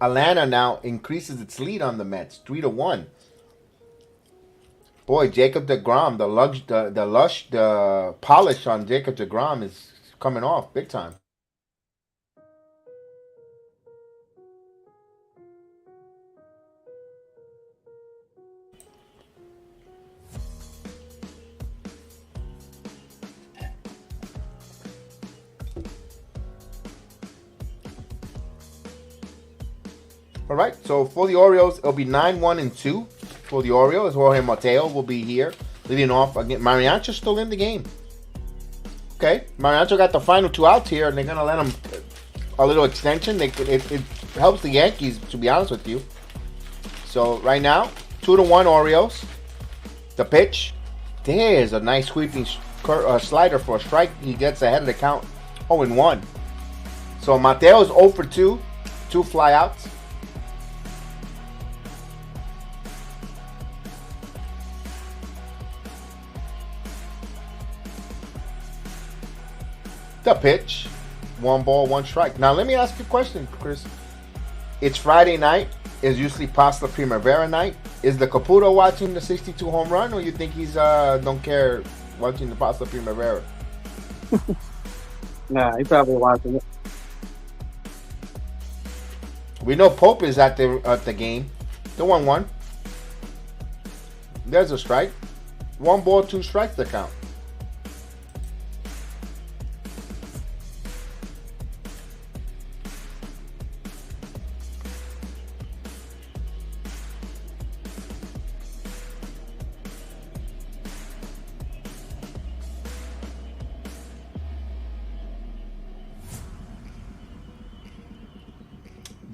Atlanta now increases its lead on the Mets, 3-1. Boy, Jacob deGrom, the polish on Jacob deGrom is coming off big time. All right, so for the Orioles, it'll be 9-1-2 for the Orioles. Jorge Mateo will be here leading off again. Mariacho's still in the game. Okay, Mariano got the final 2 outs here, and they're gonna let him a little extension. It helps the Yankees, to be honest with you. So right now, 2-1 Orioles. The pitch. There's a nice sweeping slider for a strike. He gets ahead of the count. 0-1. So Mateo's 0 for 2, 2 flyouts. The pitch. 1 ball, 1 strike. Now let me ask you a question, Chris. It's Friday night. It's usually Pasta Primavera night. Is the Caputo watching the 62 home run, or you think he's don't care watching the Pasta Primavera? Nah, he probably watching it. We know Pope is at the game. The 1-1. There's a strike. 1 ball, 2 strikes to count.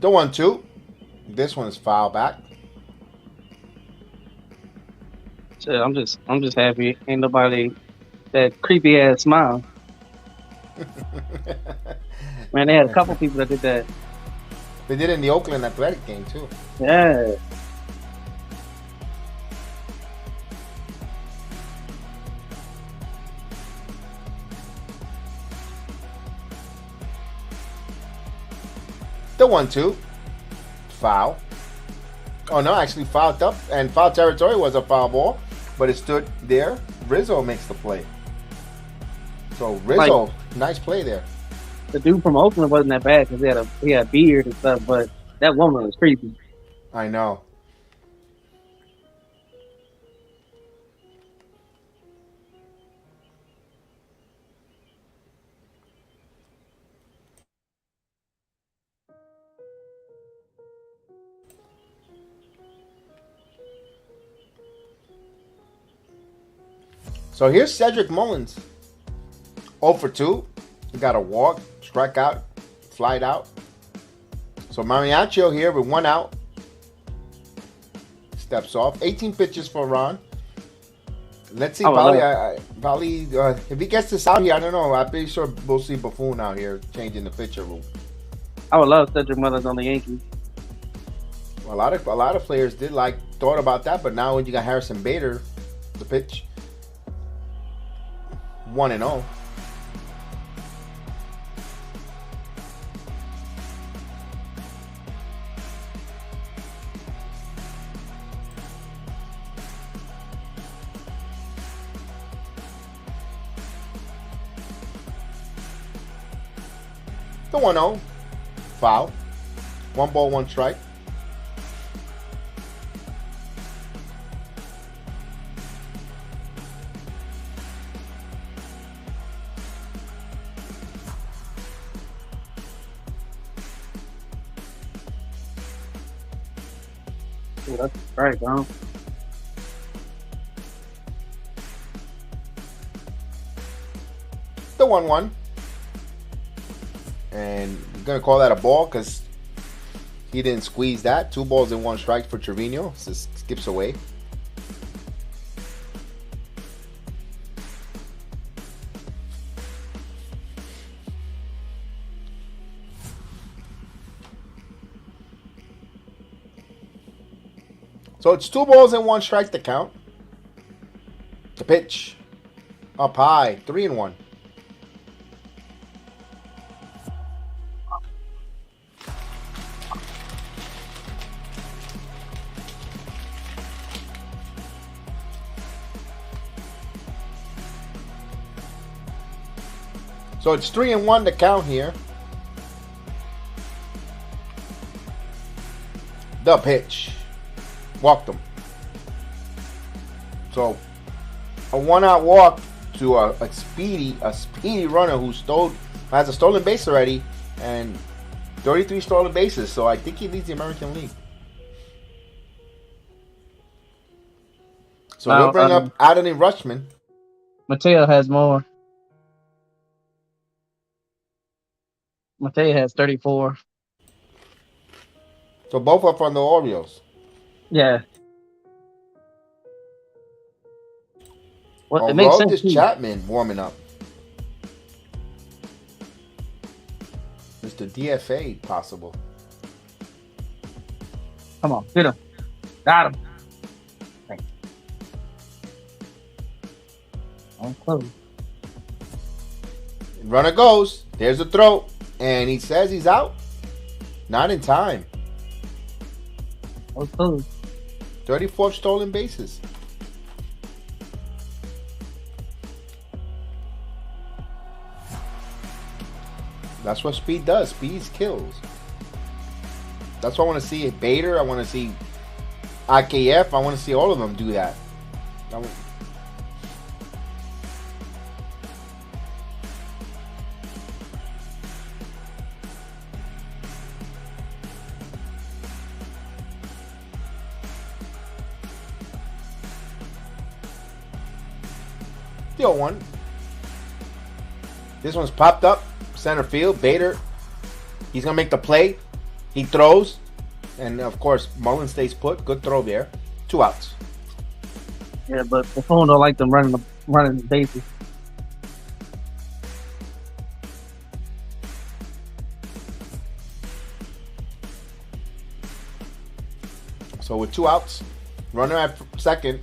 The 1-2. This one is foul back. Shit, I'm just happy. Ain't nobody that creepy ass smile. Man, they had a couple people that did that. They did it in the Oakland Athletic game too. Yeah. The 1-2. Foul. Oh no, actually fouled up, and foul territory was a foul ball, but it stood there. Rizzo makes the play. So Rizzo, nice play there. The dude from Oakland wasn't that bad because he had a beard and stuff, but that woman was creepy. I know. So here's Cedric Mullins. 0 for 2. He got a walk, strikeout, flied out. So Mariachi here with 1 out. Steps off. 18 pitches for Ron. Let's see, Bali, if he gets this out here, I don't know. I'm pretty sure we'll see Buffon out here changing the pitcher rule. I would love Cedric Mullins on the Yankees. A lot of players thought about that, but now when you got Harrison Bader, the pitch 1-0. The 1-0. Foul. 1 ball, 1 strike. Ooh, that's right, bro. The 1-1. And you're going to call that a ball because he didn't squeeze that. 2 balls and 1 strike for Trevino. So skips away. So it's 2 balls and 1 strike to count. The pitch. Up high. 3-1. So it's 3-1 to count here. The pitch. Walked him. So a 1-out walk to a speedy runner who has a stolen base already and 33 stolen bases. So I think he leads the American League. So he'll bring up Adley Rutschman. Mateo has more. Matei has 34. So both are from the Orioles. Yeah. Well, it makes sense Aroldis too. Chapman warming up. Mr. DFA possible. Come on, get him. Got him. Thanks. I'm close. Runner goes. There's a throw. And he says he's out. Not in time. I'm close. 34 stolen bases. That's what speed does. Speed kills. That's what I want to see. Bader. I want to see IKF. I want to see all of them do that. Still one. This one's popped up. Center field. Bader. He's going to make the play. He throws. And, of course, Mullen stays put. Good throw there. 2 outs. Yeah, but the phone don't like them running the bases. So with 2 outs, runner at second.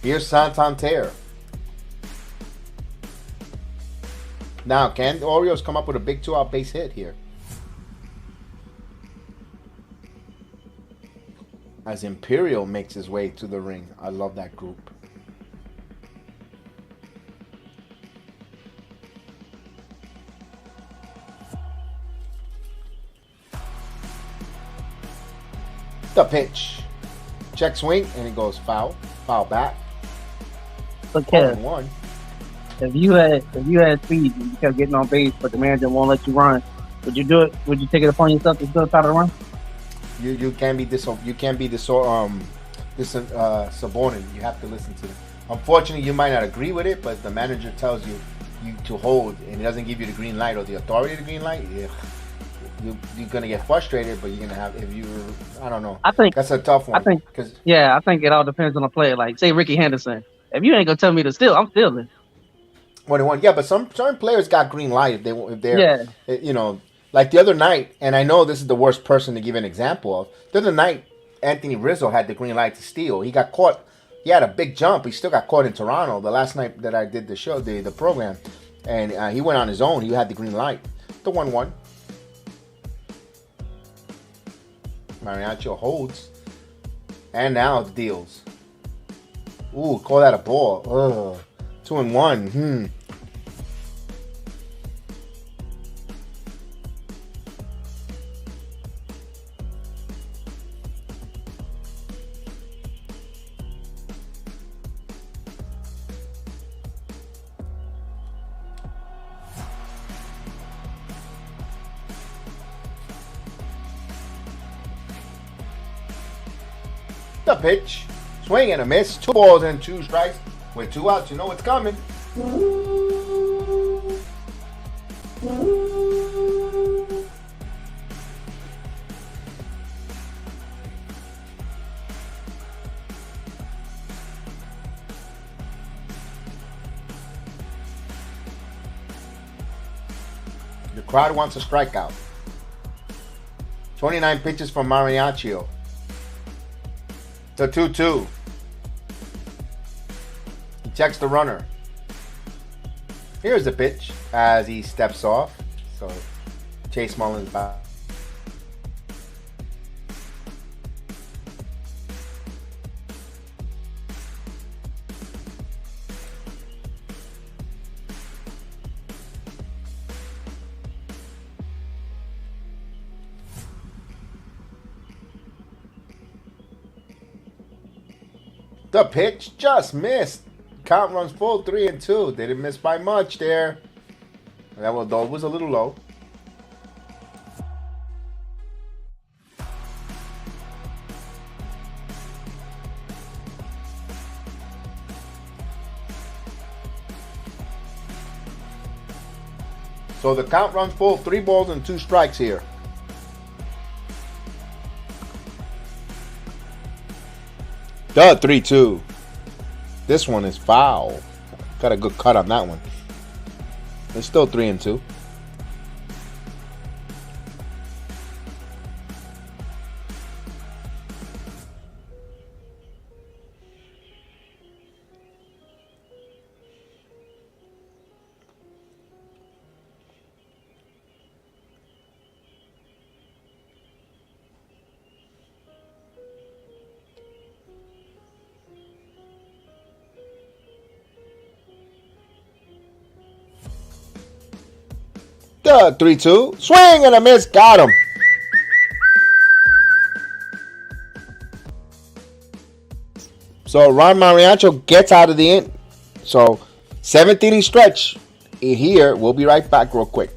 Here's Santander. Now, can the Orioles come up with a big 2-out base hit here? As Imperial makes his way to the ring. I love that group. The pitch. Check swing, and it goes foul. Foul back. But Kev, 1-1. if you had speed and you kept getting on base, but the manager won't let you run, would you do it? Would you take it upon yourself to still try to run? You can't be subordinate. You have to listen to it. Unfortunately, you might not agree with it, but the manager tells you to hold, and he doesn't give you the green light or the authority of the green light. You're gonna get frustrated, but you're gonna have I don't know. I think that's a tough one. I think it all depends on the player. Like say Ricky Henderson. If you ain't gonna tell me to steal, I'm stealing. 1-1. Yeah, but certain players got green light if they're Yeah. Like the other night, and I know this is the worst person to give an example of. The other night, Anthony Rizzo had the green light to steal. He got caught. He had a big jump. He still got caught in Toronto. The last night that I did the show, the program, and he went on his own. He had the green light. The 1-1. Mariachi holds, and now deals. Ooh, call that a ball. Ugh. 2-1. The pitch. Swing and a miss. 2 balls and 2 strikes. With 2 outs, you know what's coming. The crowd wants a strikeout. 29 pitches from Mariachi. The 2-2. He checks the runner. Here's the pitch as he steps off. So Chase Mullins back. The pitch just missed. Count runs full, 3-2. They didn't miss by much there. That was a little low. So the count runs full. 3 balls and 2 strikes here. The 3-2. This one is foul. Got a good cut on that one. It's still 3-2. The 3-2. Swing and a miss. Got him. So Ron Mariacho gets out of the inning. So 7th inning stretch here. We'll be right back real quick.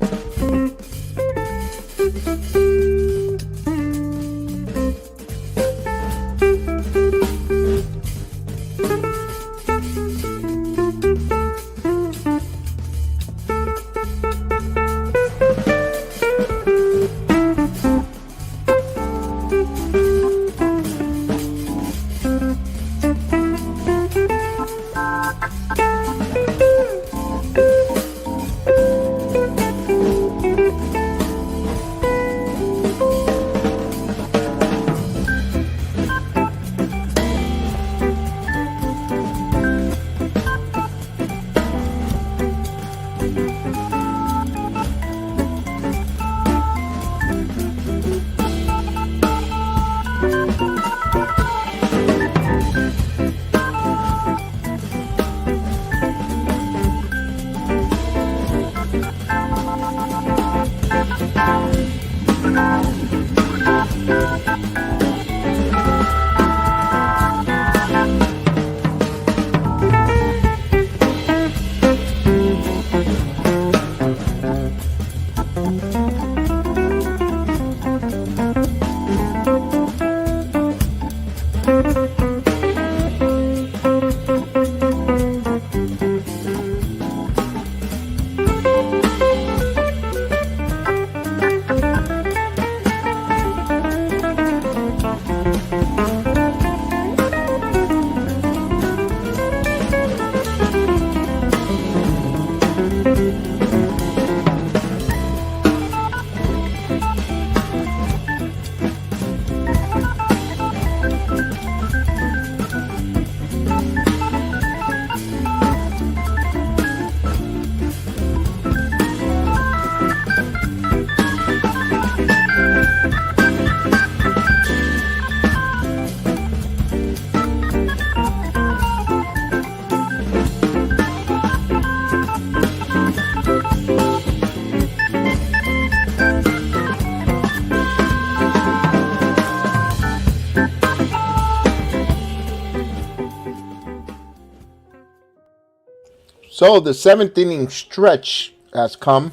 So the 7th inning stretch has come.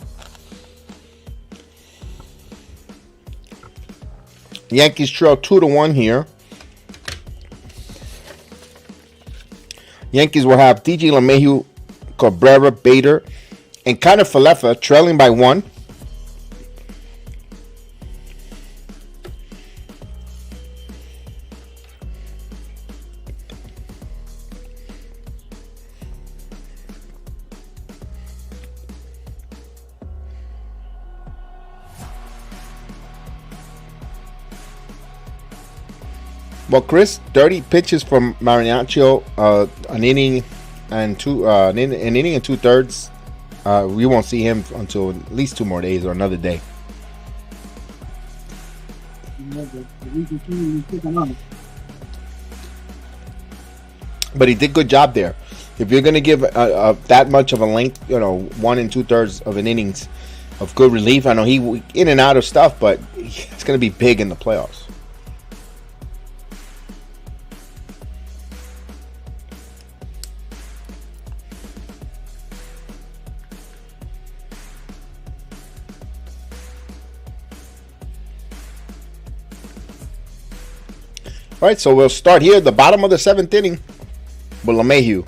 Yankees trail 2-1 here. Yankees will have DJ LeMahieu, Cabrera, Bader, and Connor Falefa trailing by 1. Well, Chris, 30 pitches from Mariacho, an inning and an inning and 2/3. We won't see him until at least 2 more days or another day. But he did good job there. If you're going to give that much of a length, 1 2/3 of an innings of good relief, I know he in and out of stuff, but it's going to be big in the playoffs. All right, so we'll start here at the bottom of the 7th inning with LeMahieu.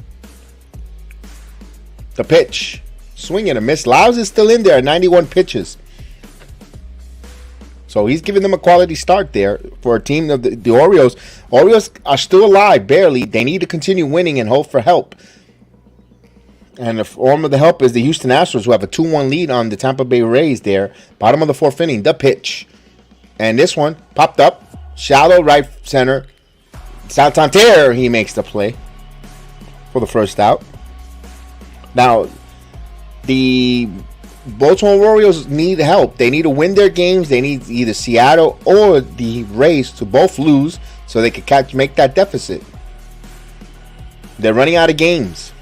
The pitch. Swing and a miss. Lyles is still in there at 91 pitches. So he's giving them a quality start there for a team of the Orioles. Orioles are still alive, barely. They need to continue winning and hope for help. And the form of the help is the Houston Astros, who have a 2-1 lead on the Tampa Bay Rays there. Bottom of the 4th inning, the pitch. And this one popped up. Shallow right center. Santander, he makes the play for the first out. Now, the Baltimore Orioles need help. They need to win their games. They need either Seattle or the Rays to both lose so they can make that deficit. They're running out of games.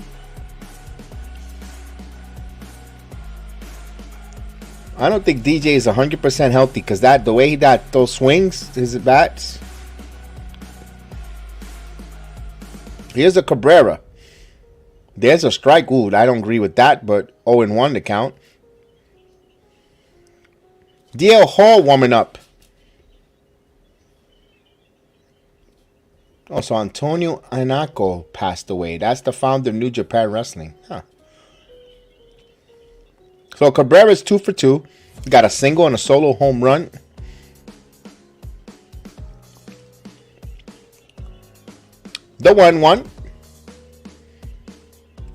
I don't think DJ is 100% healthy because the way that those swings, his bats. Here's a Cabrera. There's a strike. Ooh, I don't agree with that, but 0-1 to count. DL Hall warming up. Oh, so Antonio Anako passed away. That's the founder of New Japan Wrestling. Huh. So Cabrera's 2 for 2. He got a single and a solo home run. The 1-1.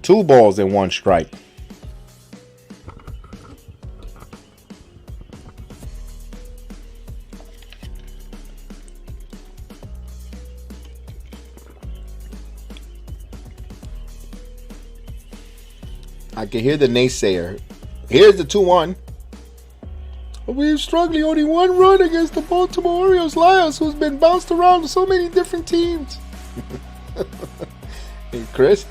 2 balls and 1 strike. I can hear the naysayer. Here's the 2-1. We're struggling, only 1 run against the Baltimore Orioles. Lyles, who's been bounced around to so many different teams. Hey, Chris.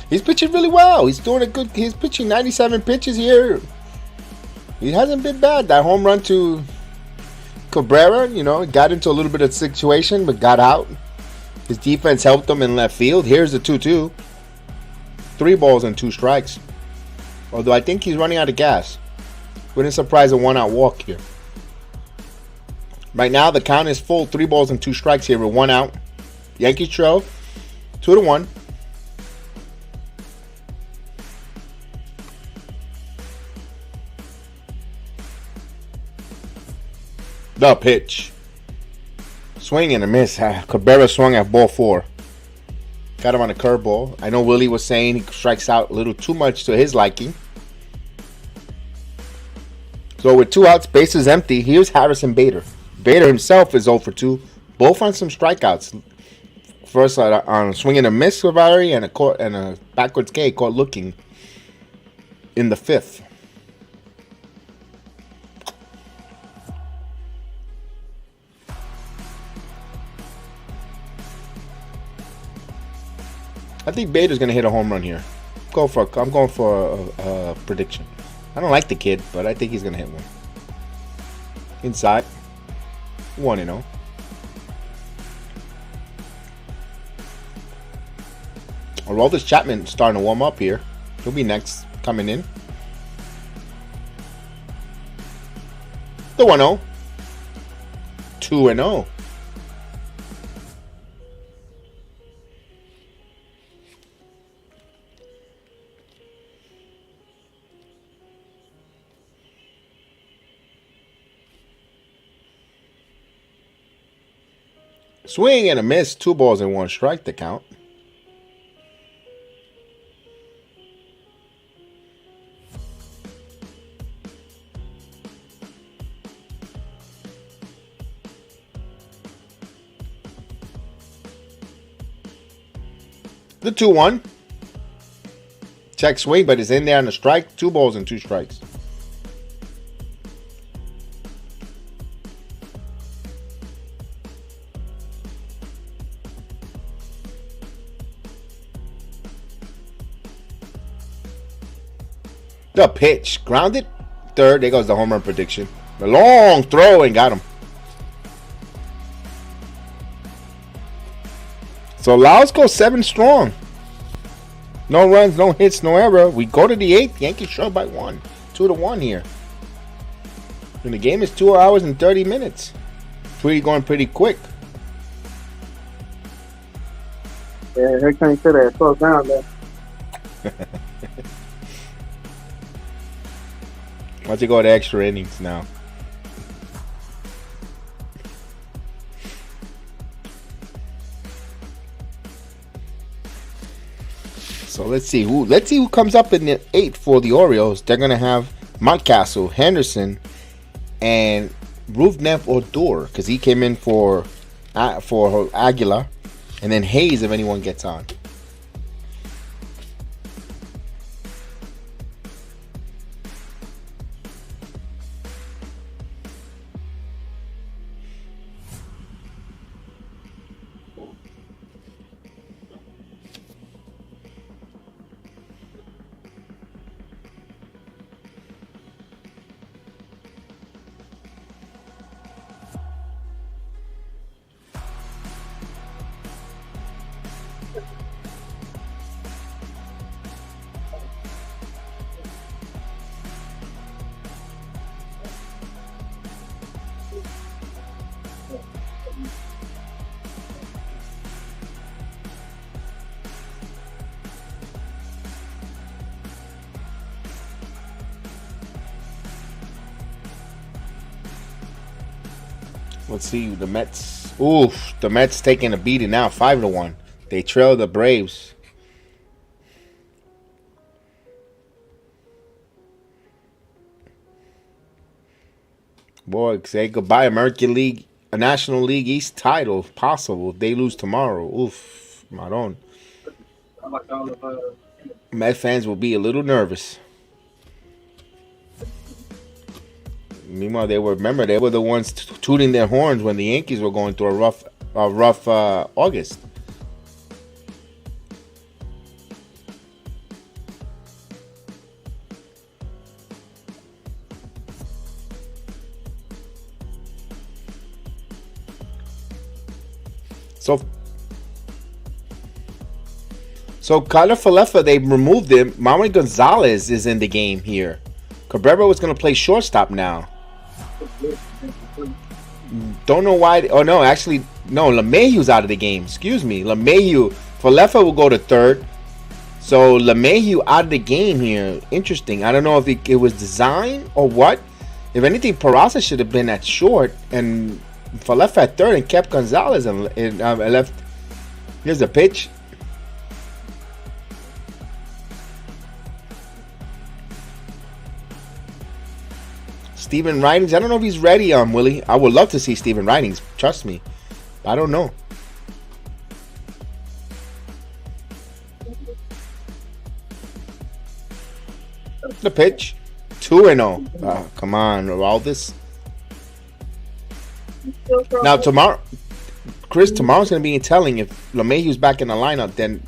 He's pitching really well. He's doing a good. He's pitching 97 pitches here. He hasn't been bad. That home run to Cabrera, got into a little bit of situation, but got out. His defense helped him in left field. Here's the 2-2. 3 balls and 2 strikes. Although I think he's running out of gas. Wouldn't surprise a 1-out walk here. Right now the count is full. 3 balls and 2 strikes here with 1 out. Yankees trail 2-1. The pitch. Swing and a miss. Cabrera swung at ball 4. Got him on a curveball. I know Willie was saying he strikes out a little too much to his liking. So with 2 outs, bases empty, here's Harrison Bader. Bader himself is 0 for 2. Both on some strikeouts. First on a swing and a miss with Valerie and a backwards K caught looking in the 5th. I think Bader's going to hit a home run here. I'm going for a prediction. I don't like the kid, but I think he's going to hit one. Inside. 1-0. Aroldis Chapman starting to warm up here. He'll be next coming in. The 1-0. 2-0. Swing and a miss. 2 balls and 1 strike to count. The 2-1. Check swing, but it's in there on the strike. 2 balls and 2 strikes. The pitch. Grounded. Third. There goes the home run prediction. The long throw and got him. So Lyles goes 7 strong. No runs, no hits, no error. We go to the 8th. Yankees trail by 1. 2-1 here. And the game is 2 hours and 30 minutes. Going pretty quick. Yeah, they can't sit there close down there. Once you go to extra innings now. So let's see who comes up in the 8th for the Orioles. They're gonna have Mountcastle, Henderson, and Rougned Odor because he came in for Aguilar, and then Hayes if anyone gets on. Let's see the Mets. Oof, the Mets taking a beating now, 5-1. They trail the Braves. Boy, say goodbye, American League, a National League East title possible. They lose tomorrow. Oof, Maron. Met fans will be a little nervous. Meanwhile, they were the ones tooting their horns when the Yankees were going through a rough August. So Kyler Falefa, they removed him. Manuel Gonzalez is in the game here. Cabrera was going to play shortstop now. Don't know why. Oh, no, actually, no. LeMahieu's out of the game. Excuse me. LeMahieu. Falefa will go to third. So LeMahieu out of the game here. Interesting. I don't know if it was design or what. If anything, Peraza should have been at short. And Falefa at third and kept Gonzalez and left. Here's the pitch. Steven Ridings. I don't know if he's ready, Willie. I would love to see Steven Ridings. Trust me. I don't know. The pitch. 2-0. Come on, all this. Now, tomorrow, Chris, tomorrow's going to be telling if LeMahieu's back in the lineup, then.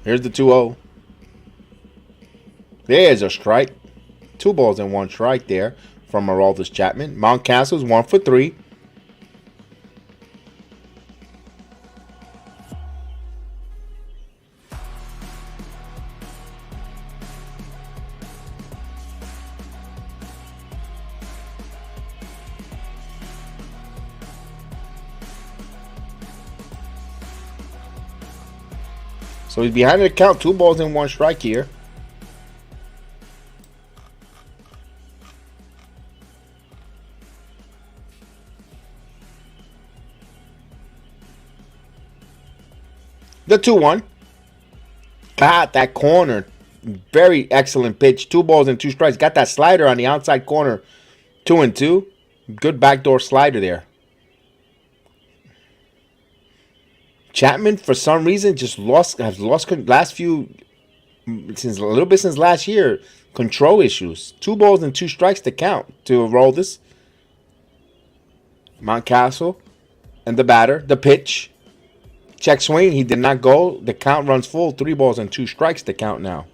Here's the 2-0. There's a strike. 2 balls and 1 strike there from Aroldis Chapman. Mountcastle's 1 for 3. So he's behind the count. 2 balls and 1 strike here. The 2-1. Got that corner. Very excellent pitch. 2 balls and 2 strikes. Got that slider on the outside corner. 2-2. Good backdoor slider there. Chapman, for some reason, has lost last few, since a little bit since last year, control issues. 2 balls and 2 strikes to count to roll this. Mountcastle and the batter, the pitch. Check swing, he did not go. The count runs full. 3 balls and 2 strikes to count now.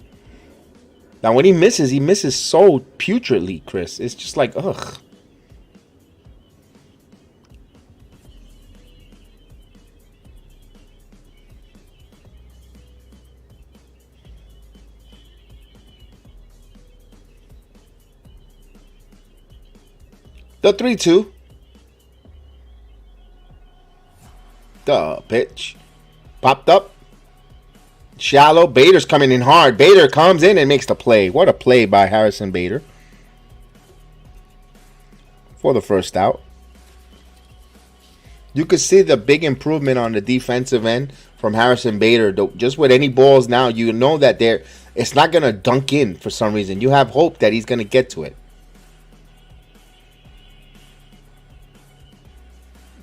Now, when he misses so putridly, Chris. It's just like, ugh. The 3-2. The pitch. Popped up. Shallow. Bader's coming in hard. Bader comes in and makes the play. What a play by Harrison Bader. For the first out. You could see the big improvement on the defensive end from Harrison Bader. Just with any balls now, you know that it's not going to dunk in for some reason. You have hope that he's going to get to it.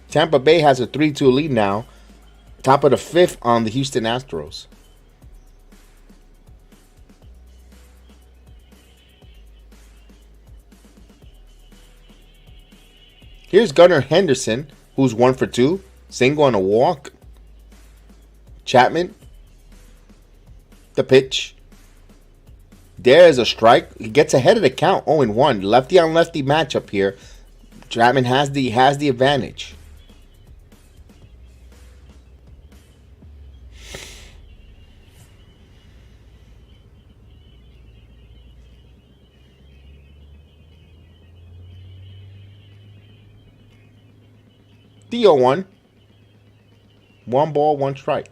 Tampa Bay has a 3-2 lead now. Top of the fifth on the Houston Astros. Here's Gunnar Henderson, who's 1 for 2. Single on a walk. Chapman. The pitch. There's a strike. He gets ahead of the count. 0-1. Lefty on lefty matchup here. Chapman has the advantage. The 0-1. 1 ball, 1 strike.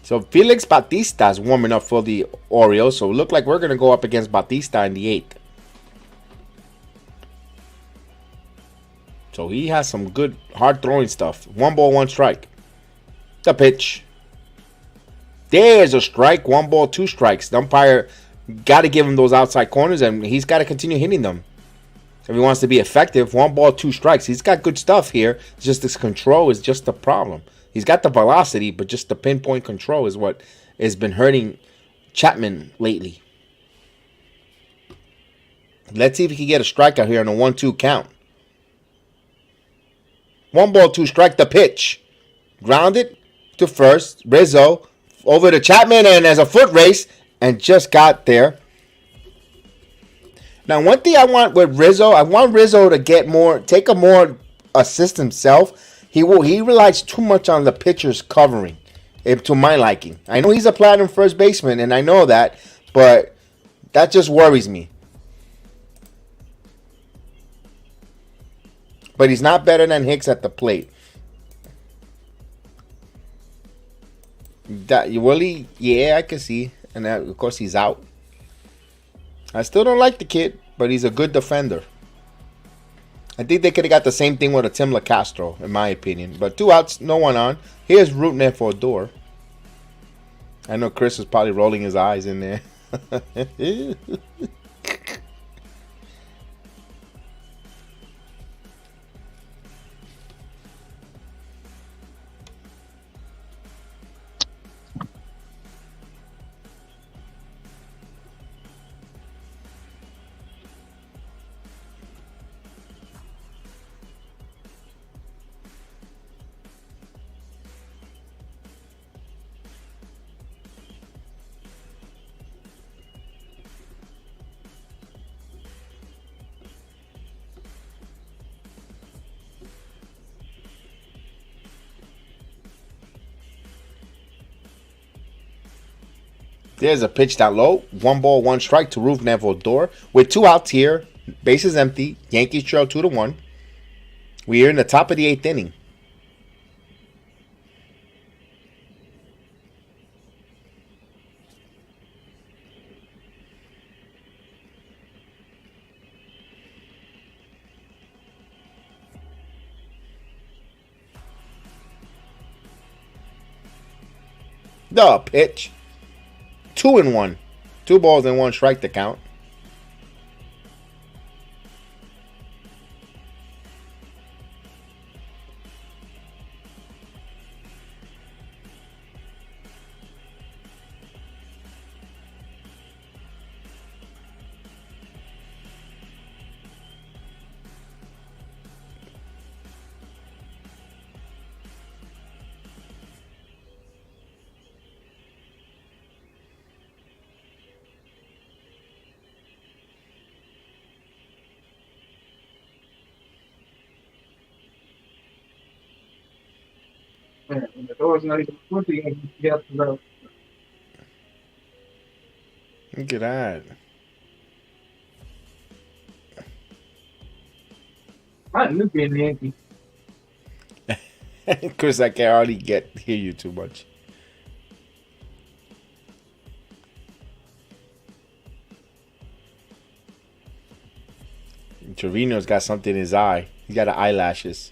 So Felix Bautista is warming up for the Orioles. So it look like we're going to go up against Bautista in the 8th. So he has some good hard throwing stuff. 1 ball, 1 strike. The pitch. There's a strike. 1 ball, 2 strikes. The umpire got to give him those outside corners, and he's got to continue hitting them if he wants to be effective. 1 ball, 2 strikes. He's got good stuff here. It's just his control is just the problem. He's got the velocity, but just the pinpoint control is what has been hurting Chapman lately. Let's see if he can get a strikeout here on a 1-2 count. 1 ball, 2 strike. The pitch. Grounded to first. Rizzo over to Chapman, and there's a foot race. And just got there. Now, one thing I want with Rizzo, I want Rizzo to take a more assist himself. He relies too much on the pitcher's covering, to my liking. I know he's a platinum first baseman, and I know that, but that just worries me. But he's not better than Hicks at the plate. Willie, yeah, I can see. And of course, he's out. I still don't like the kid, but he's a good defender. I think they could have got the same thing with a Tim LaCastro, in my opinion. But 2 outs, no one on. Here's rooting there for a door. I know Chris is probably rolling his eyes in there. There's a pitch down low. 1 ball, 1 strike to Ruth Neville Door. With 2 outs here. Bases empty. Yankees trail 2-1. We are in the top of the 8th inning. The pitch. 2-1. 2 balls and 1 strike to count. Man, the door's not even open. You have to know. Look at that. I knew being a Yankee. Chris, I can hardly hear you too much. Trevino's got something in his eye. He's got eyelashes.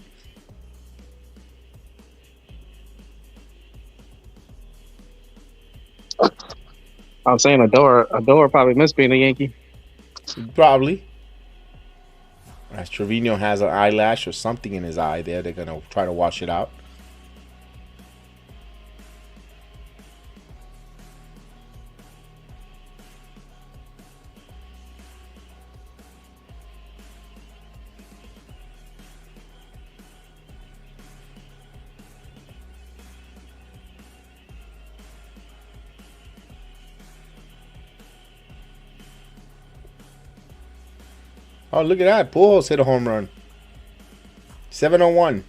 I'm saying Adore probably missed being a Yankee. Probably. As Trevino has an eyelash or something in his eye there, they're going to try to wash it out. Oh, look at that. Pujols hit a home run. 701.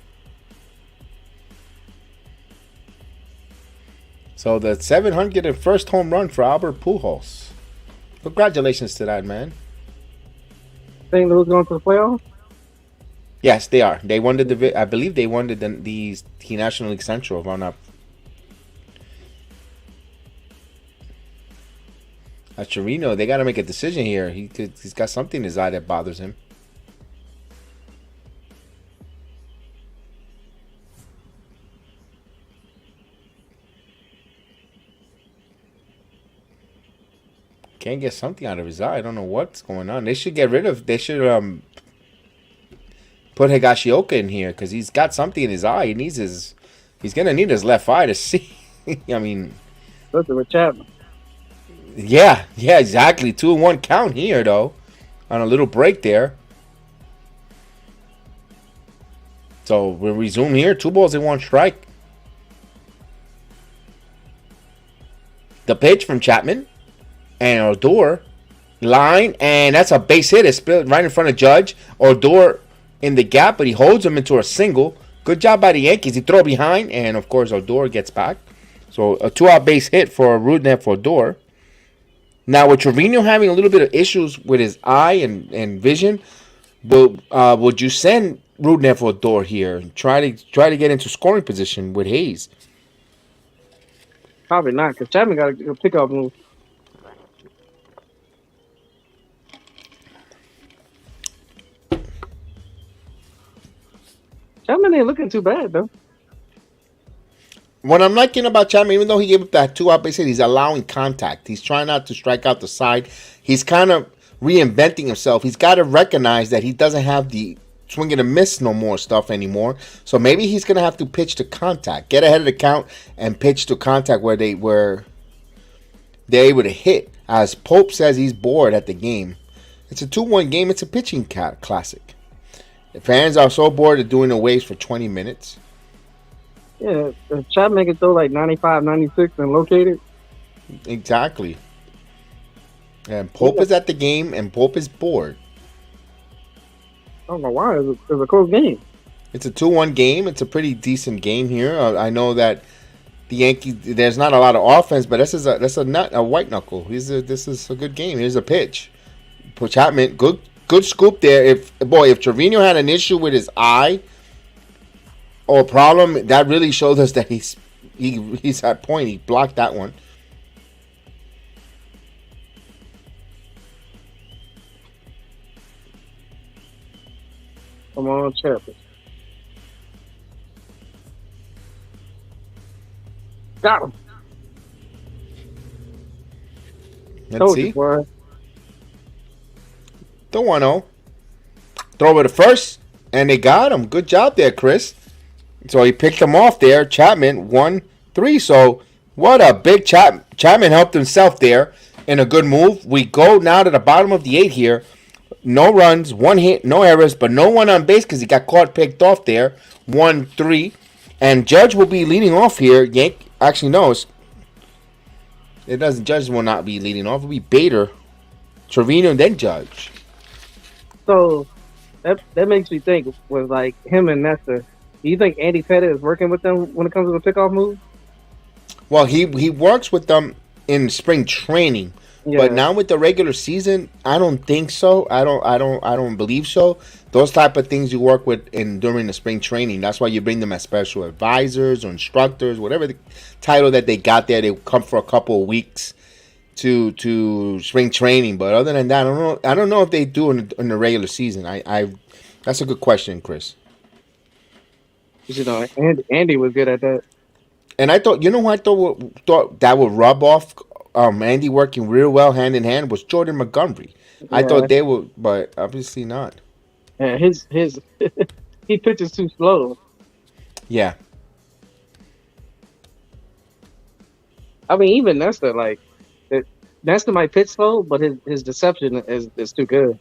So the 701st home run for Albert Pujols. Congratulations to that, man. St. Louis going to the playoffs? Yes, they are. They won I believe they won the National League Central, if I'm not. Chirino, they got to make a decision here. He's got something in his eye that bothers him. Can't get something out of his eye. I don't know what's going on. They should get rid of. They should put Higashioka in here because he's got something in his eye. He's gonna need his left eye to see. I mean, Look at Chapman. Yeah, exactly. 2-1 count here, though. On a little break there. So we'll resume here. 2 balls and 1 strike. The pitch from Chapman. And Odor. Line. And that's a base hit. It's spilled right in front of Judge. Odor in the gap, but he holds him into a single. Good job by the Yankees. He throw behind. And, of course, Odor gets back. So a 2-out base hit for Rudnev for Odor. Now, with Trevino having a little bit of issues with his eye and vision, would you send Rudnev for Odor here and try to get into scoring position with Hayes? Probably not, because Chapman got a pickup move. Chapman ain't looking too bad, though. What I'm liking about Chapman, even though he gave up that 2-out base hit, he's allowing contact. He's trying not to strike out the side. He's kind of reinventing himself. He's got to recognize that he doesn't have the swing and a miss no more stuff anymore. So maybe he's going to have to pitch to contact, get ahead of the count, and pitch to contact where they're able to hit. As Pope says, he's bored at the game. It's a 2-1 game. It's a pitching classic. The fans are so bored of doing the waves for 20 minutes. Yeah, Chapman can throw like 95, 96 and locate it. Exactly. And Pope is at the game, and Pope is bored. I don't know why. It's a close game. It's a 2-1 game. It's a pretty decent game here. I know that the Yankees, there's not a lot of offense, but that's a white knuckle. This is a good game. Here's a pitch. Chapman, good scoop there. If Trevino had an issue with his eye or a problem, that really showed us that he's at point. He blocked that one. Come on, Chapman. Got him. Let's see. Boy. The 1-0. Throw it to first, and they got him. Good job there, Chris. So he picked him off there. Chapman 1-3. So what a big Chapman helped himself there in a good move. We go now to the bottom of the 8 here. No runs, 1 hit, no errors, but no one on base because he got caught picked off there. 1-3. And Judge will be leading off here. Actually, no. It doesn't. Judge will not be leading off. It will be Bader, Trevino, and then Judge. So that makes me think with like him and Nestor. Do you think Andy Pettit is working with them when it comes to the pickoff move? Well, he works with them in spring training But Yeah. now with the regular season, I don't think so. I don't believe so. Those type of things you work with in during the spring training. That's why you bring them as special advisors or instructors, whatever the title that they got there. They come for a couple of weeks to spring training. But other than that, I don't know. I don't know if they do in the regular season. I that's a good question, Chris. You know, Andy was good at that. And I thought, you know, who I thought that would rub off Andy working real well hand in hand was Jordan Montgomery. I Yeah. thought they would, but obviously not. And his he pitches too slow. Yeah. I mean, even Nesta, like Nesta might pitch slow, but his deception is too good.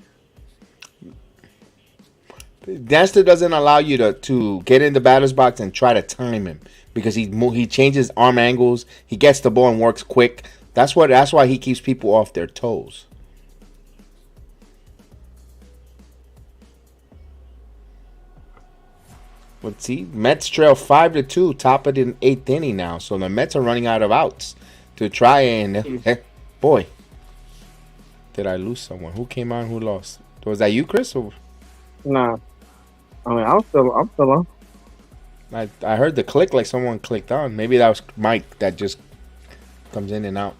Danster doesn't allow you to get in the batter's box and try to time him because he changes arm angles. He gets the ball and works quick. That's why he keeps people off their toes. Let's see. Mets trail 5-2, top of the eighth inning now. So the Mets are running out of outs to try and boy, did I lose someone? Who came on? Who lost? Was that you, Chris? Or? Nah, I mean, I'm still on. I heard the click like someone clicked on. Maybe that was Mike that just comes in and out.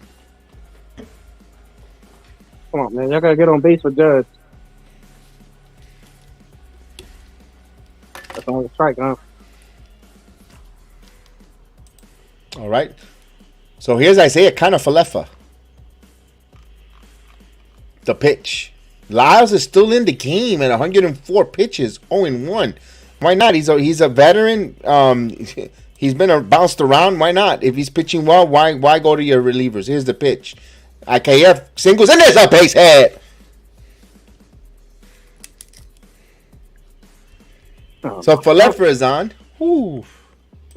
Come on, man, y'all gotta get on base with Judge. That's on the strike, huh? All right. So here's Isaiah Kiner-Falefa. The pitch. Lyles is still in the game at 104 pitches, 0-1. Why not? He's a veteran. He's been bounced around. Why not? If he's pitching well, why go to your relievers? Here's the pitch. IKF singles, and there's a base hit. Oh, So Falefa is on. Ooh.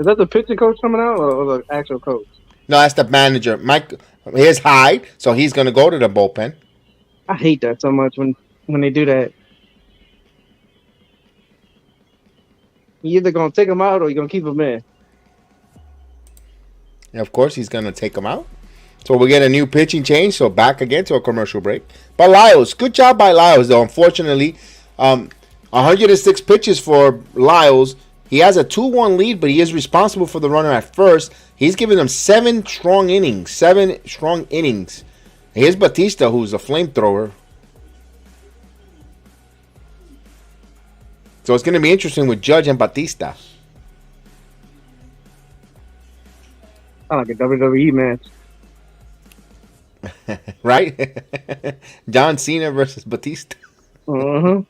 is that the pitching coach coming out or the actual coach? No, that's the manager. Mike, here's Hyde, so he's going to go to the bullpen. I hate that so much when they do that. You either gonna take him out or you gonna keep him in. And of course, he's going to take him out. So we'll get a new pitching change. So back again to a commercial break. But Lyles, good job by Lyles, though. Unfortunately, 106 pitches for Lyles. He has a 2-1 lead, but he is responsible for the runner at first. He's giving them 7 strong innings. Here's Batista, who's a flamethrower. So it's going to be interesting with Judge and Batista. Sound like a WWE match. Right? John Cena versus Batista. That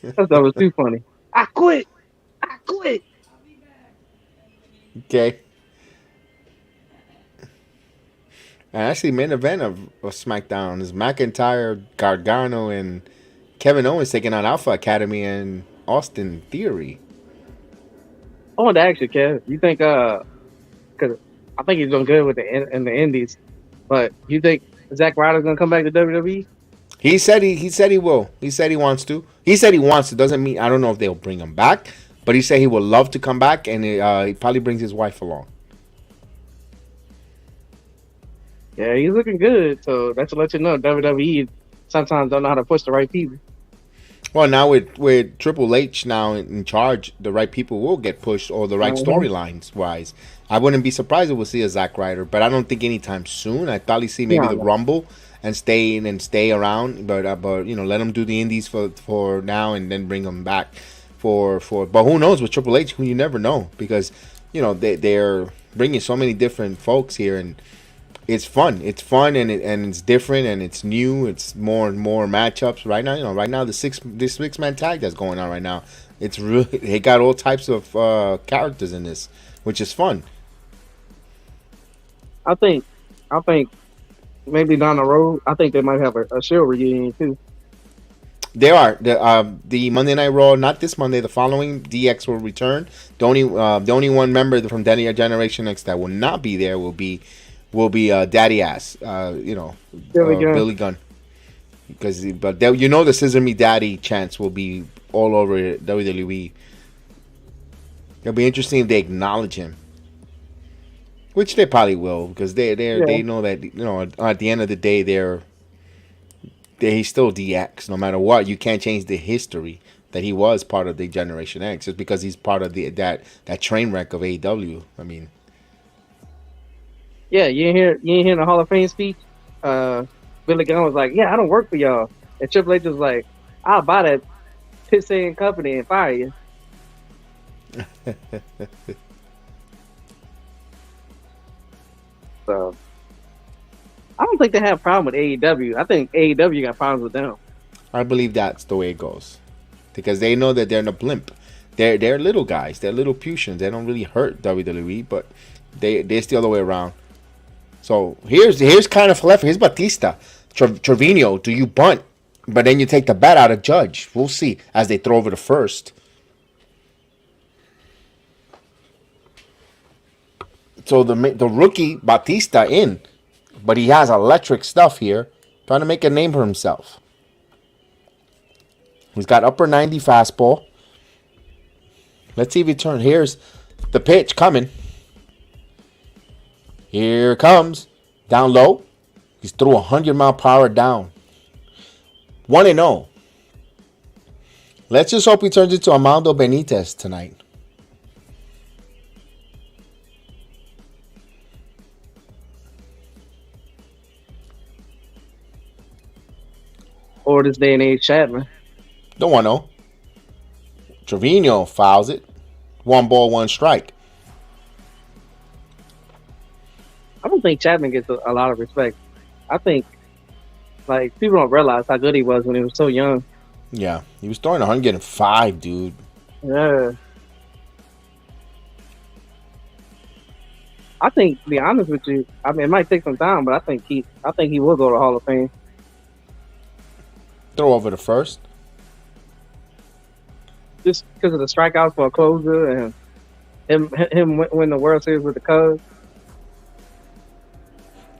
was too funny. I quit. Okay. And actually, main event of SmackDown is McIntyre, Gargano, and Kevin Owens taking on Alpha Academy and Austin Theory. I wanted to ask you, Kev. You think because I think he's doing good with in the Indies, but you think Zack Ryder's gonna come back to WWE? He said he will. He said he wants to. He said he wants to. Doesn't mean I don't know if they'll bring him back, but he said he would love to come back, and he probably brings his wife along. Yeah, he's looking good. So that's to let you know WWE sometimes don't know how to push the right people. Well, now with Triple H now in charge, the right people will get pushed, or the right storylines wise. I wouldn't be surprised if we'll see a Zack Ryder, but I don't think anytime soon. I'd probably see maybe the Rumble and stay around, but let them do the Indies for now and then bring them back for. But who knows with Triple H? You never know because they're bringing so many different folks here and. It's fun. It's fun and it's different and it's new. It's more and more matchups right now. Right now this six man tag that's going on right now. It's really they got all types of characters in this, which is fun. I think maybe down the road, I think they might have a Shield reunion too. There are the Monday Night Raw, not this Monday, the following. DX will return. The only one member from Generation X that will not be there will be Daddy Ass, Billy Gunn, but the Scissor Me Daddy chants will be all over WWE. It'll be interesting if they acknowledge him. Which they probably will because Yeah. they know that at the end of the day he's still DX. No matter what, you can't change the history that he was part of the Generation X just because he's part of that train wreck of AEW. I mean, Yeah, you ain't hear the Hall of Fame speech. Billy Gunn was like, "Yeah, I don't work for y'all," and Triple H was like, "I'll buy that pissing company and fire you." So I don't think they have a problem with AEW. I think AEW got problems with them. I believe that's the way it goes because they know that they're in a blimp. They're little guys. They're little Putians. They don't really hurt WWE, but they're still the way around. So here's kind of left. Here's Batista. Trevino, do you bunt? But then you take the bat out of Judge. We'll see as they throw over the first. So the rookie Batista in, but he has electric stuff here, trying to make a name for himself. He's got upper 90 fastball. Let's see if he turns. Here's the pitch coming. Here it comes. Down low. He's threw 100-mile-per-hour down. 1-0. Let's just hope he turns into Armando Benitez tonight. Or this day and age, Chapman. The 1-0. Trevino fouls it. 1 ball, 1 strike. I don't think Chapman gets a lot of respect. I think, like, people don't realize how good he was when he was so young. Yeah, he was throwing 105, dude. Yeah. I think, to be honest with you, I mean, it might take some time, but I think he will go to Hall of Fame. Throw over the first. Just because of the strikeouts for a closer and him win the World Series with the Cubs.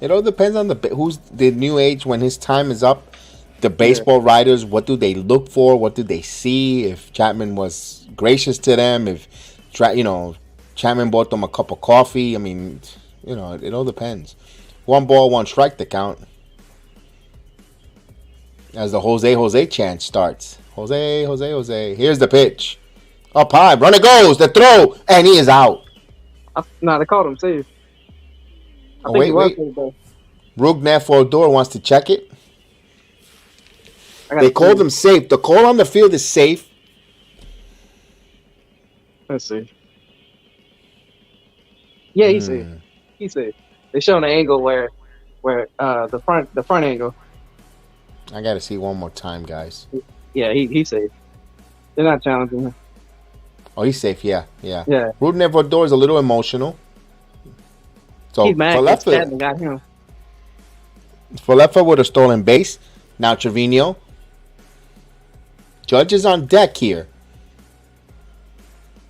It all depends on who's the new age when his time is up. The baseball writers, what do they look for? What do they see? If Chapman was gracious to them, if Chapman bought them a cup of coffee. I mean, it all depends. 1 ball, 1 strike to count. As the Jose chant starts. Jose. Here's the pitch. Up high. Runner goes. The throw. And he is out. No, they called him safe. Wait. Rugnet Fodor wants to check it. They called him safe. The call on the field is safe. Let's see. Yeah, he's safe. He's safe. They showing the angle where the front angle. I gotta see one more time, guys. Yeah, he's safe. They're not challenging him. Oh, he's safe. Yeah. Yeah. Rugnet Fodor is a little emotional. So He's mad because Chapman got him. Falefa would have stolen base. Now Trevino. Judge is on deck here.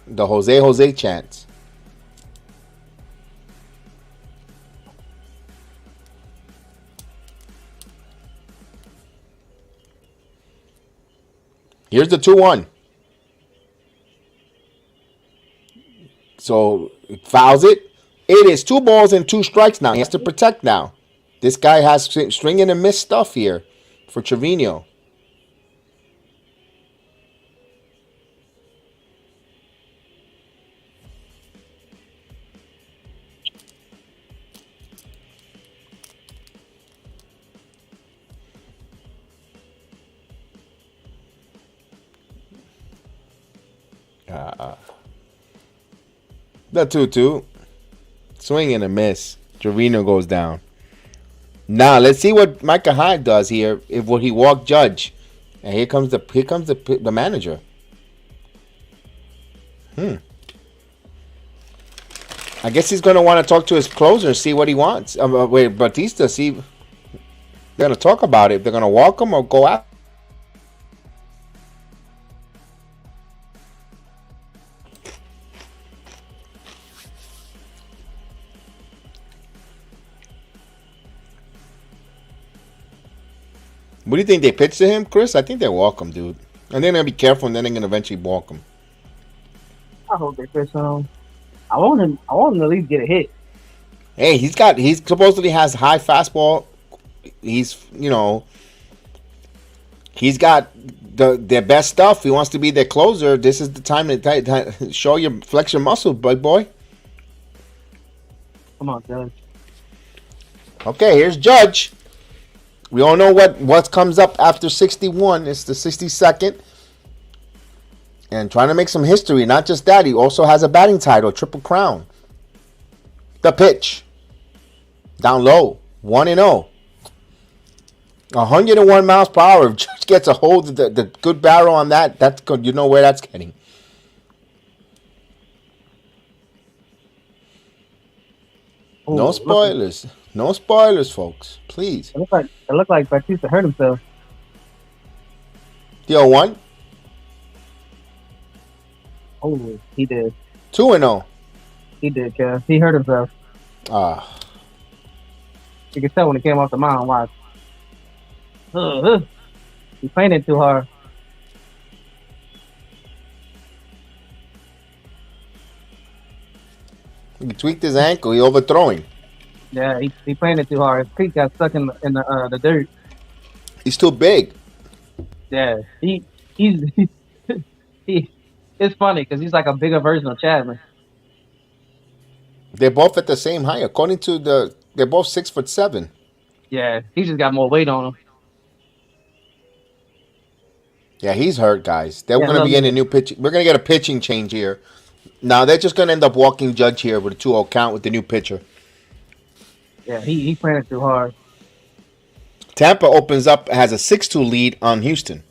The Jose chants. Here's the 2-1. So fouls it. It is 2 balls and 2 strikes now. He has to protect now. This guy has string and miss stuff here for Trevino. The 2-2. Swing and a miss. Trevino goes down. Now let's see what Micah Hyde does here. If he walk Judge, and here comes the manager. I guess he's going to want to talk to his closer and see what he wants. Wait, Batista, see. They're going to talk about it. They're going to walk him or go out. What do you think they pitch to him, Chris? I think they walk him, dude. And they're going to be careful, and then they're going to eventually walk him. I hope they pitch him. I want him to at least get a hit. Hey, he supposedly has high fastball. He's got their best stuff. He wants to be their closer. This is the time to show your flex your muscle, big boy. Come on, Judge. Okay, here's Judge. We all know what comes up after 61. It's the 62nd. And trying to make some history. Not just that, he also has a batting title, Triple Crown. The pitch. Down low. 1-0. 101 miles per hour. If Judge gets a hold of the good barrel on that, that's good. You know where that's getting. Ooh, No spoilers. No spoilers, folks. Please. It looked like Batista hurt himself. The 0-1. Oh, he did. 2-0. He did, Kev. He hurt himself. Ah. You could tell when he came off the mound. Watch. He painted too hard. He tweaked his ankle. He overthrowing. Yeah, he painted too hard. His feet got stuck in the dirt. He's too big. Yeah, he's it's funny because he's like a bigger version of Chapman. They're both at the same height. According to they're both 6'7". Yeah, he just got more weight on him. Yeah, he's hurt, guys. They're Yeah, going to no, be getting a new pitch. We're going to get a pitching change here. Now they're just going to end up walking Judge here with a 2-0 count with the new pitcher. Yeah, he painted too hard. Tampa opens up, has a 6-2 lead on Houston.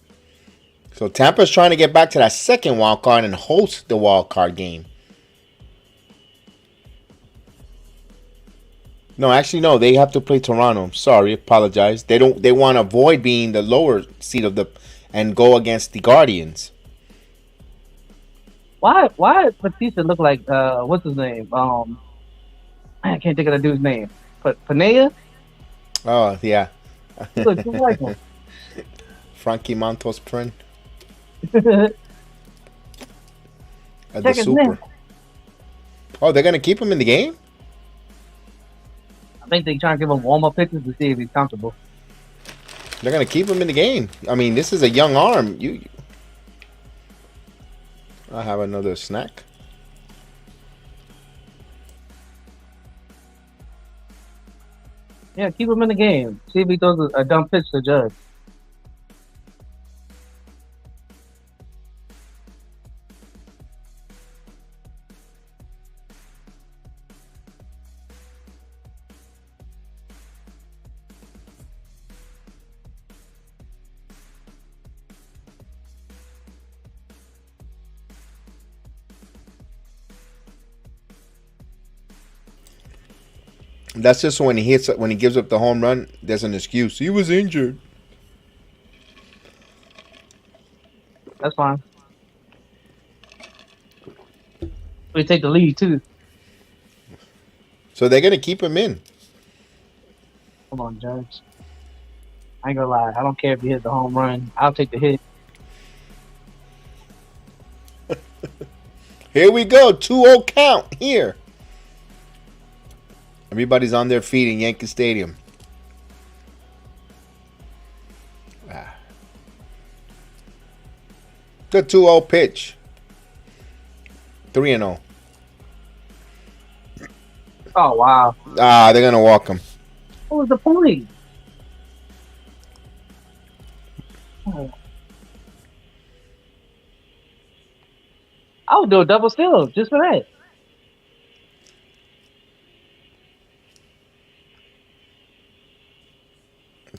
So Tampa's trying to get back to that second wild card and host the wild card game. No, actually, no. They have to play Toronto. Sorry, apologize. They want to avoid being the lower seed and go against the Guardians. Why Batista look like what's his name? I can't think of the dude's name. But Panea? Oh yeah. He looks just like him. Frankie Montos print. Check At the his Super. name. Oh, they're gonna keep him in the game? I think they trying to give him warm-up pitches to see if he's comfortable. They're gonna keep him in the game. I mean, this is a young arm. I have another snack. Yeah, keep him in the game. See if he throws a dumb pitch to Judge. That's just when he gives up the home run, there's an excuse. He was injured. That's fine. We take the lead too. So they're gonna keep him in. Come on, Judge. I ain't gonna lie. I don't care if you hit the home run. I'll take the hit. Here we go. 2-0 count here. Everybody's on their feet in Yankee Stadium. The 2-0 pitch. 3-0. Oh wow. They're gonna walk him. What was the point? Oh. I would do a double steal just for that.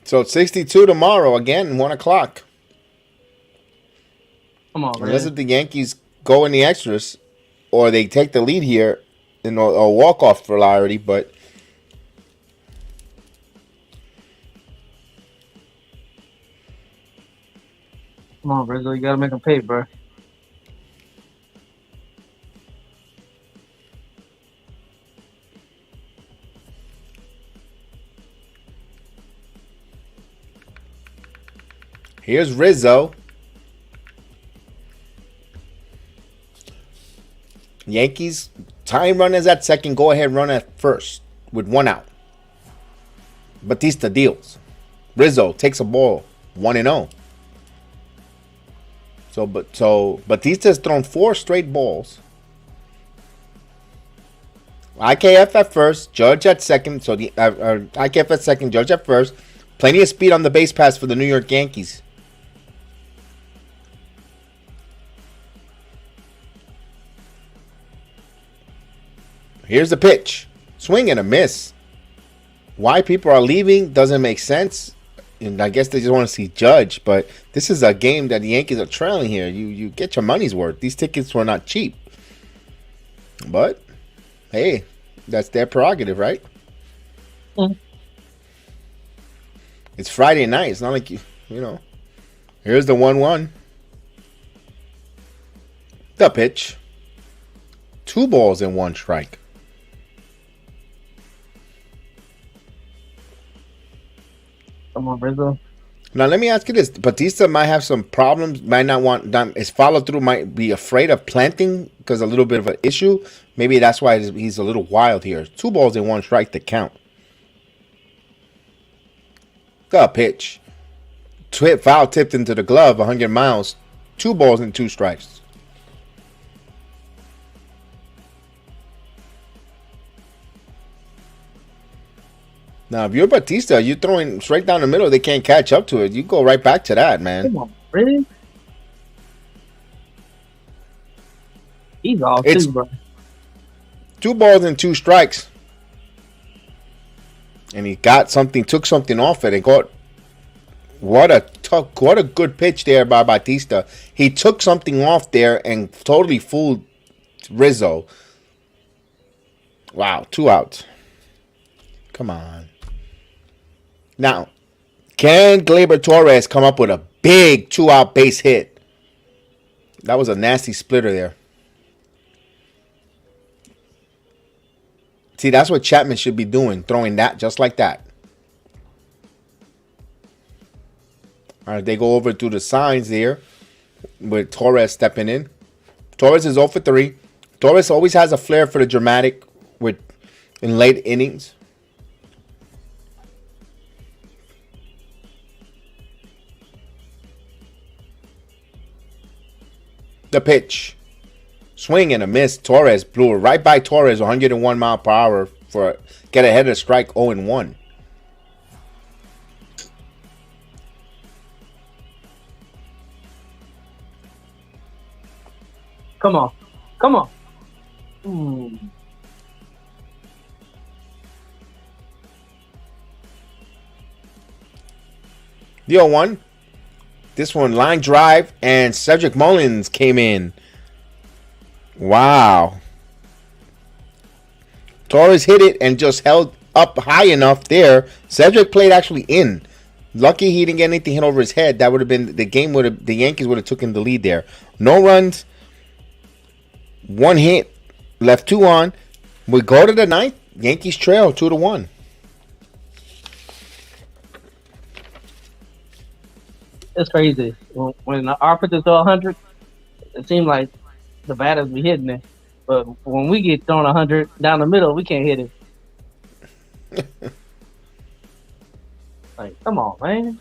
So it's 62 tomorrow again, 1 o'clock. Come on, man. Unless if the Yankees go in the extras, or they take the lead here in a walk-off for Larry, but Come on, Rizzo. You gotta make them pay, bro. here's Rizzo. Yankees, time runners at second, go ahead, run at first. with 1 out. Batista deals. Rizzo takes a ball, 1-0. So Batista's thrown 4 straight balls. IKF at first, Judge at second. So the IKF at second, Judge at first. Plenty of speed on the base pass for the New York Yankees. Here's the pitch. Swing and a miss. Why people are leaving doesn't make sense. And I guess they just want to see Judge. But this is a game that the Yankees are trailing here. You get your money's worth. These tickets were not cheap. But, hey, that's their prerogative, right? Mm. It's Friday night. It's not like, you know. Here's the 1-1. The pitch. 2 balls and 1 strike. Come on, Rizzo. Now, let me ask you this. Batista might have some problems. Might not want... His follow-through might be afraid of planting because a little bit of an issue. Maybe that's why he's a little wild here. 2 balls and 1 strike to count. The pitch. Foul tipped into the glove, 100 miles. 2 balls and 2 strikes. Now, if you're Batista, you're throwing straight down the middle. They can't catch up to it. You go right back to that, man. Come on, really? He's off It's too, bro. 2 balls and 2 strikes. And he got something, took something off it. And got what a good pitch there by Batista. He took something off there and totally fooled Rizzo. Wow, 2 outs. Come on. Now, can Gleyber Torres come up with a big 2-out base hit? That was a nasty splitter there. See, that's what Chapman should be doing, throwing that just like that. All right, they go over to the signs there with Torres stepping in. Torres is 0 for 3. Torres always has a flair for the dramatic in late innings. The pitch. Swing and a miss. Torres blew it right by Torres, 101 mile per hour for get ahead of strike 0-1. Come on. Come on. Ooh. The 0-1. This one, line drive, and Cedric Mullins came in. Wow. Torres hit it and just held up high enough there. Cedric played actually in. Lucky he didn't get anything hit over his head. That would have been the game. The Yankees would have taken the lead there. No runs. 1 hit. Left 2 on. We go to the 9th. Yankees trail 2-1. It's crazy. When the offense to 100, it seems like the batters be hitting it. But when we get thrown 100 down the middle, we can't hit it. Like, come on, man.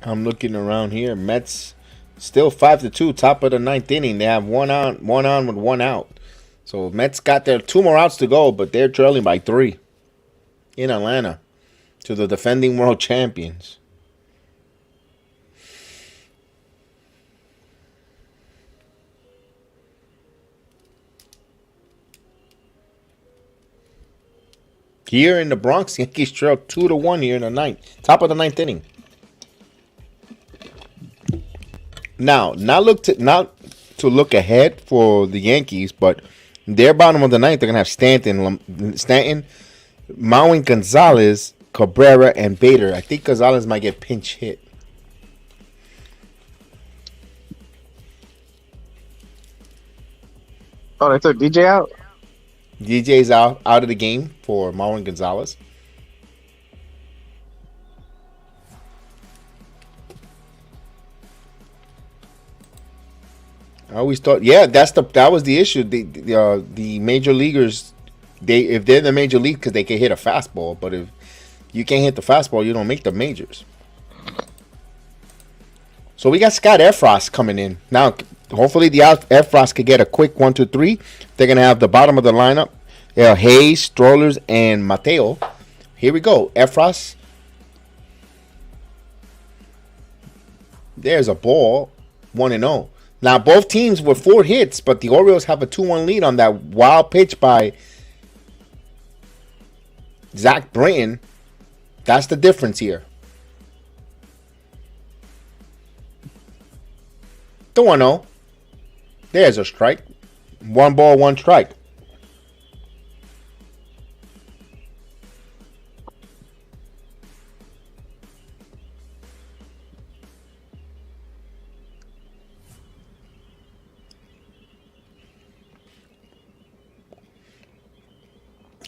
I'm looking around here. Mets still 5-2, top of the 9th inning. They have one on with 1 out. So Mets got their 2 more outs to go, but they're trailing by 3 in Atlanta to the defending world champions. Here in the Bronx, Yankees trail 2-1 here in the ninth. Top of the ninth inning. Now, not to look ahead for the Yankees, but their bottom of the ninth, they're gonna have Stanton, Mowing, Gonzalez, Cabrera, and Bader. I think Gonzalez might get pinch hit. Oh, they took DJ out? DJ's out of the game for Mowing Gonzalez. I always thought, that was the issue. The major leaguers, if they're in the major league, because they can hit a fastball, but if you can't hit the fastball, you don't make the majors. So we got Scott Efros coming in now. Hopefully, the Efros could get a quick 1-2-3. They're gonna have the bottom of the lineup: Hayes, Strollers, and Mateo. Here we go, Efros. There's a ball, 1-0. Now, both teams were 4 hits, but the Orioles have a 2-1 lead on that wild pitch by Zach Britton. That's the difference here. The 1-0. There's a strike. 1 ball, 1 strike.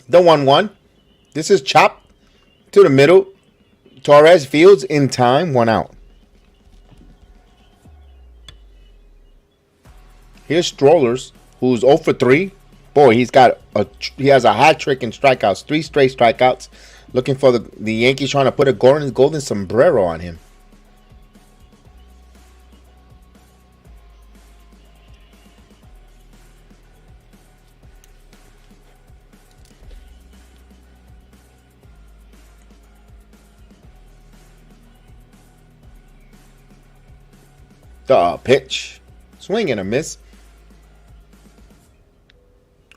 The 1-1. This is chopped to the middle. Torres fields in time. 1 out. Here's Strollers, who's 0 for 3. Boy, he has a hat trick in strikeouts. 3 straight strikeouts. Looking for the Yankees trying to put a golden sombrero on him. The pitch. Swing and a miss.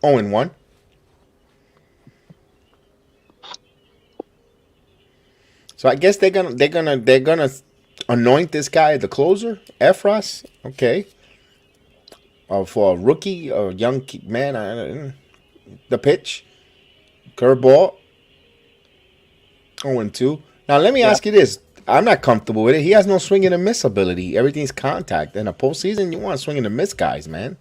0-1. So I guess they're gonna anoint this guy the closer, Efros. Okay. For a rookie, a young man, the pitch, curveball. 0-2. Now let me ask you this. I'm not comfortable with it. He has no swing and a miss ability. Everything's contact. In a postseason, you want to swing and a miss guys, man.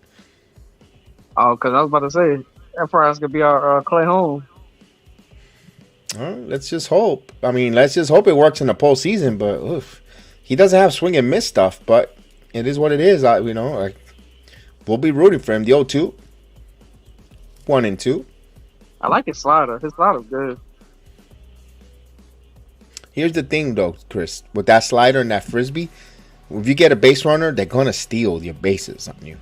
Oh, because I was about to say, that prize could be our Clay Holmes. Let's just hope. I mean, let's just hope it works in the postseason. But he doesn't have swing and miss stuff. But it is what it is. We'll be rooting for him. The 0-2. 1-2. I like his slider. His slider's good. Here's the thing, though, Chris. With that slider and that frisbee, if you get a base runner, they're going to steal your bases on you.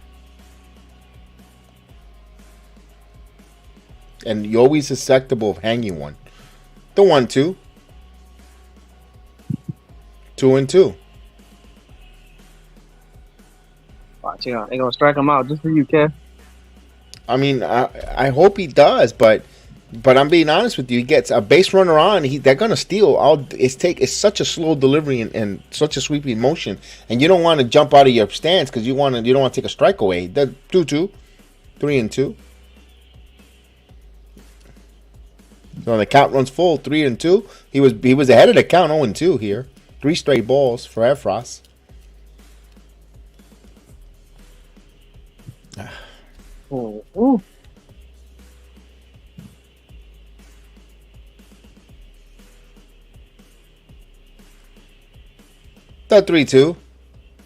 And you're always susceptible of hanging one. The 1-2. 2-2. Watch out. They're going to strike him out just for you, Kev. I mean, I hope he does, but I'm being honest with you. He gets a base runner on. They're gonna steal. It's such a slow delivery and such a sweeping motion, and you don't want to jump out of your stance because you don't want to take a strike away. The 2-2, 3-2. So the count runs full, 3-2. He was ahead of the count, 0-2 here. 3 straight balls for Efros. Ooh. The 3-2.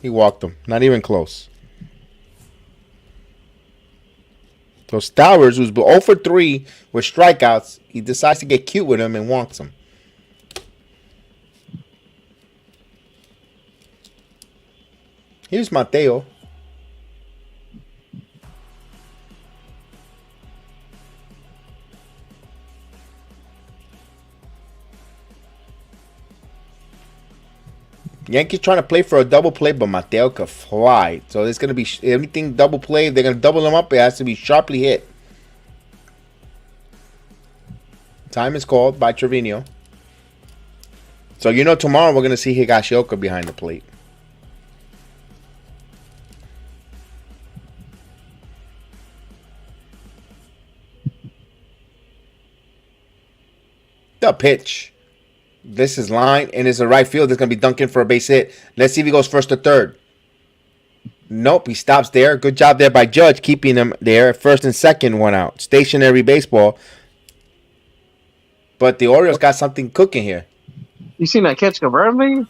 He walked him. Not even close. So Stowers, who's 0 for 3 with strikeouts, he decides to get cute with him and walks him. Here's Mateo. Yankees trying to play for a double play, but Mateo could fly. So there's going to be everything double play. If they're going to double him up, it has to be sharply hit. Time is called by Trevino. So you know tomorrow we're going to see Higashioka behind the plate. The pitch. This is line and it's a right field. It's going to be Duncan for a base hit. Let's see if he goes first or third. Nope, he stops there. Good job there by Judge keeping him there. First and second, one out. Stationary baseball. But the Orioles got something cooking here. You seen that catch Cabrera made?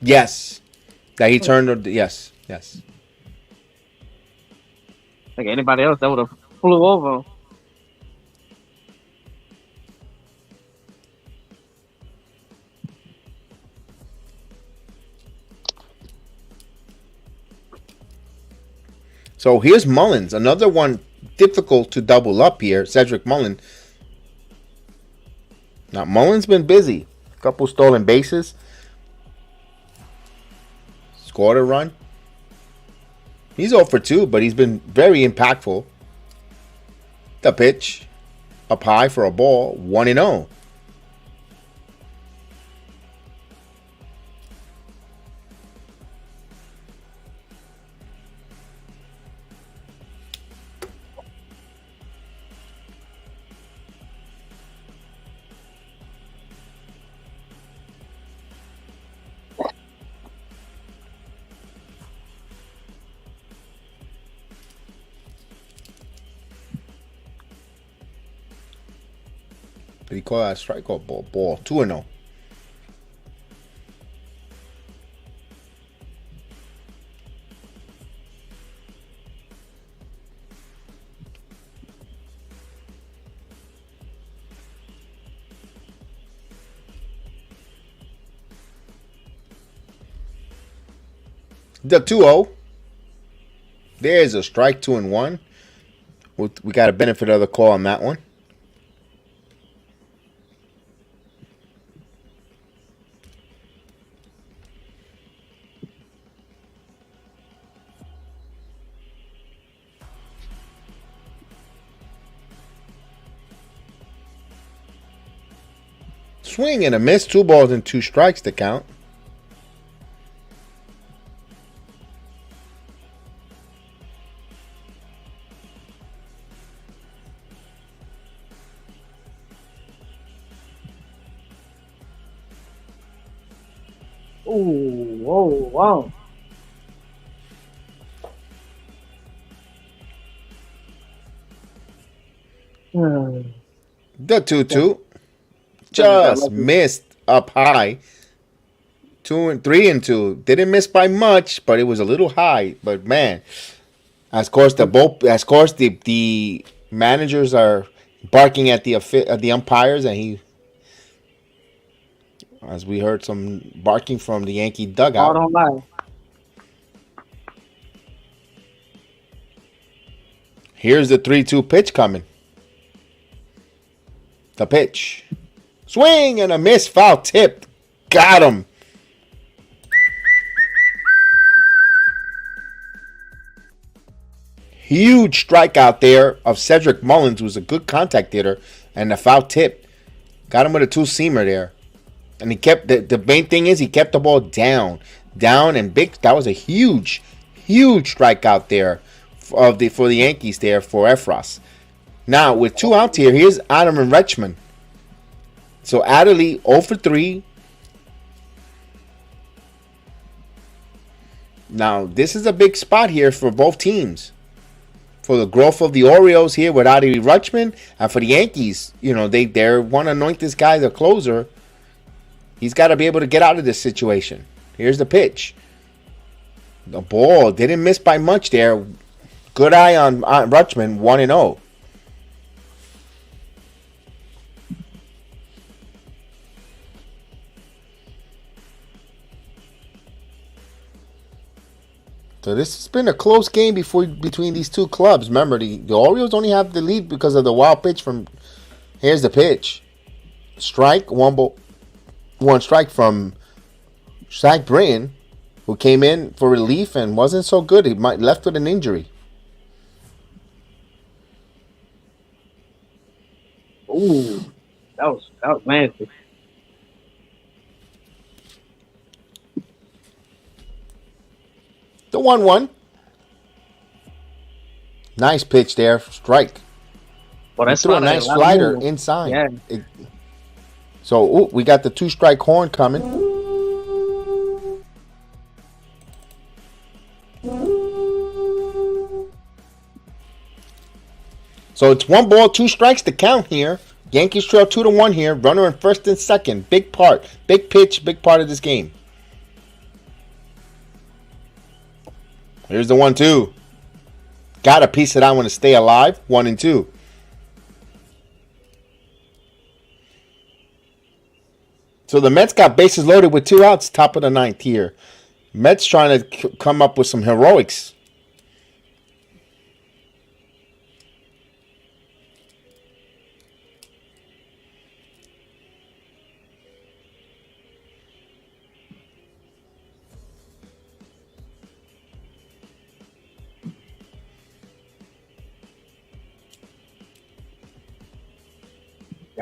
Yes. That he turned. Yes. Like anybody else, that would have flew over him. So here's Mullins. Another one difficult to double up here. Cedric Mullins. Now, Mullins been busy. A couple stolen bases. Scored a run. He's 0 for 2, but he's been very impactful. The pitch. Up high for a ball. 1-0. Did he call that a strike or ball? Ball. 2-0. The 2-0. There's a strike, 2-1. We got a benefit of the call on that one. Swing and a miss. 2 balls and 2 strikes to count. Ooh, whoa, wow. The 2-2. Just missed up high. 3-2. Didn't miss by much, but it was a little high. But man, of course the managers are barking at the umpires, and as we heard some barking from the Yankee dugout. Don't lie. Here's the 3-2 pitch coming. The pitch. Swing and a miss, foul tipped. Got him. Huge strikeout there of Cedric Mullins, who's a good contact hitter, and the foul tip. Got him with a 2-seamer there. And he kept the main thing is he kept the ball down and big. That was a huge strikeout there for the Yankees there for Efros. Now with 2 outs here, here's Adam and Richmond. So Adderley 0 for 3. Now this is a big spot here for both teams. For the growth of the Orioles here with Adderley Rutschman, and for the Yankees, they want to anoint this guy the closer. He's got to be able to get out of this situation. Here's the pitch. The ball didn't miss by much there. Good eye on Rutschman, 1-0. So this has been a close game between these two clubs. Remember, the Orioles only have the lead because of the wild pitch from. Here's the pitch. Strike, one strike from Zach Britton, who came in for relief and wasn't so good. He might left with an injury. Ooh, that was nasty. The 1-1. Nice pitch there. Strike. Well, He that threw a slider had a nice lot of slider movement. inside. Yeah, So we got the 2-strike horn coming. So it's 1 ball, 2 strikes to count here. Yankees trail 2-1 here. Runner in first and second. Big part. Big pitch. Big part of this game. Here's the 1-2. Got a piece of that one to stay alive. 1-2. So the Mets got bases loaded with 2 outs, top of the 9th here. Mets trying to come up with some heroics.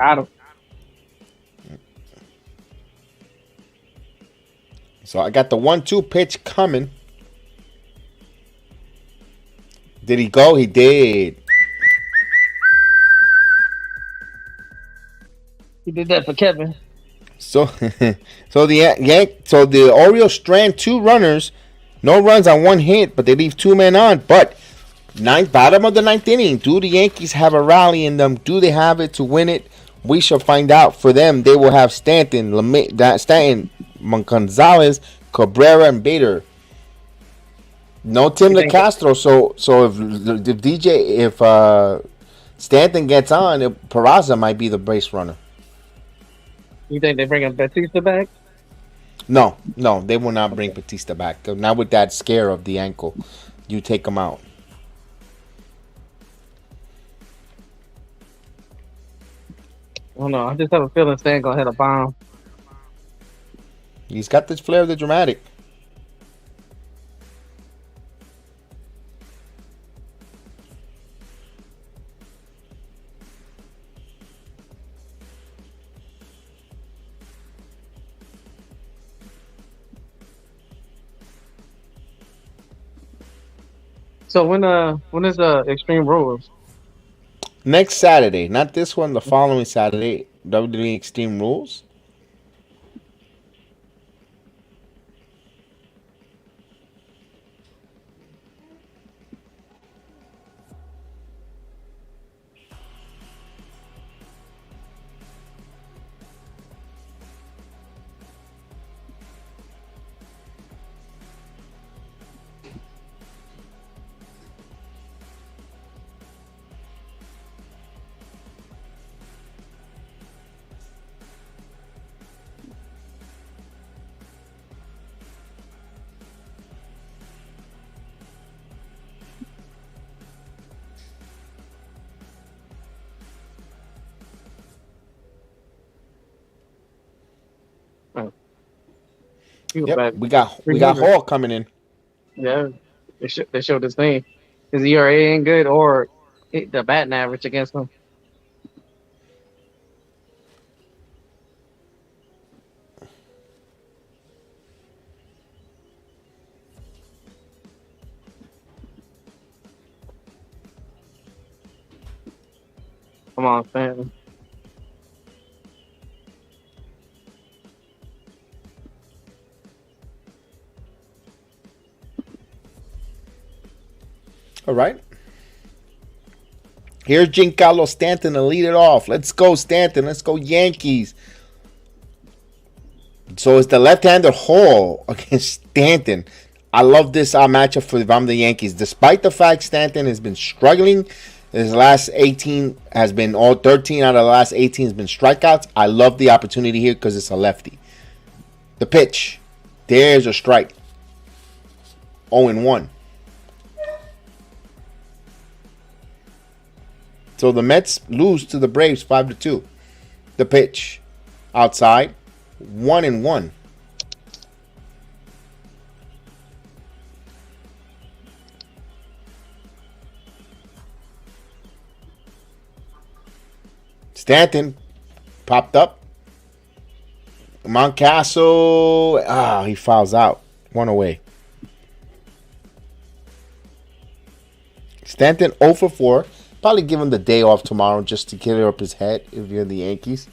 got him. So I got the 1-2 pitch coming. Did he go? He did. He did that for Kevin. So the Orioles strand 2 runners, no runs on 1 hit, but they leave 2 men on. But bottom of the 9th inning, do the Yankees have a rally in them? Do they have it to win it? We shall find out. For them, they will have Stanton, Gonzalez, Cabrera, and Bader. No Tim LeCastro. So if Stanton gets on, Peraza might be the base runner. You think they bringing Batista back? No, they will not bring Batista back. Not with that scare of the ankle. You take him out. I don't know. I just have a feeling Stan gonna hit a bomb. He's got this flair of the dramatic. So when is Extreme Rules? Next Saturday, not this one, the following Saturday, WWE Extreme Rules. Yep, we got Hall coming in. Yeah, they showed this thing. His ERA ain't good, or the batting average against him. Come on, fam. All right. Here's Giancarlo Stanton to lead it off. Let's go, Stanton. Let's go, Yankees. So it's the left-hander Hall against Stanton. I love this matchup for if I'm the Yankees. Despite the fact Stanton has been struggling, his last 18 has been 13 out of the last 18 has been strikeouts. I love the opportunity here because it's a lefty. The pitch. There's a strike. 0-1. So the Mets lose to the Braves 5-2. The pitch. Outside. 1-1. Stanton popped up. Mountcastle, he fouls out. One away. Stanton 0 for 4. Probably give him the day off tomorrow just to get it up his head if you're the Yankees.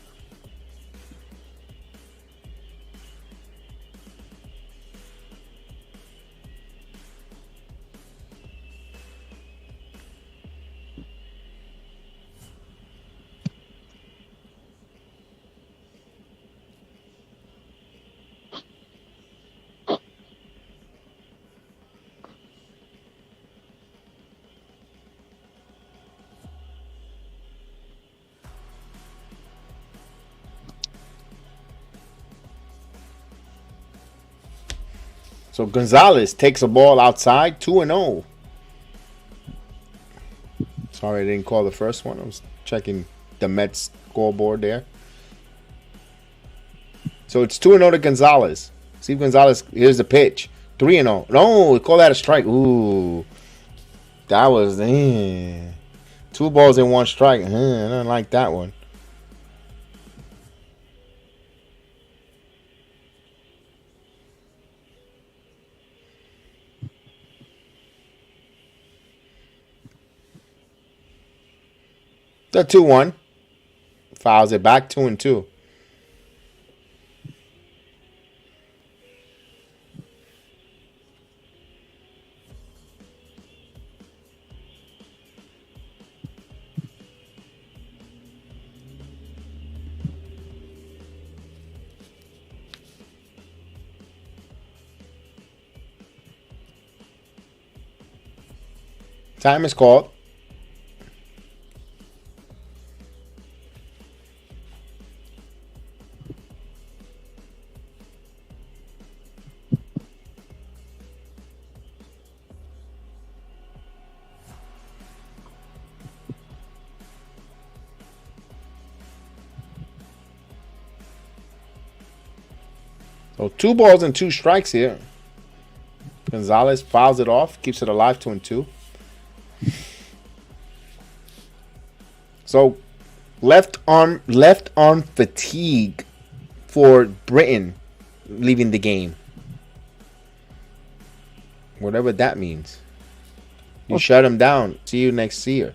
So Gonzalez takes a ball outside, 2-0. Sorry I didn't call the first one. I was checking the Mets scoreboard there. So it's 2-0 to Gonzalez. Steve Gonzalez, here's the pitch. 3-0. No, we call that a strike. Ooh. That was 2 balls and 1 strike. I don't like that one. The 2-1. Fouls it back 2-2. Time is called. So 2 balls and 2 strikes here. Gonzalez fouls it off, keeps it alive 2-2. So left arm fatigue for Britain leaving the game. Whatever that means. You shut him down. See you next year.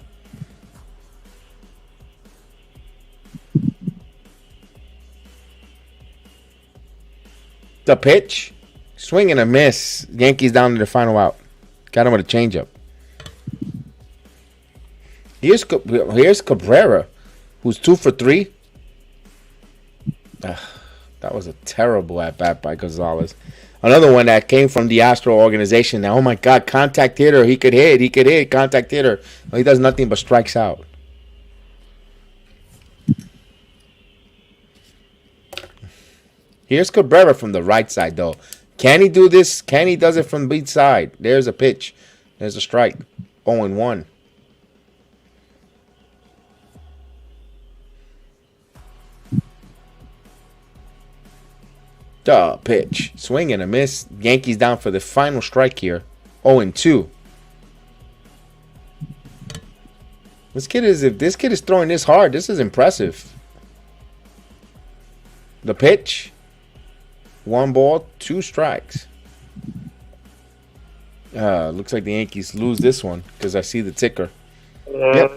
The pitch. Swing and a miss. Yankees down to the final out. Got him with a changeup. Here's Cabrera, who's 2 for 3. That was a terrible at-bat by Gonzalez. Another one that came from the Astro organization. Now, oh my God, contact hitter. He could hit, contact hitter. Well, he does nothing but strikes out. Here's Cabrera from the right side, though. Can he do this? Can he does it from the beat side? There's a pitch. There's a strike. 0-1. The pitch. Swing and a miss. Yankees down for the final strike here. 0-2. If this kid is throwing this hard, this is impressive. The pitch. 1 ball, 2 strikes. Looks like the Yankees lose this one because I see the ticker. Yep.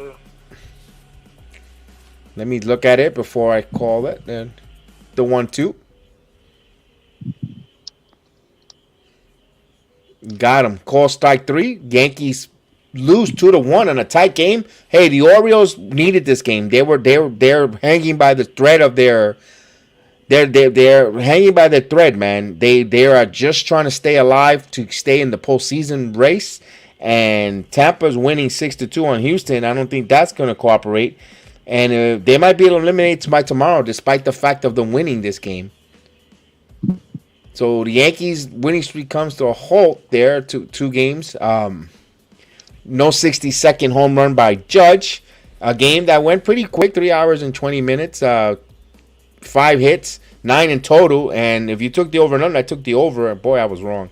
Let me look at it before I call it. And the 1-2. Got him. Call strike 3. Yankees lose 2-1 in a tight game. Hey, the Orioles needed this game. They're hanging by the thread of their. They're hanging by the thread, man. They are just trying to stay alive to stay in the postseason race. And Tampa's winning 6-2 on Houston. I don't think that's going to cooperate. And they might be able to eliminate by tomorrow, despite the fact of them winning this game. So the Yankees winning streak comes to a halt there. 2 games. No 60-second home run by Judge. A game that went pretty quick, 3 hours and 20 minutes. 5 hits, 9 in total. And if you took the over and under, I took the over. And boy, I was wrong.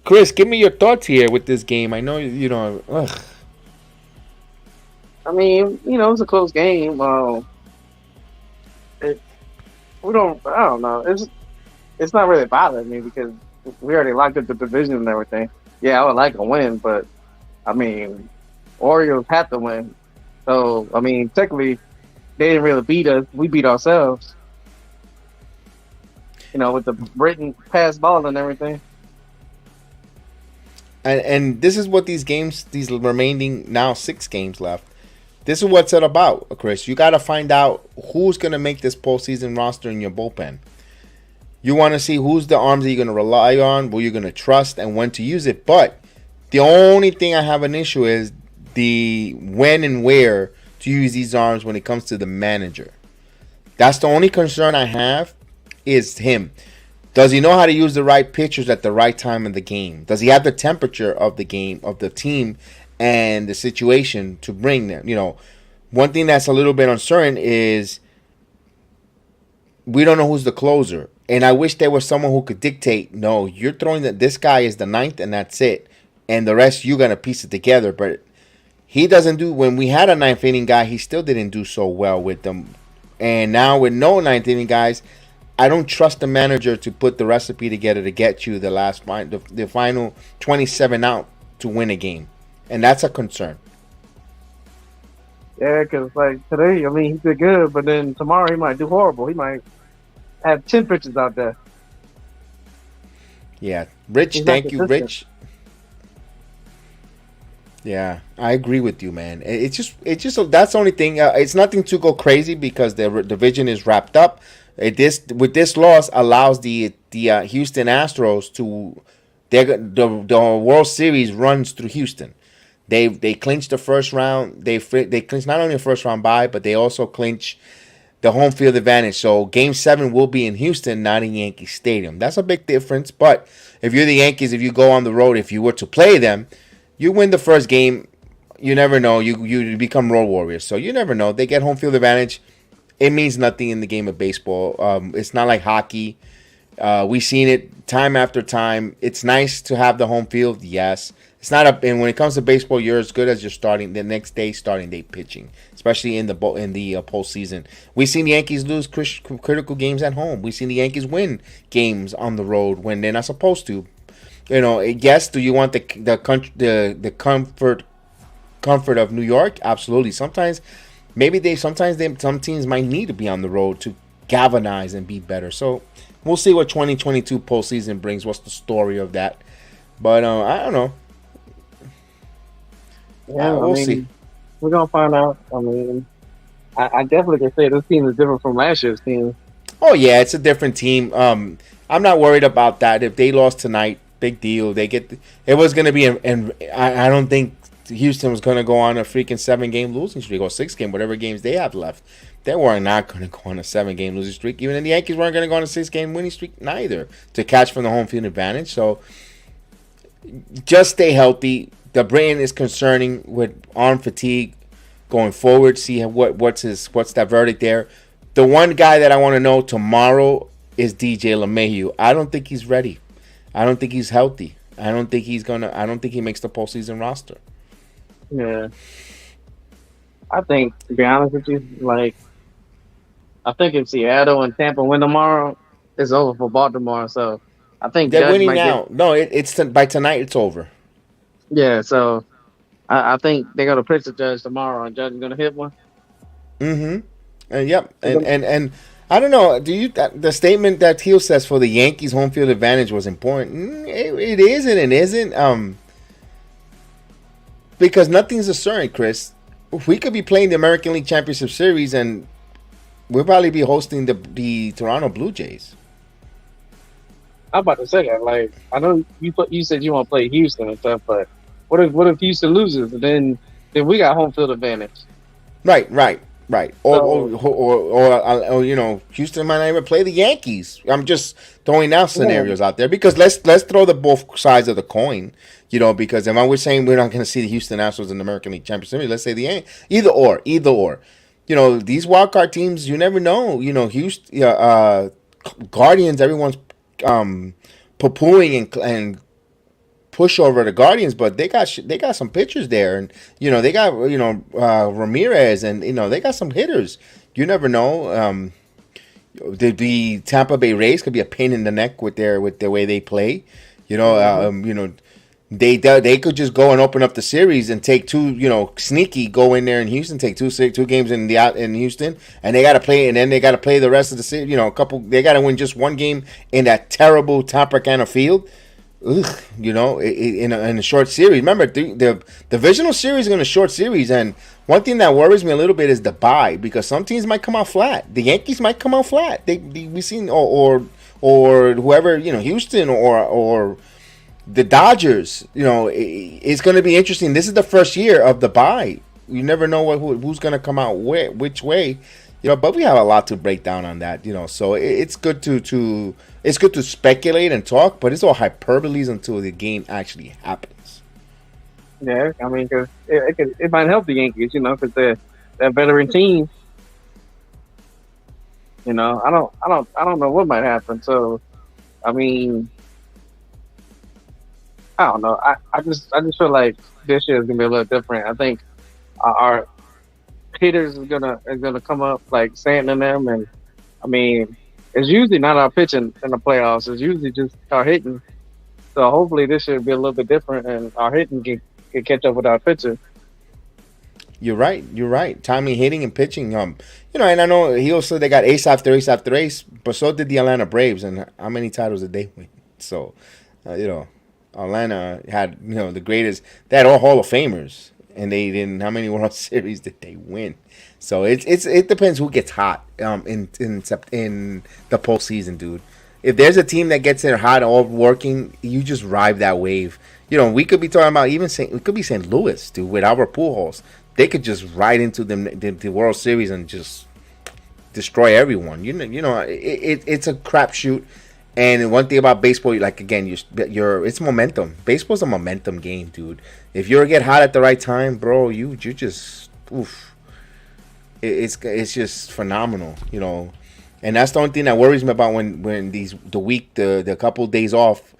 Chris, give me your thoughts here with this game. I know you know. Ugh. I mean, it's a close game. It, we don't. I don't know. It's not really bothering me because we already locked up the division and everything. Yeah, I would like a win, but I mean, Orioles have to win. So I mean, technically, they didn't really beat us. We beat ourselves. With the written pass ball and everything. And this is what these remaining now 6 games left. This is what's it about, Chris. You got to find out who's going to make this postseason roster in your bullpen. You want to see who's the arms that you're going to rely on, who you're going to trust, and when to use it. But the only thing I have an issue is the when and where to use these arms when it comes to the manager. That's the only concern I have is him. Does he know how to use the right pitchers at the right time in the game? Does he have the temperature of the game, of the team, and the situation to bring them? One thing that's a little bit uncertain is we don't know who's the closer. And I wish there was someone who could dictate, no, you're throwing that this guy is the ninth and that's it. And the rest, you're going to piece it together. But he doesn't do, when we had a ninth inning guy, he still didn't do so well with them. And now with no ninth inning guys, I don't trust the manager to put the recipe together to get you the final 27 out to win a game. And that's a concern. Yeah, because like today, I mean, he did good, but then tomorrow he might do horrible. He might have 10 pitches out there. Yeah. Rich, He's not thank you, consistent. Rich. Yeah, I agree with you, man. It's just that's the only thing. It's nothing to go crazy because the division is wrapped up. With this loss allows the Houston Astros to the World Series runs through Houston. They clinched the first round. They clinched not only the first round bye, but they also clinch the home field advantage. So Game 7 will be in Houston, not in Yankee Stadium. That's a big difference. But if you're the Yankees, if you go on the road, if you were to play them, you win the first game. You never know. You become road warriors. So you never know. They get home field advantage. It means nothing in the game of baseball. It's not like hockey. We've seen it time after time. It's nice to have the home field. Yes. It's not and when it comes to baseball, you're as good as you're starting the next day starting day pitching, especially in the postseason. We've seen the Yankees lose critical games at home. We've seen the Yankees win games on the road when they're not supposed to. Yes. Do you want the comfort of New York? Absolutely. Sometimes some teams might need to be on the road to galvanize and be better. So we'll see what 2022 postseason brings. What's the story of that? But I don't know. Yeah, We'll see. we're gonna find out. I mean, I definitely can say this team is different from last year's team. Oh yeah, it's a different team. I'm not worried about that. If they lost tonight, big deal. It was gonna be, and I don't think Houston was gonna go on a freaking 7-game losing streak or 6-game, whatever games they have left. They were not gonna go on a 7-game losing streak. Even the Yankees weren't gonna go on a 6-game winning streak neither to catch from the home field advantage. So just stay healthy. The brain is concerning with arm fatigue going forward. See what's that verdict there. The one guy that I want to know tomorrow is DJ LeMahieu. I don't think he's ready. I don't think he's healthy. I don't think he makes the postseason roster. Yeah, I think to be honest with you, like I think if Seattle and Tampa win tomorrow, it's over for Baltimore. So I think They're Judge winning might get. now. No, by tonight it's over. Yeah, so I think they're gonna pitch the Judge tomorrow, and Judge is gonna hit one. Mm-hmm. Yep. And I don't know. The statement that Teal says for the Yankees home field advantage was important? It is and it isn't. Because nothing's a certain, Chris. We could be playing the American League Championship Series, and we'll probably be hosting the Toronto Blue Jays. I'm about to say that. Like I know you said you want to play Houston and stuff, but what if Houston loses, and then we got home field advantage. Right. Or, So Houston might not even play the Yankees. I'm just throwing out scenarios out there because let's throw the both sides of the coin. Because if I was saying we're not going to see the Houston Astros in the American League Championship, let's say the Yankees. Either or. These wild card teams, you never know. Houston, Guardians, everyone's poo-pooing and pushover the Guardians, but they got some pitchers there, and they got Ramirez, and they got some hitters. You never know. The Tampa Bay Rays could be a pain in the neck with the way they play. They could just go and open up the series and take two, sneaky go in there in Houston, take two games in Houston, and they got to play, and then they got to play the rest of the series. They got to win just one game in that terrible Tropicana field. Ugh, in a short series. Remember, the divisional series is going to short series, and one thing that worries me a little bit is the bye, because some teams might come out flat. The Yankees might come out flat. We've seen or whoever, Houston or the Dodgers. It's going to be interesting. This is the first year of the bye. You never know who's going to come out which way. But we have a lot to break down on that. So it's good to speculate and talk, but it's all hyperboles until the game actually happens. Yeah, I mean, because it might help the Yankees, because they're a veteran team. I don't know what might happen. So, I mean, I don't know. I just feel like this year is gonna be a little different. I think our hitters is gonna come up like Stanton and them, and I mean, it's usually not our pitching in the playoffs. It's usually just our hitting. So hopefully this year will be a little bit different, and our hitting can catch up with our pitching. You're right. Timing, hitting, and pitching. And I know he also they got ace after ace after ace, but so did the Atlanta Braves. And how many titles did they win? So, Atlanta had the greatest. They had all Hall of Famers, and they didn't. How many World Series did they win? So it depends who gets hot in the postseason, dude. If there's a team that gets in hot all working, you just ride that wave. We could be talking about it could be St. Louis, dude, with Albert Pujols. They could just ride into the World Series and just destroy everyone. It's a crapshoot. And one thing about baseball, like again, it's momentum. Baseball's a momentum game, dude. If you get hot at the right time, bro, you just oof. It's just phenomenal, and that's the only thing that worries me about when the couple of days off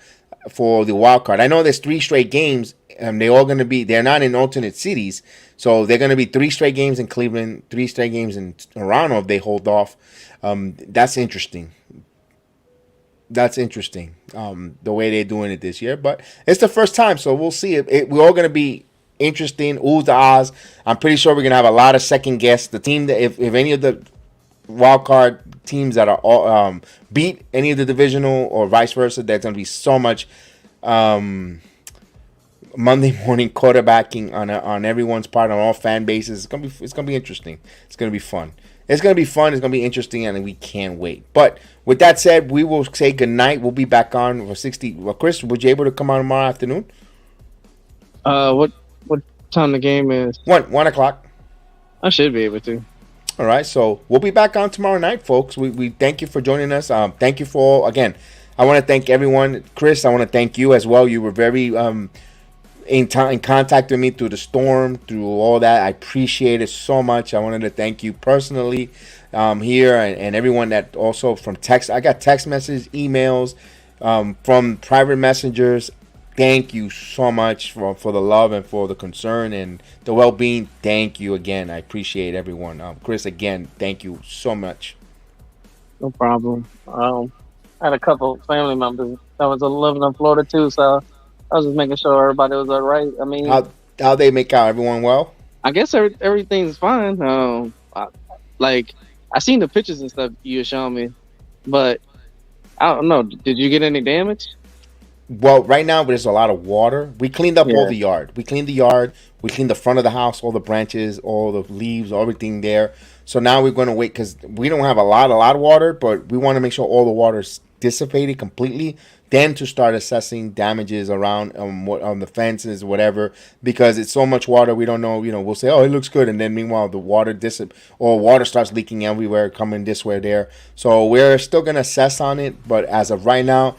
for the wild card. I know there's 3 straight games, and they're not in alternate cities, so they're gonna be 3 straight games in Cleveland, 3 straight games in Toronto if they hold off. That's interesting. The way they're doing it this year, but it's the first time, so we'll see. We're all gonna be interesting. Oohs the ahs. I'm pretty sure we're gonna have a lot of second guess. The team that if any of the wild card teams that are beat any of the divisional or vice versa, there's gonna be so much Monday morning quarterbacking on everyone's part, on all fan bases. It's gonna be interesting. It's gonna be fun. It's gonna be fun. It's gonna be interesting, and we can't wait. But with that said, we will say good night. We'll be back on for 60. Well, Chris, would you able to come on tomorrow afternoon? What time the game is? 1 o'clock. I should be able to. All right, so we'll be back on tomorrow night, folks. We thank you for joining us. Thank you for again. I want to thank everyone. Chris, I want to thank you as well. You were very in contact with me through the storm, through all that. I appreciate it so much. I wanted to thank you personally here and everyone that also from text. I got text messages, emails from private messengers. Thank you so much for the love and for the concern and the well-being. Thank you again. I appreciate everyone. Chris, again, thank you so much. No problem. I had a couple family members that was living in Florida too, so I was just making sure everybody was all right. I mean, how they make out? Everyone well? I guess everything's fine. I seen the pictures and stuff you were showing me, but I don't know. Did you get any damage? Well, right now there's a lot of water. We cleaned up all the yard. We cleaned the yard. We cleaned the front of the house, all the branches, all the leaves, everything there. So now we're going to wait because we don't have a lot of water, but we want to make sure all the water is dissipated completely. Then to start assessing damages around on the fences, whatever, because it's so much water. We don't know. We'll say, oh, it looks good, and then meanwhile the water water starts leaking everywhere, coming this way, there. So we're still going to assess on it, but as of right now.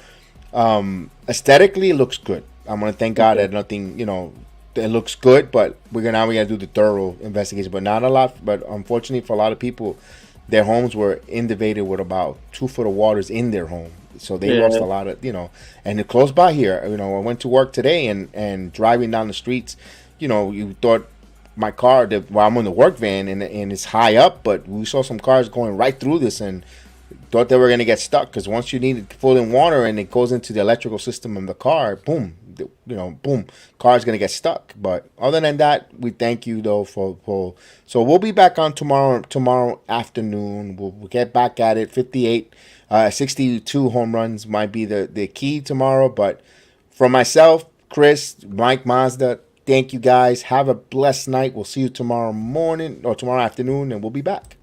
Aesthetically, it looks good. I'm gonna thank God that nothing, it looks good. But we gotta do the thorough investigation. But not a lot. But unfortunately, for a lot of people, their homes were inundated with about 2 foot of waters in their home. So they lost a lot of, and they're close by here. I went to work today and driving down the streets, you thought my car, while I'm in the work van and it's high up, but we saw some cars going right through this and thought they were going to get stuck because once you need it full in water and it goes into the electrical system of the car, boom, boom, car's going to get stuck. But other than that, we thank you though for so we'll be back on tomorrow afternoon. We'll get back at it. 62 home runs might be the key tomorrow. But for myself, Chris, Mike Mazda, thank you guys. Have a blessed night. We'll see you tomorrow morning or tomorrow afternoon, and we'll be back.